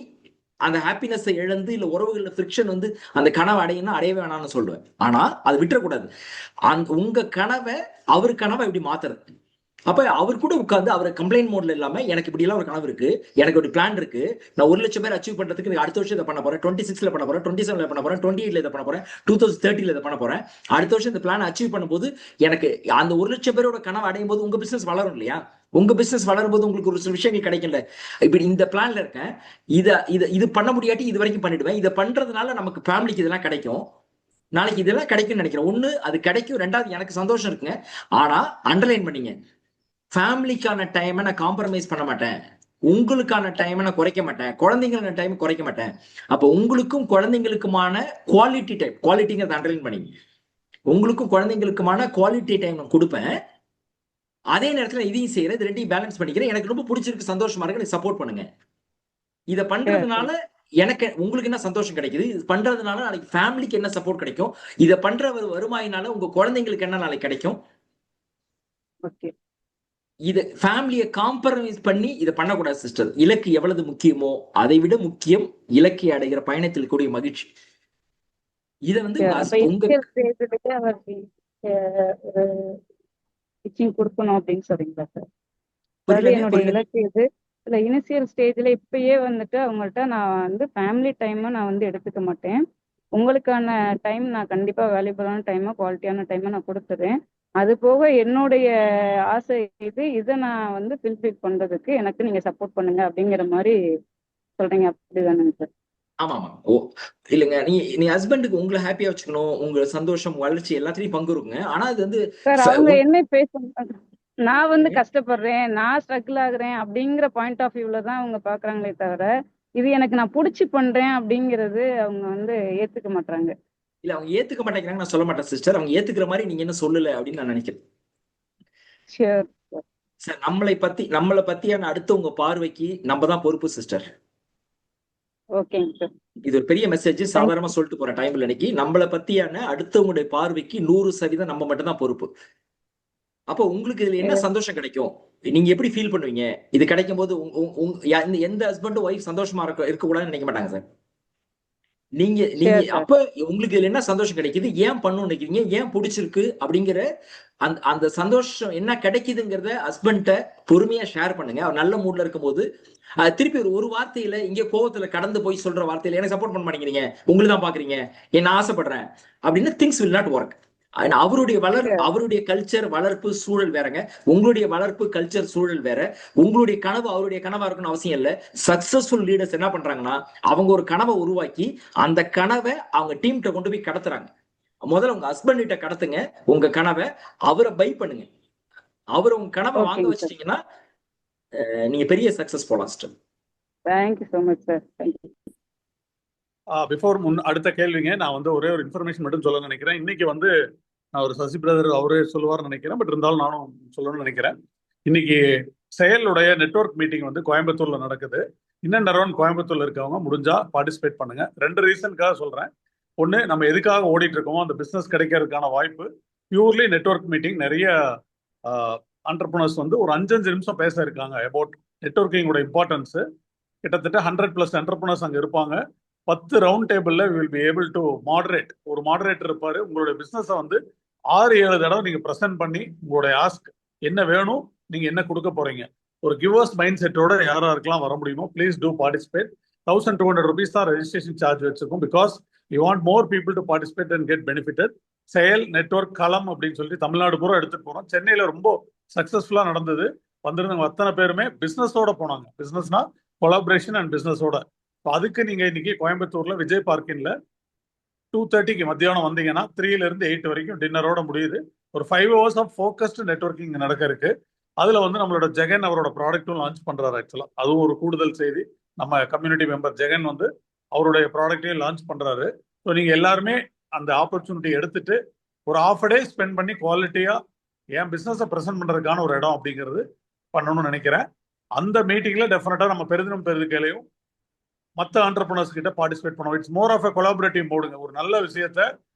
அந்த ஹாப்பினஸை இழந்து இல்ல உறவுகள்ல ஃப்ரிக்ஷன் வந்து அந்த கனவை அடையணும்னா அடையவே வேணாம்னு சொல்லுவேன். ஆனா அது விட்டுறக்கூடாது. உங்க கனவை அவர் கனவை எப்படி மாத்துறது? அப்ப அவர் கூட உட்காந்து அவர் கம்ப்ளைண்ட் மோட்ல இல்லாம எனக்கு இப்படி எல்லாம் ஒரு கனவு இருக்கு, எனக்கு ஒரு பிளான் இருக்கு, நான் 1,00,000 பேர் அச்சீவ் பண்றதுக்கு அடுத்த வருஷம் இதை பண்ண போறேன், 26ல பண்ண போறேன், 27ல பண்ண போறேன், 28ல இதை பண்ண போறேன், 2030ல இதை பண்ண போறேன். அடுத்த வருஷம் இந்த பிளான் அச்சீவ் பண்ணும்போது எனக்கு அந்த 1,00,000 பேரோட கனவு அடையும் போது உங்க பிசினஸ் வளரும் இல்லையா? உங்க பிசினஸ் வளரும் போது உங்களுக்கு ஒரு சில விஷயங்கள் கிடைக்கல. இப்படி இந்த பிளான்ல இருக்கேன், இது பண்ண முடியாட்டி இது வரைக்கும் பண்ணிடுவேன், இதை பண்றதுனால நமக்கு ஃபேமிலிக்கு இதெல்லாம் கிடைக்கும், நாளைக்கு இதெல்லாம் கிடைக்கும்னு நினைக்கிறேன். ஒண்ணு அது கிடைக்கும், ரெண்டாவது எனக்கு சந்தோஷம் இருக்குங்க. ஆனா அண்டர்லைன் பண்ணீங்க, ஃபேமிலிக்கான டைமை நான் காம்ப்ரமைஸ் பண்ண மாட்டேன், உங்களுக்கான டைமை நான் குறைக்க மாட்டேன், குழந்தைங்களோட டைம் குறைக்க மாட்டேன். அப்போ உங்களுக்கும் குழந்தைங்களுக்குமான குவாலிட்டி டைம், குவாலிட்டிங்கிறத அண்டர்லைன் பண்ணி உங்களுக்கும் குழந்தைங்களுக்குமான குவாலிட்டி டைம் நான் கொடுப்பேன். அதே நேரத்தில் இதையும் செய்யறேன், இது ரெண்டையும் பேலன்ஸ் பண்ணிக்கிறேன். எனக்கு ரொம்ப பிடிச்சிருக்கு, சந்தோஷமா இருக்கு, நீங்க சப்போர்ட் பண்ணுங்க. இதை பண்றதுனால எனக்கு உங்களுக்கு என்ன சந்தோஷம் கிடைக்குது, இது பண்றதுனால நாளைக்கு ஃபேமிலிக்கு என்ன சப்போர்ட் கிடைக்கும், இதை பண்ற வருமாயினால உங்க குழந்தைங்களுக்கு என்ன நாளைக்கு கிடைக்கும். இது ஃபேமிலியை காம்ப்ரமைஸ் பண்ணி இதை பண்ணக்கூடாது சிஸ்டர். இலக்கு எவ்வளவு முக்கியமோ அதை விட முக்கியம் இலக்கை அடைகிற பயணத்தில் கூடிய மகிழ்ச்சி. இதை வந்து கொடுக்கணும் அப்படின்னு சொல்றீங்களா சார்? என்னுடைய இலக்கு இது இல்ல, இனிஷியல் ஸ்டேஜ்ல இப்பயே வந்துட்டு அவங்கள்ட்ட நான் வந்து ஃபேமிலி டைமை நான் வந்து எடுத்துக்க மாட்டேன், உங்களுக்கான டைம் நான் கண்டிப்பா வேல்யூபிளான டைமை குவாலிட்டியான டைமை நான் கொடுத்துறேன். அது போக என்னுடைய ஆசை இதை நான் வந்து ஃபில்ஃபில் பண்றதுக்கு எனக்கு நீங்க சப்போர்ட் பண்ணுங்க அப்படிங்கிற மாதிரி சொல்றீங்க, அப்படிதானுங்க சார்? ஆமா ஆமா. ஓ இல்லைங்க, நீ ஹஸ்பண்டுக்கு உங்களை ஹாப்பியா வச்சுக்கணும், உங்க சந்தோஷம் வளர்ச்சி எல்லாத்தையும் பங்கு இருக்குங்க. ஆனா அது வந்து சார் அவங்க என்ன பேசுறாங்க, நான் வந்து கஷ்டப்படுறேன், நான் ஸ்ட்ரகிள் ஆகுறேன் அப்படிங்கிற பாயிண்ட் ஆஃப் வியூல தான் அவங்க பாக்குறாங்களே தவிர இது எனக்கு நான் புடிச்சு பண்றேன் அப்படிங்கிறது அவங்க வந்து ஏத்துக்க மாட்டாங்க. இல்ல அவங்க ஏத்துக்க மாட்டேங்கிறாங்க நான் சொல்ல மாட்டேன் சிஸ்டர், அவங்க ஏத்துக்கிற மாதிரி நீங்க என்ன சொல்லல அப்படின்னு நான் நினைக்கிறேன். சார் நம்மளை பத்தியான அடுத்த உங்க பார்வைக்கு நம்ம தான் பொறுப்பு சிஸ்டர். இது ஒரு பெரிய மெசேஜ், சாதாரணமா சொல்லிட்டு போற டைம்ல இன்னைக்கு நம்மளை பத்தியான அடுத்தவங்களுடைய பார்வைக்கு 100% நம்ம மட்டும் தான் பொறுப்பு. அப்போ உங்களுக்கு இதுல என்ன சந்தோஷம் கிடைக்கும், நீங்க எப்படி ஃபீல் பண்ணுவீங்க? இது கிடைக்கும் போது எந்த ஹஸ்பண்டும் ஒய்ஃப் சந்தோஷமா இருக்கக்கூடாதுன்னு நினைக்க மாட்டாங்க சார். நீங்க அப்ப உங்களுக்கு இதுல என்ன சந்தோஷம் கிடைக்குது, ஏன் பண்ணணும்னு நினைக்கிறீங்க, ஏன் பிடிச்சிருக்கு அப்படிங்கிற அந்த சந்தோஷம் என்ன கிடைக்குதுங்கிறத ஹஸ்பண்ட பொறுமையா ஷேர் பண்ணுங்க. அவர் நல்ல மூட்ல இருக்கும் போது திருப்பி ஒரு வார்த்தையில இங்க கோவத்துல கடந்து போய் சொல்ற வார்த்தையில எனக்கு சப்போர்ட் பண்ண மாட்டேங்கிறீங்க, உங்களுக்கு தான் பாக்குறீங்க, என்ன ஆசைப்படுறேன் அப்படின்னு திங்ஸ் வில் நாட் ஒர்க். அவருடைய கல்ச்சர் வளர்ப்பு சூழல் வேறங்க, உங்களுடைய வளர்ப்பு கல்ச்சர் சூழல் வேற. உங்களுடைய கனவு அவருடைய கனவா இருக்கணும் அவசியம் இல்ல. சக்சஸ்ஃபுல் லீடர்ஸ் என்ன பண்றாங்கன்னா அவங்க ஒரு கனவை உருவாக்கி அந்த கனவை அவங்க டீம்கிட்ட கொண்டு போய் கடத்துறாங்க. முதல்ல உங்க ஹஸ்பண்ட் கிட்ட கடத்துங்க உங்க கனவை, அவரை பை பண்ணுங்க. அவர் உங்க கனவை வாங்க வச்சிட்டீங்கன்னா நீங்க பெரிய சக்சஸ் போலாம் sister. Thank you so much sir. Thank you. Before அடுத்த கேள்விங்க, நான் வந்து ஒரே ஒரு இன்ஃபர்மேஷன் மட்டும் சொல்ல நினைக்கிறேன். இன்னைக்கு வந்து நான் ஒரு சசி பிரதர் அவரே சொல்லுவார்னு நினைக்கிறேன், பட் இருந்தாலும் நானும் சொல்லணும்னு நினைக்கிறேன். இன்னைக்கு செயலுடைய நெட்வொர்க் மீட்டிங் வந்து கோயம்புத்தூர்ல நடக்குது. இன்னும் அரௌண்ட் கோயம்புத்தூர்ல இருக்கவங்க முடிஞ்சா பார்ட்டிசிபேட் பண்ணுங்க. 2 ரீசனுக்காக சொல்றேன். ஒன்று, நம்ம எதுக்காக ஓடிட்டு இருக்கோமோ அந்த பிஸ்னஸ் கிடைக்கிறதுக்கான வாய்ப்பு. Purely network meeting. நிறைய என்டர்பிரினர்ஸ் வந்து ஒரு 5 நிமிஷம் பேச இருக்காங்க அபவுட் நெட்வொர்க்கிங்கோட இம்பார்ட்டன்ஸ். கிட்டத்தட்ட 100+ என்டர்பிரினர்ஸ் அங்கே இருப்பாங்க. 10 ரவுண்ட் டேபிள்ல will be able to moderate. ஒரு மாடரேட்டர் இருப்பாரு. உங்களுடைய பிசினஸை வந்து 6-7 தடவை நீங்க ப்ரெசென்ட் பண்ணி உங்களுடைய ஆஸ்க் என்ன வேணும், நீங்க என்ன கொடுக்க போறீங்க, ஒரு கிவர்ஸ் மைண்ட் செட்டோட யாராருக்கெல்லாம் வர முடியுமோ ப்ளீஸ் டூ பார்ட்டிசிபேட். 1200 rupees தான் ரெஜிஸ்ட்ரேஷன் சார்ஜ் வச்சிருக்கோம். Because you want more people to participate and get benefited. செயல் நெட்வொர்க் களம் அப்படின்னு சொல்லி தமிழ்நாடு பூரா எடுத்துட்டு போறோம். சென்னையில ரொம்ப சக்சஸ்ஃபுல்லா நடந்தது. வந்திருந்தவங்க அத்தனை பேருமே பிசினஸோட போனாங்க. பிசினஸ்னா கொலாபரேஷன் அண்ட் பிசினஸோட. அதுக்கு நீங்க இன்னைக்கு கோயம்புத்தூர்ல விஜய் பார்க்கின்ல 2:30 மத்தியானம் வந்தீங்கன்னா 3 to 8 வரைக்கும் டின்னரோட முடியுது. ஒரு 5 hours ஆஃப் ஃபோக்கஸ்டு நெட்வொர்க்கிங் நடக்க இருக்கு. அதுல வந்து நம்மளோட ஜெகன் அவரோட ப்ராடக்ட்டும் லான்ச் பண்றாரு. ஆக்சுவலா அதுவும் ஒரு கூடுதல் செய்தி. நம்ம கம்யூனிட்டி மெம்பர் ஜெகன் வந்து அவருடைய ப்ராடக்டையும் லான்ச் பண்றாரு. ஸோ நீங்க எல்லாருமே அந்த ஆப்பர்ச்சுனிட்டி எடுத்துட்டு ஒரு ½ டே ஸ்பெண்ட் பண்ணி குவாலிட்டியா என் பிசினஸை ப்ரெசென்ட் பண்றதுக்கான ஒரு இடம் அப்படிங்கிறது பண்ணணும்னு நினைக்கிறேன். அந்த மீட்டிங்ல டெஃபினட்டா நம்ம பெரிதும் பெருதுக்கையிலையும் மற்ற ஆண்டர்பிரினர்ஸ் கிட்ட பார்ட்டிசிபேட் பண்ணுவோம். It's more of a collaborative மோடுங்க. ஒரு நல்ல விஷயத்த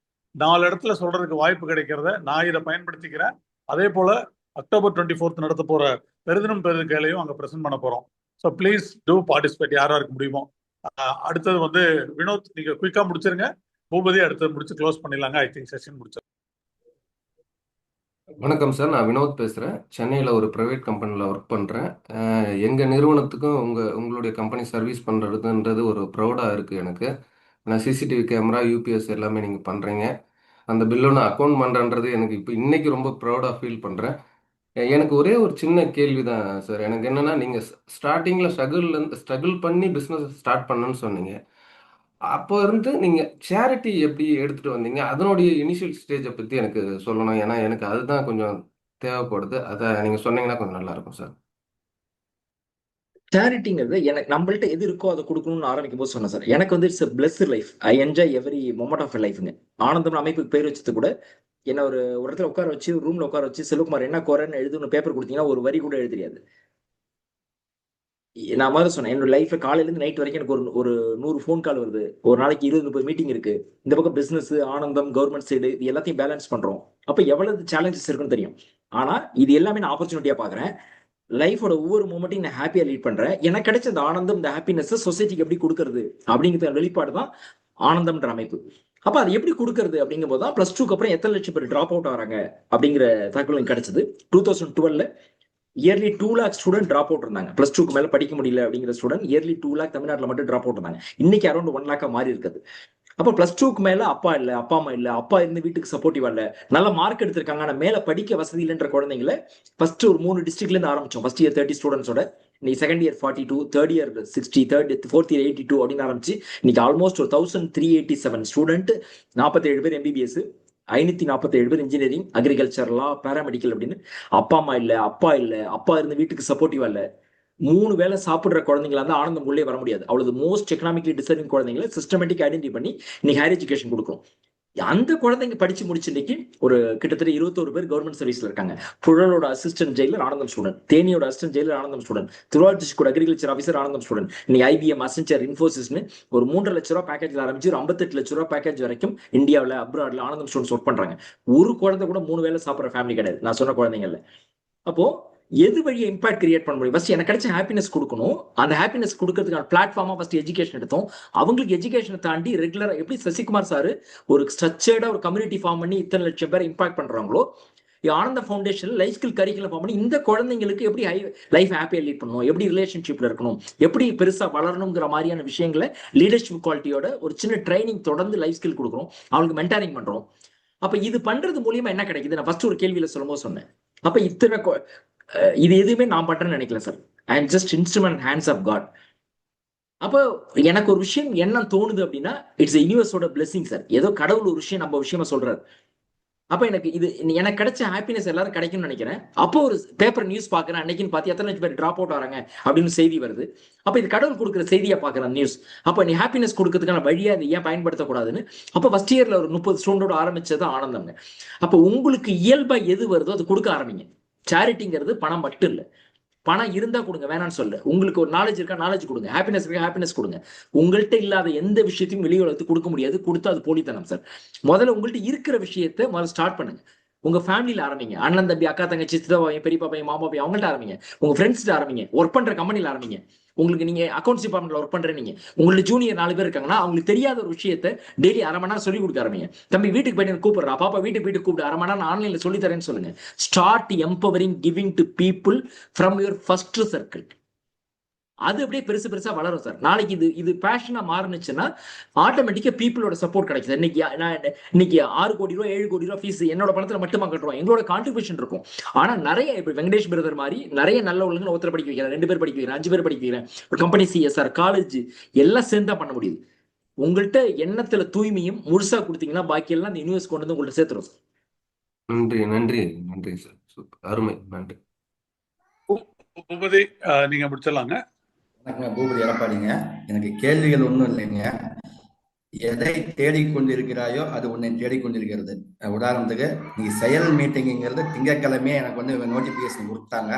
4 இடத்துல சொல்றதுக்கு வாய்ப்பு கிடைக்கிறத நான் இதை பயன்படுத்திக்கிறேன். அதே போல October 24 நடத்த போற பெரிதும் பெருதுக்கையிலையும் அங்க பிரசன்ட் பண்ண போறோம். ஸோ ப்ளீஸ் டூ பார்ட்டிசிபேட் யாராருக்கு முடியுமோ. அடுத்தது வந்து வினோத், நீங்க குயிக்கா முடிச்சிருங்க. பூபதி அடுத்தது முடிச்சு க்ளோஸ் பண்ணிடலாங்க. ஐ திங்க் செஷன் முடிச்சு. வணக்கம் சார், நான் வினோத் பேசுகிறேன். சென்னையில் ஒரு ப்ரைவேட் கம்பெனியில் ஒர்க் பண்ணுறேன். எங்கள் நிறுவனத்துக்கும் உங்களுடைய கம்பெனி சர்வீஸ் பண்ணுறதுன்றது ஒரு ப்ரௌடாக இருக்குது எனக்கு. நான் சிசிடிவி கேமரா, யூபிஎஸ் எல்லாமே நீங்கள் பண்ணுறீங்க. அந்த பில்லு நான் அக்கௌண்ட் பண்ணுறன்றது எனக்கு இப்போ இன்னைக்கு ரொம்ப ப்ரௌடாக ஃபீல் பண்ணுறேன். எனக்கு ஒரே ஒரு சின்ன கேள்வி தான் சார். எனக்கு என்னென்னா, நீங்கள் ஸ்டார்டிங்கில் ஸ்ட்ரகிள் பண்ணி பிஸ்னஸ் ஸ்டார்ட் பண்ணணும்னு சொன்னீங்க. அப்போ இருந்து நீங்க சேரிட்டி எப்படி எடுத்துட்டு வந்தீங்க? அதனுடைய இனிஷியல் ஸ்டேஜை பத்தி எனக்கு சொல்லணும். ஏன்னா எனக்கு அதுதான் கொஞ்சம் தேவைப்படுது. அதை நீங்க சொன்னீங்கன்னா கொஞ்சம் நல்லா இருக்கும் சார். சேரிட்டிங்கிறது எனக்கு நம்மள்ட்ட எது இருக்கோ அதை கொடுக்கணும்னு ஆரம்பிக்கும் போது சொன்னேன் சார். எனக்கு வந்து it's blessed life. I enjoy every moment of லைஃப்ங்க. ஆனந்தம் அமைப்புக்கு பேர் வச்சது கூட என்ன ஒரு இடத்துல உட்கார வச்சு, ரூம்ல உட்கார வச்சு, செல்வகுமார் என்ன குறைன்னு எழுதுன்னு பேப்பர் கொடுத்தீங்கன்னா ஒரு வரி கூட எழுத தெரியாது. நான் மாதிரி சொன்னேன், என்னோட லைஃப்ல காலையிலேருந்து நைட் வரைக்கும் எனக்கு ஒரு 100 ஃபோன் கால் வருது. ஒரு நாளைக்கு 20-30 மீட்டிங் இருக்கு. இந்த பக்கம் பிசினஸ், ஆனந்தம், கவர்மெண்ட் சைடு, இது எல்லாத்தையும் பேலன்ஸ் பண்றோம். அப்ப எவ்வளவு சேலஞ்சஸ் இருக்குன்னு தெரியும். ஆனா இது எல்லாமே நான் ஆப்பர்ச்சுனிட்டியா பாக்குறேன். லைஃபோட ஒவ்வொரு மூமெண்ட்டையும் நான் ஹாப்பியா லீட் பண்றேன். எனக்கு கிடைச்ச இந்த ஆனந்தம், இந்த ஹாப்பினஸ் சொசைட்டிக்கு எப்படி கொடுக்கறது அப்படிங்கிறது வெளிப்பாடு தான் ஆனந்தம்ன்ற அமைப்பு. அப்ப அது எப்படி கொடுக்கறது அப்படிங்கும் போது தான் +2க்கு அப்புறம் எத்தனை லட்சம் பேர் டிராப் அவுட் ஆகிறாங்க அப்படிங்கிற தகவல் கிடைச்சது. 2012 early 2 lakh student drop out இருந்தாங்க. +2க்கு மேல படிக்க முடியல அப்படிங்கிற ஸ்டூடெண்ட் இயர்லி 2 lakh தமிழ்நாட்டில் மட்டும் டிராப் அவுட் இருந்தாங்க. இன்னைக்கு அரௌண்ட் 1 lakh மாறி இருக்குது. அப்போ +2க்கு மேல அப்பா இல்ல, அப்பா அம்மா இல்ல, அப்பா இருந்து வீட்டுக்கு சப்போர்ட்டிவா இல்ல, நல்ல மார்க் எடுத்திருக்காங்க ஆனா மேல படிக்க வசதி இல்லைன்ற குழந்தைங்களை ஃபர்ஸ்ட் ஒரு 3 டிஸ்ட்ரிக்ட்ல இருந்து ஆரம்பிச்சோம். ஃபர்ஸ்ட் இயர் 30 ஸ்டூடெண்ட்ஸோட, இன்னைக்கு second year 42, third year 60, fourth year 82 அப்படின்னு ஆரம்பிச்சு இன்னைக்கு ஆல்மோஸ்ட் ஒரு 1387 ஸ்டூடெண்ட், 47 பேர் MBBS, 547 பேர் இன்ஜினியரிங், அக்ரிகல்ச்சர், லா, பேராமெடிக்கல் அப்படின்னு. அப்பா அம்மா இல்ல, அப்பா இருந்து வீட்டுக்கு சப்போர்ட்டிவா இல்ல, 3 வேளை சாப்பிடுற குழந்தைங்களா இருந்தா ஆனந்தம் உள்ளே வர முடியாது. அவ்வளவு மோஸ்ட் எக்கனாமிக்கலி டிசர்விங் குழந்தைங்களை சிஸ்டமேட்டிக் ஐடென்டிஃபை பண்ணி இன்னைக்கு ஹையர் எஜுகேஷன் கொடுக்கும். அந்த குழந்தைங்க படிச்சு முடிச்சு இன்னைக்கு ஒரு கிட்டத்தட்ட 21 பேர் கவர்மெண்ட் சர்வீஸ்ல இருக்காங்க. புழலோட அசிஸ்டன்ட் ஜெயிலர் ஆனந்தம் ஸ்டூடெண்ட், தேனியோட assistant jailer Aanandham student, Thiruvarur district agriculture officer Aanandham student, இன்னைக்கு IBM, அசென்சர், இன்ஃபோசிஸ்னு ஒரு 3.5 லட்ச ரூபா பேக்கேஜ்ல ஆரம்பிச்சு ஒரு 58 லட்ச ரூபா பேக்கேஜ் வரைக்கும் இந்தியாவில், அப்ராட்ல ஆனந்தம் ஸ்டூடெண்ட்ஸ் ஒர்க் பண்றாங்க. ஒரு குழந்தை கூட 3 வேளை சாப்பிட்ற ஃபேமிலி கிடையாது நான் சொன்ன குழந்தைங்கல்ல. அப்போ எது வழியை இம்பாக்ட் கிரியேட் பண்ண முடியும்? ஃபர்ஸ்ட் எனக்கு கிடைச்ச ஹாப்பினஸ் கொடுக்கணும். அந்த ஹாப்பினஸ் கொடுக்கறதுக்கான பிளாட்ஃபார்மா ஃபர்ஸ்ட் எஜுகேஷன் எடுத்தோம். அவங்களுக்கு எஜுகேஷனை தாண்டி ரெகுலரா எப்படி சசிகுமார் சார் ஒரு ஸ்ட்ரக்சர்டா ஒரு கம்யூனிட்டி ஃபார்ம் பண்ணி இத்தனை லட்சம் பேர் இம்பாக்ட் பண்றாங்களோ, Aanandha foundation life skill curriculum form பண்ணி இந்த குழந்தைங்களுக்கு எப்படி லைஃப் ஹாப்பியா லீட் பண்ணணும், எப்படி ரிலேஷன்ஷிப்ல இருக்கணும், எப்படி பெருசா வளரணுங்கிற மாதிரியான விஷயங்களை லீடர்ஷிப் குவாலிட்டியோட ஒரு சின்ன ட்ரைனிங் தொடர்ந்து லைஃப் ஸ்கில் கொடுக்குறோம். அவங்களுக்கு மென்டாரிங் பண்றோம். அப்ப இது பண்றது மூலியமா என்ன கிடைக்குது? நான் ஃபர்ஸ்ட் ஒரு கேள்வியில சொல்லும்போது சொன்னேன். அப்ப இத்தனை இது எதுவுமே நான் பண்றேன்னு நினைக்கல sir. I am just instrument hands of God. அப்போ எனக்கு ஒரு விஷயம் என்ன தோணுது அப்படின்னா, இட்ஸ் யூனிவர்ஸோட பிளெஸிங் சார். ஏதோ கடவுள் ஒரு விஷயம் நம்ம விஷயமா சொல்றாரு. அப்ப எனக்கு கிடைச்ச ஹாப்பினஸ் எல்லாரும் கிடைக்கும்னு நினைக்கிறேன். அப்போ ஒரு பேப்பர் நியூஸ் பாக்குறேன், அன்னைக்குன்னு பார்த்து எத்தனை லட்சம் பேர் டிராப் அவுட் ஆறாங்க அப்படின்னு செய்தி வருது. அப்ப இது கடவுள் கொடுக்குற செய்தியா பாக்குறேன் நியூஸ். அப்ப நீ ஹாப்பினஸ் கொடுக்கறதுக்கான வழியா அதை ஏன் பயன்படுத்தக்கூடாதுன்னு அப்ப ஃபர்ஸ்ட் இயர்ல ஒரு 30 ஸ்டூடெண்டோட ஆரம்பிச்சது ஆனந்தம்ங்க. அப்ப உங்களுக்கு இயல்பா எது வருதோ அது கொடுக்க ஆரம்பிங்க. சேரிட்டிங்கிறது பணம் மட்டும் இல்லை, பணம் இருந்தா கொடுங்க, வேணான்னு சொல்லு. உங்களுக்கு ஒரு நாலேஜ் இருக்கா, நாலேஜ் கொடுங்க. ஹாப்பினஸ் இருக்கா, ஹாப்பினஸ் கொடுங்க. உங்கள்கிட்ட இல்லாத எந்த விஷயத்தையும் வெளியே உலகத்துக்கு கொடுக்க முடியாது. கொடுத்தா அது போலித்தனம் சார். முதல்ல உங்கள்கிட்ட இருக்கிற விஷயத்த முதல்ல ஸ்டார்ட் பண்ணுங்க. உங்க ஃபேமிலியில ஆரம்பிங்க. அண்ணன் தம்பி, அக்கா தங்கச்சி, சித்தப்பா பையன், பெரியப்பா பையன், மாமா பையன், அவங்கள்ட்ட ஆரம்பிங்க. உங்க ஃப்ரெண்ட்ஸ்கிட்ட ஆரம்பிங்க. ஒர்க் பண்ற கம்பெனில ஆரம்பிங்க. உங்களுக்கு நீங்க அக்கௌண்ட்ஸ் டிபார்ட்மெண்ட்ல ஒர்க் பண்றேன், நீங்க உங்களுக்கு ஜூனியர் 4 பேர் இருக்காங்கன்னா அவங்களுக்கு தெரியாத ஒரு விஷயத்த டெய்லி அரை மணி நேரம் சொல்லி கொடுக்க ஆரம்பிங்க. தம்பி வீட்டுக்கு போயிட்டு கூப்பிடுறா, பாப்பா வீட்டுக்கு போயிட்டு கூப்பிட்டு அரை மணி நேரம் ஆன்லைன்ல சொல்லி தரேன்னு சொல்லுங்க. Start empowering giving to people from your first circle. அது அப்படியே பெருசு பெருசா வளரும் சார். நாளைக்கு இது பேஷனா மாறுனுச்சுன்னா ஆட்டோமேட்டிக்கா பீப்புளோட சப்போர்ட் கிடைக்குது. இன்னைக்கு 6 கோடி ரூபாய் 7 கோடி ரூபாய் ஃபீஸ் என்னோட பணத்துல மட்டுமா கட்டுறோம், எங்களோட கான்ட்ரிபியூஷன் இருக்கும். ஆனா நிறைய இப்ப வெங்கடேஷ் பிரதர் மாதிரி நிறைய நல்ல உள்ளவங்க ஒருத்தர் படிக்க வைக்கிறேன், 2 பேர் படிக்க வைக்கிறேன், 5 பேர் படிக்க வைக்கிறேன். ஒரு கம்பெனி சிஎஸ்ஆர் காலேஜ் எல்லாம் சேர்ந்தா பண்ண முடியுது. உங்கள்கிட்ட எண்ணத்துல தூய்மையும் முழுசா கொடுத்தீங்கன்னா பாக்கி எல்லாம் இந்த யூனிவர்ஸ் கொண்டு வந்து உங்கள்ட்ட சேர்த்துரும் சார். நன்றி நன்றி நன்றி சார், அருமை, நன்றி. பூபதி நீங்க முடிச்சிடலாங்க. பூபதி எடப்பாடிங்க. எனக்கு கேள்விகள் ஒன்றும் இல்லைங்க. எதை தேடிக்கொண்டிருக்கிறாயோ அது உன்னை தேடிக்கொண்டிருக்கிறது. உதாரணத்துக்கு நீ செயல் மீட்டிங்கிறது திங்கட்கிழமையே எனக்கு நோட்டிபிகேஷன் கொடுத்தாங்க.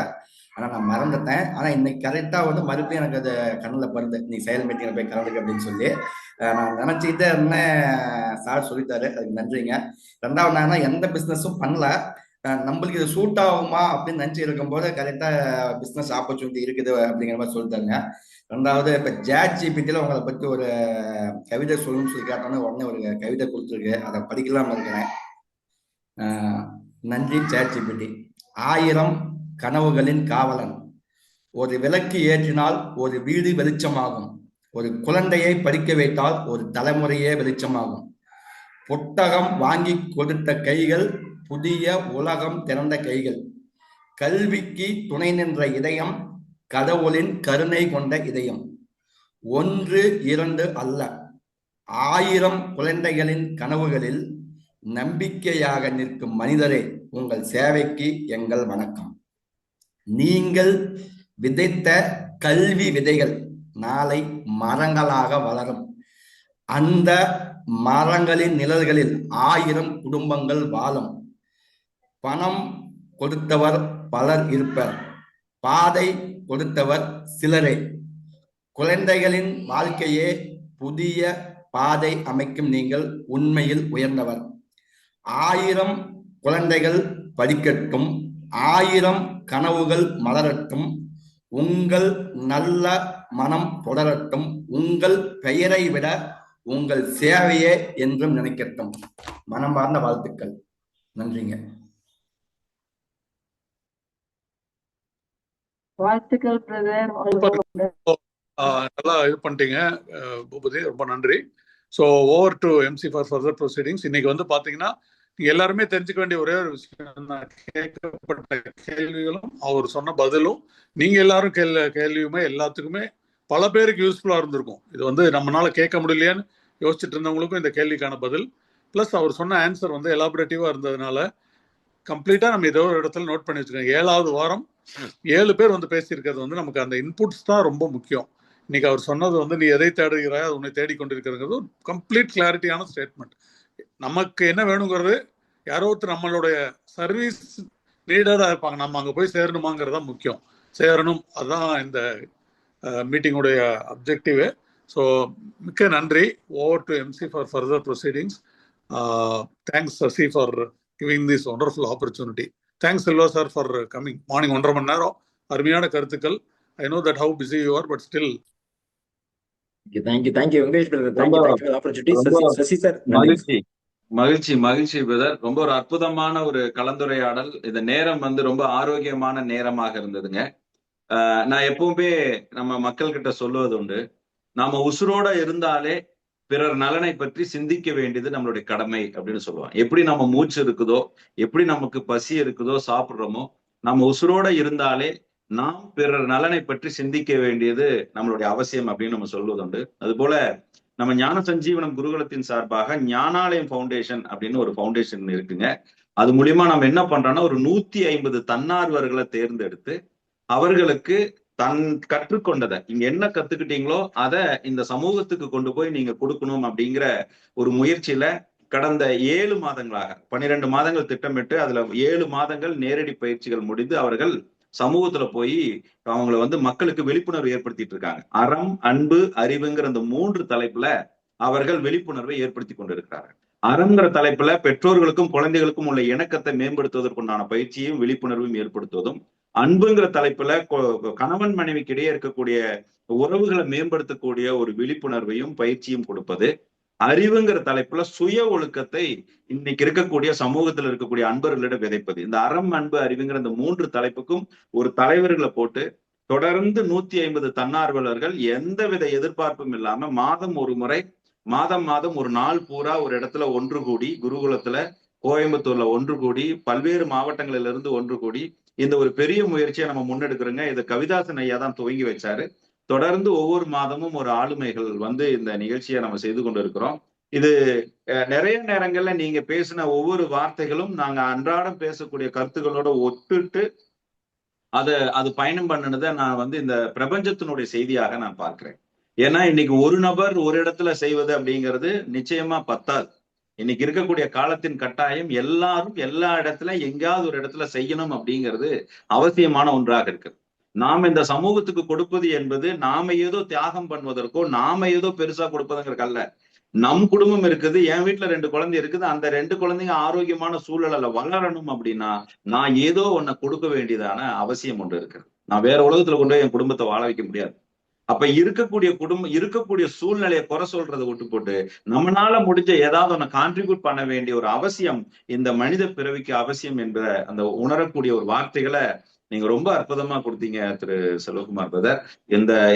ஆனால் நான் மறந்துட்டேன். ஆனால் இன்னைக்கு கரெக்டாக மறுபடியும் எனக்கு அது கண்ணில் படுது, நீ செயல் மீட்டிங்கில் போய் கலந்துக்க அப்படின்னு சொல்லி நான் நினச்சிக்கிட்டே இருந்தேன். சார் சொல்லித்தாரு, அதுக்கு நன்றிங்க. ரெண்டாவது நான் எந்த பிஸ்னஸும் பண்ணல, நம்மளுக்கு இது சூட் ஆகுமா அப்படின்னு நினச்சி இருக்கும்போது கரெக்டாக பிஸ்னஸ் ஆப்பர்ச்சுனிட்டி இருக்குது அப்படிங்கிற மாதிரி சொல்லிட்டாங்க. ரெண்டாவது இப்போ ChatGPT உங்களை பற்றி ஒரு கவிதை சொல்லணும்னு சொல்லி கேட்டோன்னே உடனே ஒரு கவிதை கொடுத்துருக்கு, அதை படிக்கலாம்னு இருக்கிறேன். நன்றி ChatGPT. 1000 கனவுகளின் காவலன். ஒரு விளக்கு ஏற்றினால் ஒரு வீடு வெளிச்சமாகும். ஒரு குழந்தையை படிக்க வைத்தால் ஒரு தலைமுறையே வெளிச்சமாகும். புத்தகம் வாங்கி கொடுத்த கைகள் புதிய உலகம் திறந்த கைகள். கல்விக்கு துணை நின்ற இதயம் கடவுளின் கருணை கொண்ட இதயம். 1 2 அல்ல, 1000 குழந்தைகளின் கனவுகளில் நம்பிக்கையாக நிற்கும் மனிதரே, உங்கள் சேவைக்கு எங்கள் வணக்கம். நீங்கள் விதைத்த கல்வி விதைகள் நாளை மரங்களாக வளரும். அந்த மரங்களின் நிழல்களில் 1000 குடும்பங்கள் வாழும். பணம் கொடுத்தவர் பலர் இருப்பர், பாதை கொடுத்தவர் சிலரே. குழந்தைகளின் வாழ்க்கையே புதிய பாதை அமைக்கும் நீங்கள் உண்மையில் உயர்ந்தவர். 1000 குழந்தைகள் படிக்கட்டும், 1000 கனவுகள் மலரட்டும், உங்கள் நல்ல மனம் தொடரட்டும், உங்கள் பெயரை விட உங்கள் சேவையே என்றும் நினைக்கட்டும். மனமார்ந்த வாழ்த்துக்கள். நன்றிங்க. வாழ்த்துக்கள் பிரதர். நல்லா இது பண்ணிட்டீங்க பூபதி, ரொம்ப நன்றி. So over to MC for further proceedings. இன்னைக்கு பாத்தீங்கன்னா நீங்க எல்லாருமே தெரிஞ்சுக்க வேண்டிய ஒரே ஒரு விஷயம் தான், கேட்கப்பட்ட கேள்விகளும் அவர் சொன்ன பதிலும் நீங்க எல்லாரும் கேள்வியுமே எல்லாத்துக்குமே பல பேருக்கு யூஸ்ஃபுல்லா இருந்திருக்கும். இது நம்மளால கேட்க முடியலையான்னு யோசிச்சுட்டு இருந்தவங்களுக்கும் இந்த கேள்விக்கான பதில் பிளஸ் அவர் சொன்ன ஆன்சர் எலாபரேட்டிவா இருந்ததுனால கம்ப்ளீட்டா நம்ம ஏதோ ஒரு இடத்துல நோட் பண்ணி வச்சுக்கோங்க. 7வது வாரம் 7 பேர் பேசியிருக்கிறது நமக்கு அந்த இன்புட்ஸ் தான் ரொம்ப முக்கியம். இன்னைக்கு அவர் சொன்னது நீ எதை தேடுகிறாய் அது உன்னை தேடிக்கொண்டிருக்கிறது கம்ப்ளீட் கிளாரிட்டியான ஸ்டேட்மெண்ட். நமக்கு என்ன வேணுங்கிறது யாரோ ஒருத்தர் நம்மளுடைய சர்வீஸ் நீடடா இருப்பாங்க, நம்ம அங்கே போய் சேரணுமாங்கிறதா முக்கியம். சேரணும், அதுதான் இந்த மீட்டிங்குடைய அப்ஜெக்டிவே. ஸோ மிக்க நன்றி. Over to MC for further proceedings. Thanks Sasi for giving this wonderful opportunity. Thanks Selva sir for coming. Morning 1.5 மணி நேரம் அருமையான கருத்துக்கள். I know that how busy you are, but still. Thank you Venkatesh brother. Thank you for the opportunity. Sasi sir. மகிழ்ச்சி பிரதர். ரொம்ப ஒரு அற்புதமான ஒரு கலந்துரையாடல். இந்த நேரம் ரொம்ப ஆரோக்கியமான நேரமாக இருந்ததுங்க. நான் எப்பவுமே நம்ம மக்கள் கிட்ட சொல்லுவது உண்டு, நாம உசுரோட இருந்தாலே பிறர் நலனை பற்றி சிந்திக்க வேண்டியது நம்மளுடைய கடமை அப்படின்னு சொல்லுவாங்க. எப்படி நம்ம மூச்சு இருக்குதோ, எப்படி நமக்கு பசி இருக்குதோ, சாப்பிடுறோமோ, நம்ம உசுரோட இருந்தாலே நாம் பிறர் நலனை பற்றி சிந்திக்க வேண்டியது நம்மளுடைய அவசியம் அப்படின்னு நம்ம சொல்வதுண்டு. அது போல நம்ம ஞான சஞ்சீவனம் குருகுலத்தின் சார்பாக ஞானாலயம் ஃபவுண்டேஷன் அப்படின்னு ஒரு ஃபவுண்டேஷன் இருக்குங்க. அது மூலியமா நம்ம என்ன பண்றோம்னா ஒரு 150 தன்னார்வர்களை தேர்ந்தெடுத்து அவர்களுக்கு தன் கற்றுக்கொண்டதை இங்க என்ன கத்துக்கிட்டீங்களோ அதை இந்த சமூகத்துக்கு கொண்டு போய் நீங்க கொடுக்கணும் அப்படிங்கிற ஒரு முயற்சியில கடந்த 7 மாதங்களாக 12 மாதங்கள் திட்டமிட்டு அதுல 7 மாதங்கள் நேரடி பயிற்சிகள் முடிந்து அவர்கள் சமூகத்துல போய் அவங்கள மக்களுக்கு விழிப்புணர்வு ஏற்படுத்திட்டு இருக்காங்க. அறம், அன்பு, அறிவுங்கிற அந்த 3 தலைப்புல அவர்கள் விழிப்புணர்வை ஏற்படுத்தி கொண்டிருக்கிறார்கள். அறங்கிற தலைப்புல பெற்றோர்களுக்கும் குழந்தைகளுக்கும் உள்ள இணக்கத்தை மேம்படுத்துவதற்குண்டான பயிற்சியும் விழிப்புணர்வும் ஏற்படுத்துவதும், அன்புங்கிற தலைப்புல கணவன் மனைவிக்கு இடையே இருக்கக்கூடிய உறவுகளை மேம்படுத்தக்கூடிய ஒரு விழிப்புணர்வையும் பயிற்சியும் கொடுப்பது, அறிவுங்கிற தலைப்புல சுய ஒழுக்கத்தை இன்னைக்கு இருக்கக்கூடிய சமூகத்தில் இருக்கக்கூடிய அன்பர்களிடம் விதைப்பது. இந்த அறம், அன்பு, அறிவுங்கிற இந்த 3 தலைப்புக்கும் ஒரு தலைவர்களை போட்டு தொடர்ந்து 150 தன்னார்வலர்கள் எந்தவித எதிர்பார்ப்பும் இல்லாம மாதம் ஒரு முறை மாதம் ஒரு நாள் பூரா ஒரு இடத்துல ஒன்று கூடி, குருகுலத்துல கோயம்புத்தூர்ல ஒன்று கூடி, பல்வேறு மாவட்டங்களிலிருந்து ஒன்று கூடி இந்த ஒரு பெரிய முயற்சியை நம்ம முன்னெடுக்கிறோங்க. இதை கவிதாசன் ஐயா தான் துவங்கி வச்சாரு. தொடர்ந்து ஒவ்வொரு மாதமும் ஒரு ஆளுமைகள் இந்த நிகழ்ச்சியை நம்ம செய்து கொண்டு இருக்கிறோம். இது நிறைய நேரங்கள்ல நீங்க பேசின ஒவ்வொரு வார்த்தைகளும் நாங்க அன்றாடம் பேசக்கூடிய கருத்துக்களோட ஒட்டுட்டு அது பயணம் பண்ணினதை நான் இந்த பிரபஞ்சத்தினுடைய செய்தியாக நான் பார்க்கிறேன். ஏன்னா இன்னைக்கு ஒரு நபர் ஒரு இடத்துல செய்வது அப்படிங்கிறது நிச்சயமா பத்தாது. இன்னைக்கு இருக்கக்கூடிய காலத்தின் கட்டாயம் எல்லாரும் எல்லா இடத்துல எங்கேயாவது ஒரு இடத்துல செய்யணும் அப்படிங்கிறது அவசியமான ஒன்றாக இருக்கு. நாம இந்த சமூகத்துக்கு கொடுப்பது என்பது நாம ஏதோ தியாகம் பண்ணுவதற்கோ நாம ஏதோ பெருசா கொடுப்பதுங்கிறது அல்ல. நம் குடும்பம் இருக்குது, என் வீட்டுல 2 குழந்தை இருக்குது, அந்த 2 குழந்தைங்க ஆரோக்கியமான சூழல்ல வளரணும் அப்படின்னா நான் ஏதோ ஒன்ன கொடுக்க வேண்டியதான அவசியம் ஒன்று இருக்குது. நான் வேற உலகத்துல கொண்டு போய் என் குடும்பத்தை வாழ வைக்க முடியாது. அப்ப இருக்கக்கூடிய சூழ்நிலையை குறை சொல்றதை விட்டு போட்டு நம்மளால முடிஞ்ச ஏதாவது ஒண்ணு கான்ட்ரிபியூட் பண்ண வேண்டிய ஒரு அவசியம் இந்த மனித பிறவிக்கு அவசியம் என்ற அந்த உணரக்கூடிய ஒரு வார்த்தைகளை நீங்க ரொம்ப அற்புதமா கொடுத்தீங்க திரு செல்வகுமார் பிரதர்.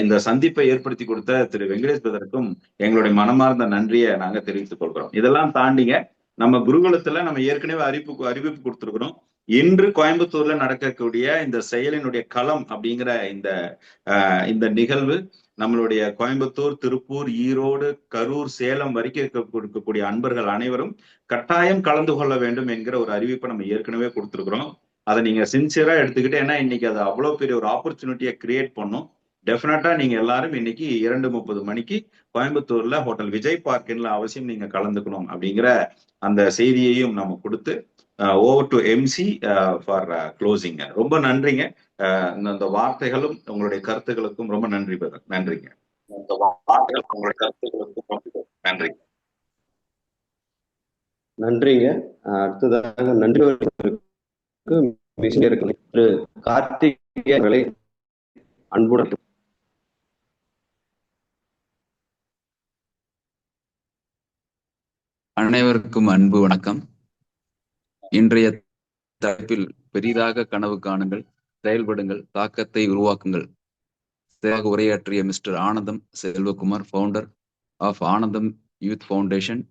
இந்த சந்திப்பை ஏற்படுத்தி கொடுத்த திரு வெங்கடேஷ் பிரதருக்கும் எங்களுடைய மனமார்ந்த நன்றியை நாங்க தெரிவித்துக் கொள்கிறோம். இதெல்லாம் தாண்டிங்க நம்ம குருகுலத்துல நம்ம ஏற்கனவே அறிவிப்பு கொடுத்திருக்கிறோம். இன்று கோயம்புத்தூர்ல நடக்கக்கூடிய இந்த செயலினுடைய களம் அப்படிங்கிற இந்த நிகழ்வு நம்மளுடைய கோயம்புத்தூர், திருப்பூர், ஈரோடு, கரூர், சேலம் வரைக்கும் இருக்கக்கூடிய அன்பர்கள் அனைவரும் கட்டாயம் கலந்து கொள்ள வேண்டும் என்கிற ஒரு அறிவிப்பை நம்ம ஏற்கனவே கொடுத்திருக்கிறோம். அதை நீங்க சின்சியரா எடுத்துக்கிட்டு, ஏன்னா இன்னைக்கு அது அவ்வளவு பெரிய ஒரு ஆப்பர்ச்சுனிட்டியை கிரியேட் பண்ணும். டெஃபினட்டா நீங்க எல்லாரும் இன்னைக்கு 2:30 மணிக்கு கோயம்புத்தூர்ல ஹோட்டல் விஜய் பார்க்கின்ல அவசியம் நீங்க கலந்துக்கணும் அப்படிங்கிற அந்த செய்தியையும் நம்ம கொடுத்து over to MC for closing. ரொம்ப நன்றிங்க. இந்த வார்த்தைகளும் உங்களுடைய கருத்துக்களுக்கும் ரொம்ப நன்றி பிரதர். நன்றிங்க. இந்த வார்த்தைகள் உங்களுடைய கருத்துக்களுக்கும் நன்றிங்க. நன்றிங்க. அடுத்ததாக நன்றி திரு கார்த்திகேயனை அன்புடன் அனைவருக்கும் அன்பு வணக்கம். இன்றைய தலைப்பில் பெரிதாக கனவு காணுங்கள், செயல்படுங்கள், தாக்கத்தை உருவாக்குங்கள் உரையாற்றிய mister Anandam Selvakumar, founder of Anandam youth foundation,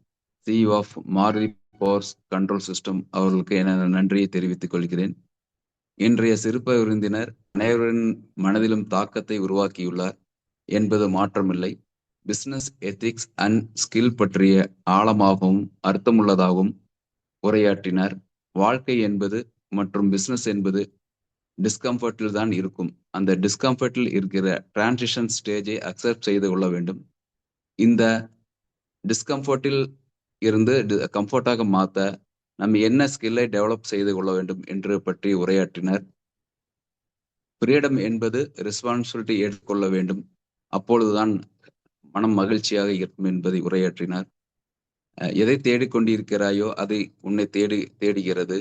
CEO of Maruti powers control system அவர்களுக்கு எனது நன்றியை தெரிவித்துக் கொள்கிறேன். இன்றைய சிறப்பு விருந்தினர் அனைவரின் மனதிலும் தாக்கத்தை உருவாக்கியுள்ளார் என்பது மாற்றமில்லை. பிசினஸ் எத்திக்ஸ் அண்ட் ஸ்கில் பற்றிய ஆழமாகவும் அர்த்தமுள்ளதாகவும் உரையாற்றினார். வாழ்க்கை என்பது மற்றும் பிசினஸ் என்பது டிஸ்கம்ஃபர்ட்டில் தான் இருக்கும். அந்த டிஸ்கம்ஃபர்ட்டில் இருக்கிற டிரான்சிஷன் ஸ்டேஜை அக்செப்ட் செய்து கொள்ள வேண்டும். இந்த டிஸ்கம்ஃபர்ட்டில் இருந்து கம்ஃபர்ட்டாக மாற்ற நம்ம என்ன ஸ்கில்லை டெவலப் செய்து கொள்ள வேண்டும் என்று பற்றி உரையாற்றினார். ஃப்ரீடம் என்பது ரெஸ்பான்சிபிலிட்டி ஏற்றுக்கொள்ள வேண்டும், அப்பொழுதுதான் மனம் மகிழ்ச்சியாக இருக்கும் என்பதை உரையாற்றினார். எதை தேடிக்கொண்டிருக்கிறாயோ அதை உன்னை தேடுகிறது.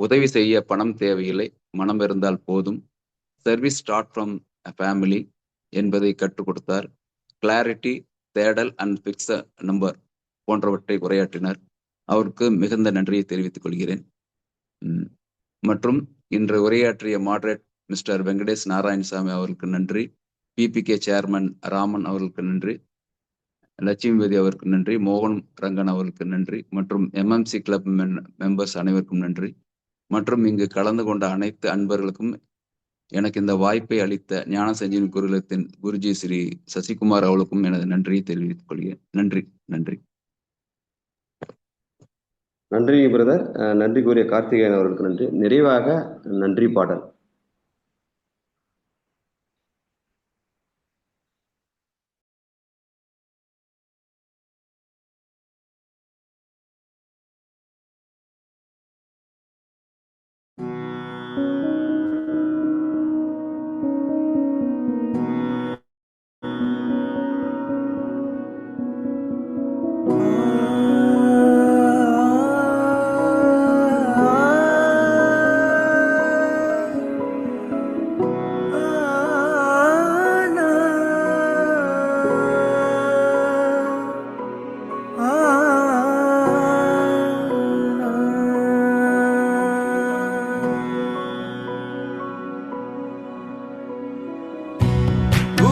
உதவி செய்ய பணம் தேவையில்லை, மனம் இருந்தால் போதும். சர்வீஸ் ஸ்டார்ட் ஃப்ரம் ஃபேமிலி என்பதை கற்றுக் கொடுத்தார். கிளாரிட்டி, தேடல் அண்ட் ஃபிக்ஸ் நம்பர் போன்றவற்றை உரையாற்றினார். அவருக்கு மிகுந்த நன்றியை தெரிவித்துக் கொள்கிறேன். மற்றும் இன்று உரையாற்றிய மாடரேட் மிஸ்டர் வெங்கடேஷ் நாராயணசாமி அவர்களுக்கு நன்றி. PPK சேர்மன் ராமன் அவர்களுக்கு நன்றி. லட்சுமிபதி அவருக்கு நன்றி. மோகன் ரங்கன் அவர்களுக்கு நன்றி. மற்றும் MMC கிளப் மெம்பர்ஸ் அனைவருக்கும் நன்றி. மற்றும் இங்கு கலந்து கொண்ட அனைத்து அன்பர்களுக்கும் எனக்கு இந்த வாய்ப்பை அளித்த ஞான சஞ்சீவனி குருகுலத்தின் குருஜி ஸ்ரீ சசிகுமார் அவர்களுக்கும் எனது நன்றியை தெரிவித்துக் கொள்கிறேன். நன்றி. நன்றி. நன்றி பிரதர். நன்றி கூறிய கார்த்திகேயன் அவர்களுக்கு நன்றி. நிறைவாக நன்றி பாடல்.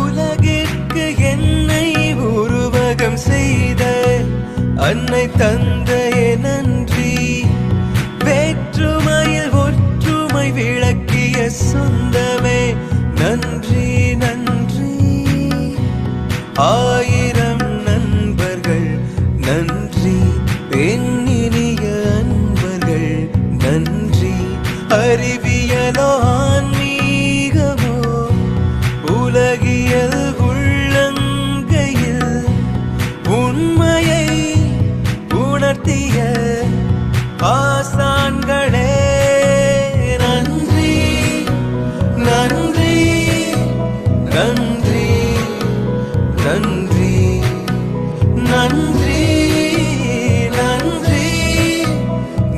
உலகிற்கு என்னை உருவகம் செய்த அன்னை தந்தையே நன்றி. வேற்றுமையில் ஒற்றுமை விளக்கிய சொந்தமே நன்றி நன்றி. ஆயிரம் நண்பர்கள் நன்றி. பெண்ணினிய அன்பர்கள் நன்றி. அறிவியலோ ஆன்மீகமோ உலகியல் உள்ளங்கையில் உண்மையை உணர்த்திய ஆசான்களே நன்றி நன்றி நன்றி நன்றி நன்றி நன்றி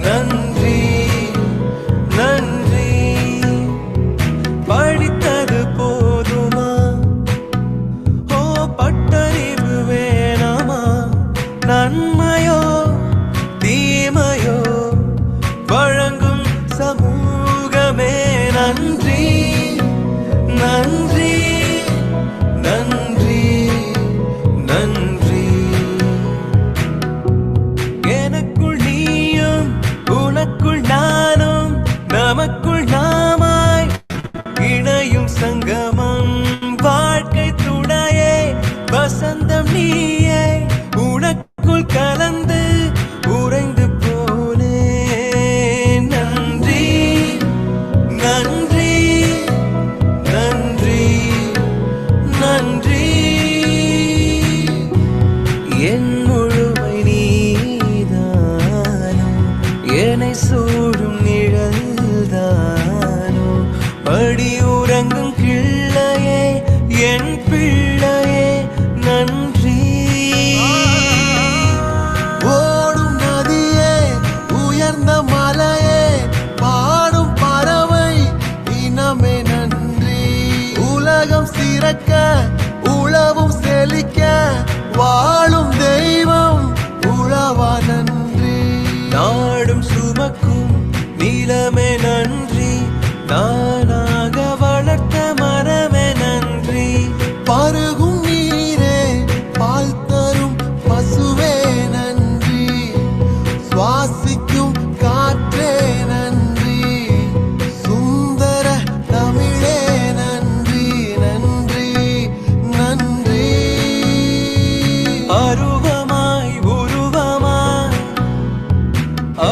நன்றி நன்றி. படித்தது போதுமா? ஓ பட்டறிவு வேணாமா? நன்மையோ தீமையோ வழங்கும் சமூகமே நன்றி நன்றி நன்றி நன்றி. எனக்குள் நீயும் உனக்குள் நானும் நமக்குள் நாமாய் இணையும் சங்கமம் வாழ்க்கை துணையே வசந்தம் நீயே. உனக்குள் கலந்து உறைந்து போனே நன்றி நன்றி நன்றி நன்றி. என் முழுமை நீதானோ என்னை சூழும் நிழல்தானோ. படி உறங்கும் கிள்ளையே என் பிள்ளையே நன்றி. ஓடும் நதியே உயர்ந்த மலையே பாடும் பறவை இனமே நன்றி. உலகம் சிறக்க உழவும் செழிக்க வாழும் தெய்வம் உழவா நன்றி. நாடும் சுமக்கும் நிலமே நன்றி. நானாக வளர்த்த மரமே நன்றி. பருகும் நீரே பால் தரும் பசுவே நன்றி. சுவாசிக்கும் காற்றே நன்றி. சுந்தர தமிழே நன்றி நன்றி நன்றி. அருவமாய் உருவமாய்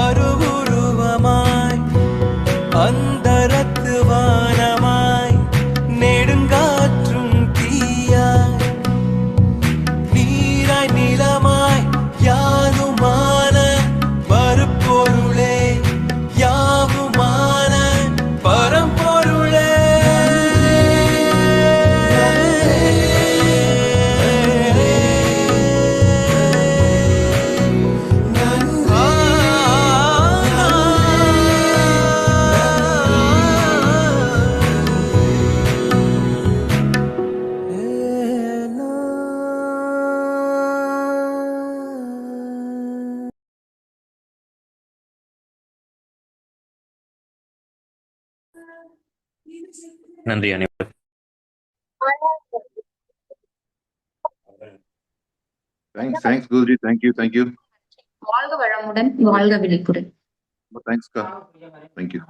அருவுருவமாய் அந்தரத்து வானமாய் நெடுங்காற்றும் தீயாய் நீராய் நிலமாய் யாருமான மறுபொருளே யாவுமான பரம்பொருளே. நன்றி அனைவரும். Thanks, Guruji. Thank you. வாழ்க வளமுடன், வாழ்க விழிப்புடன். Thanks, Ka. Thank you.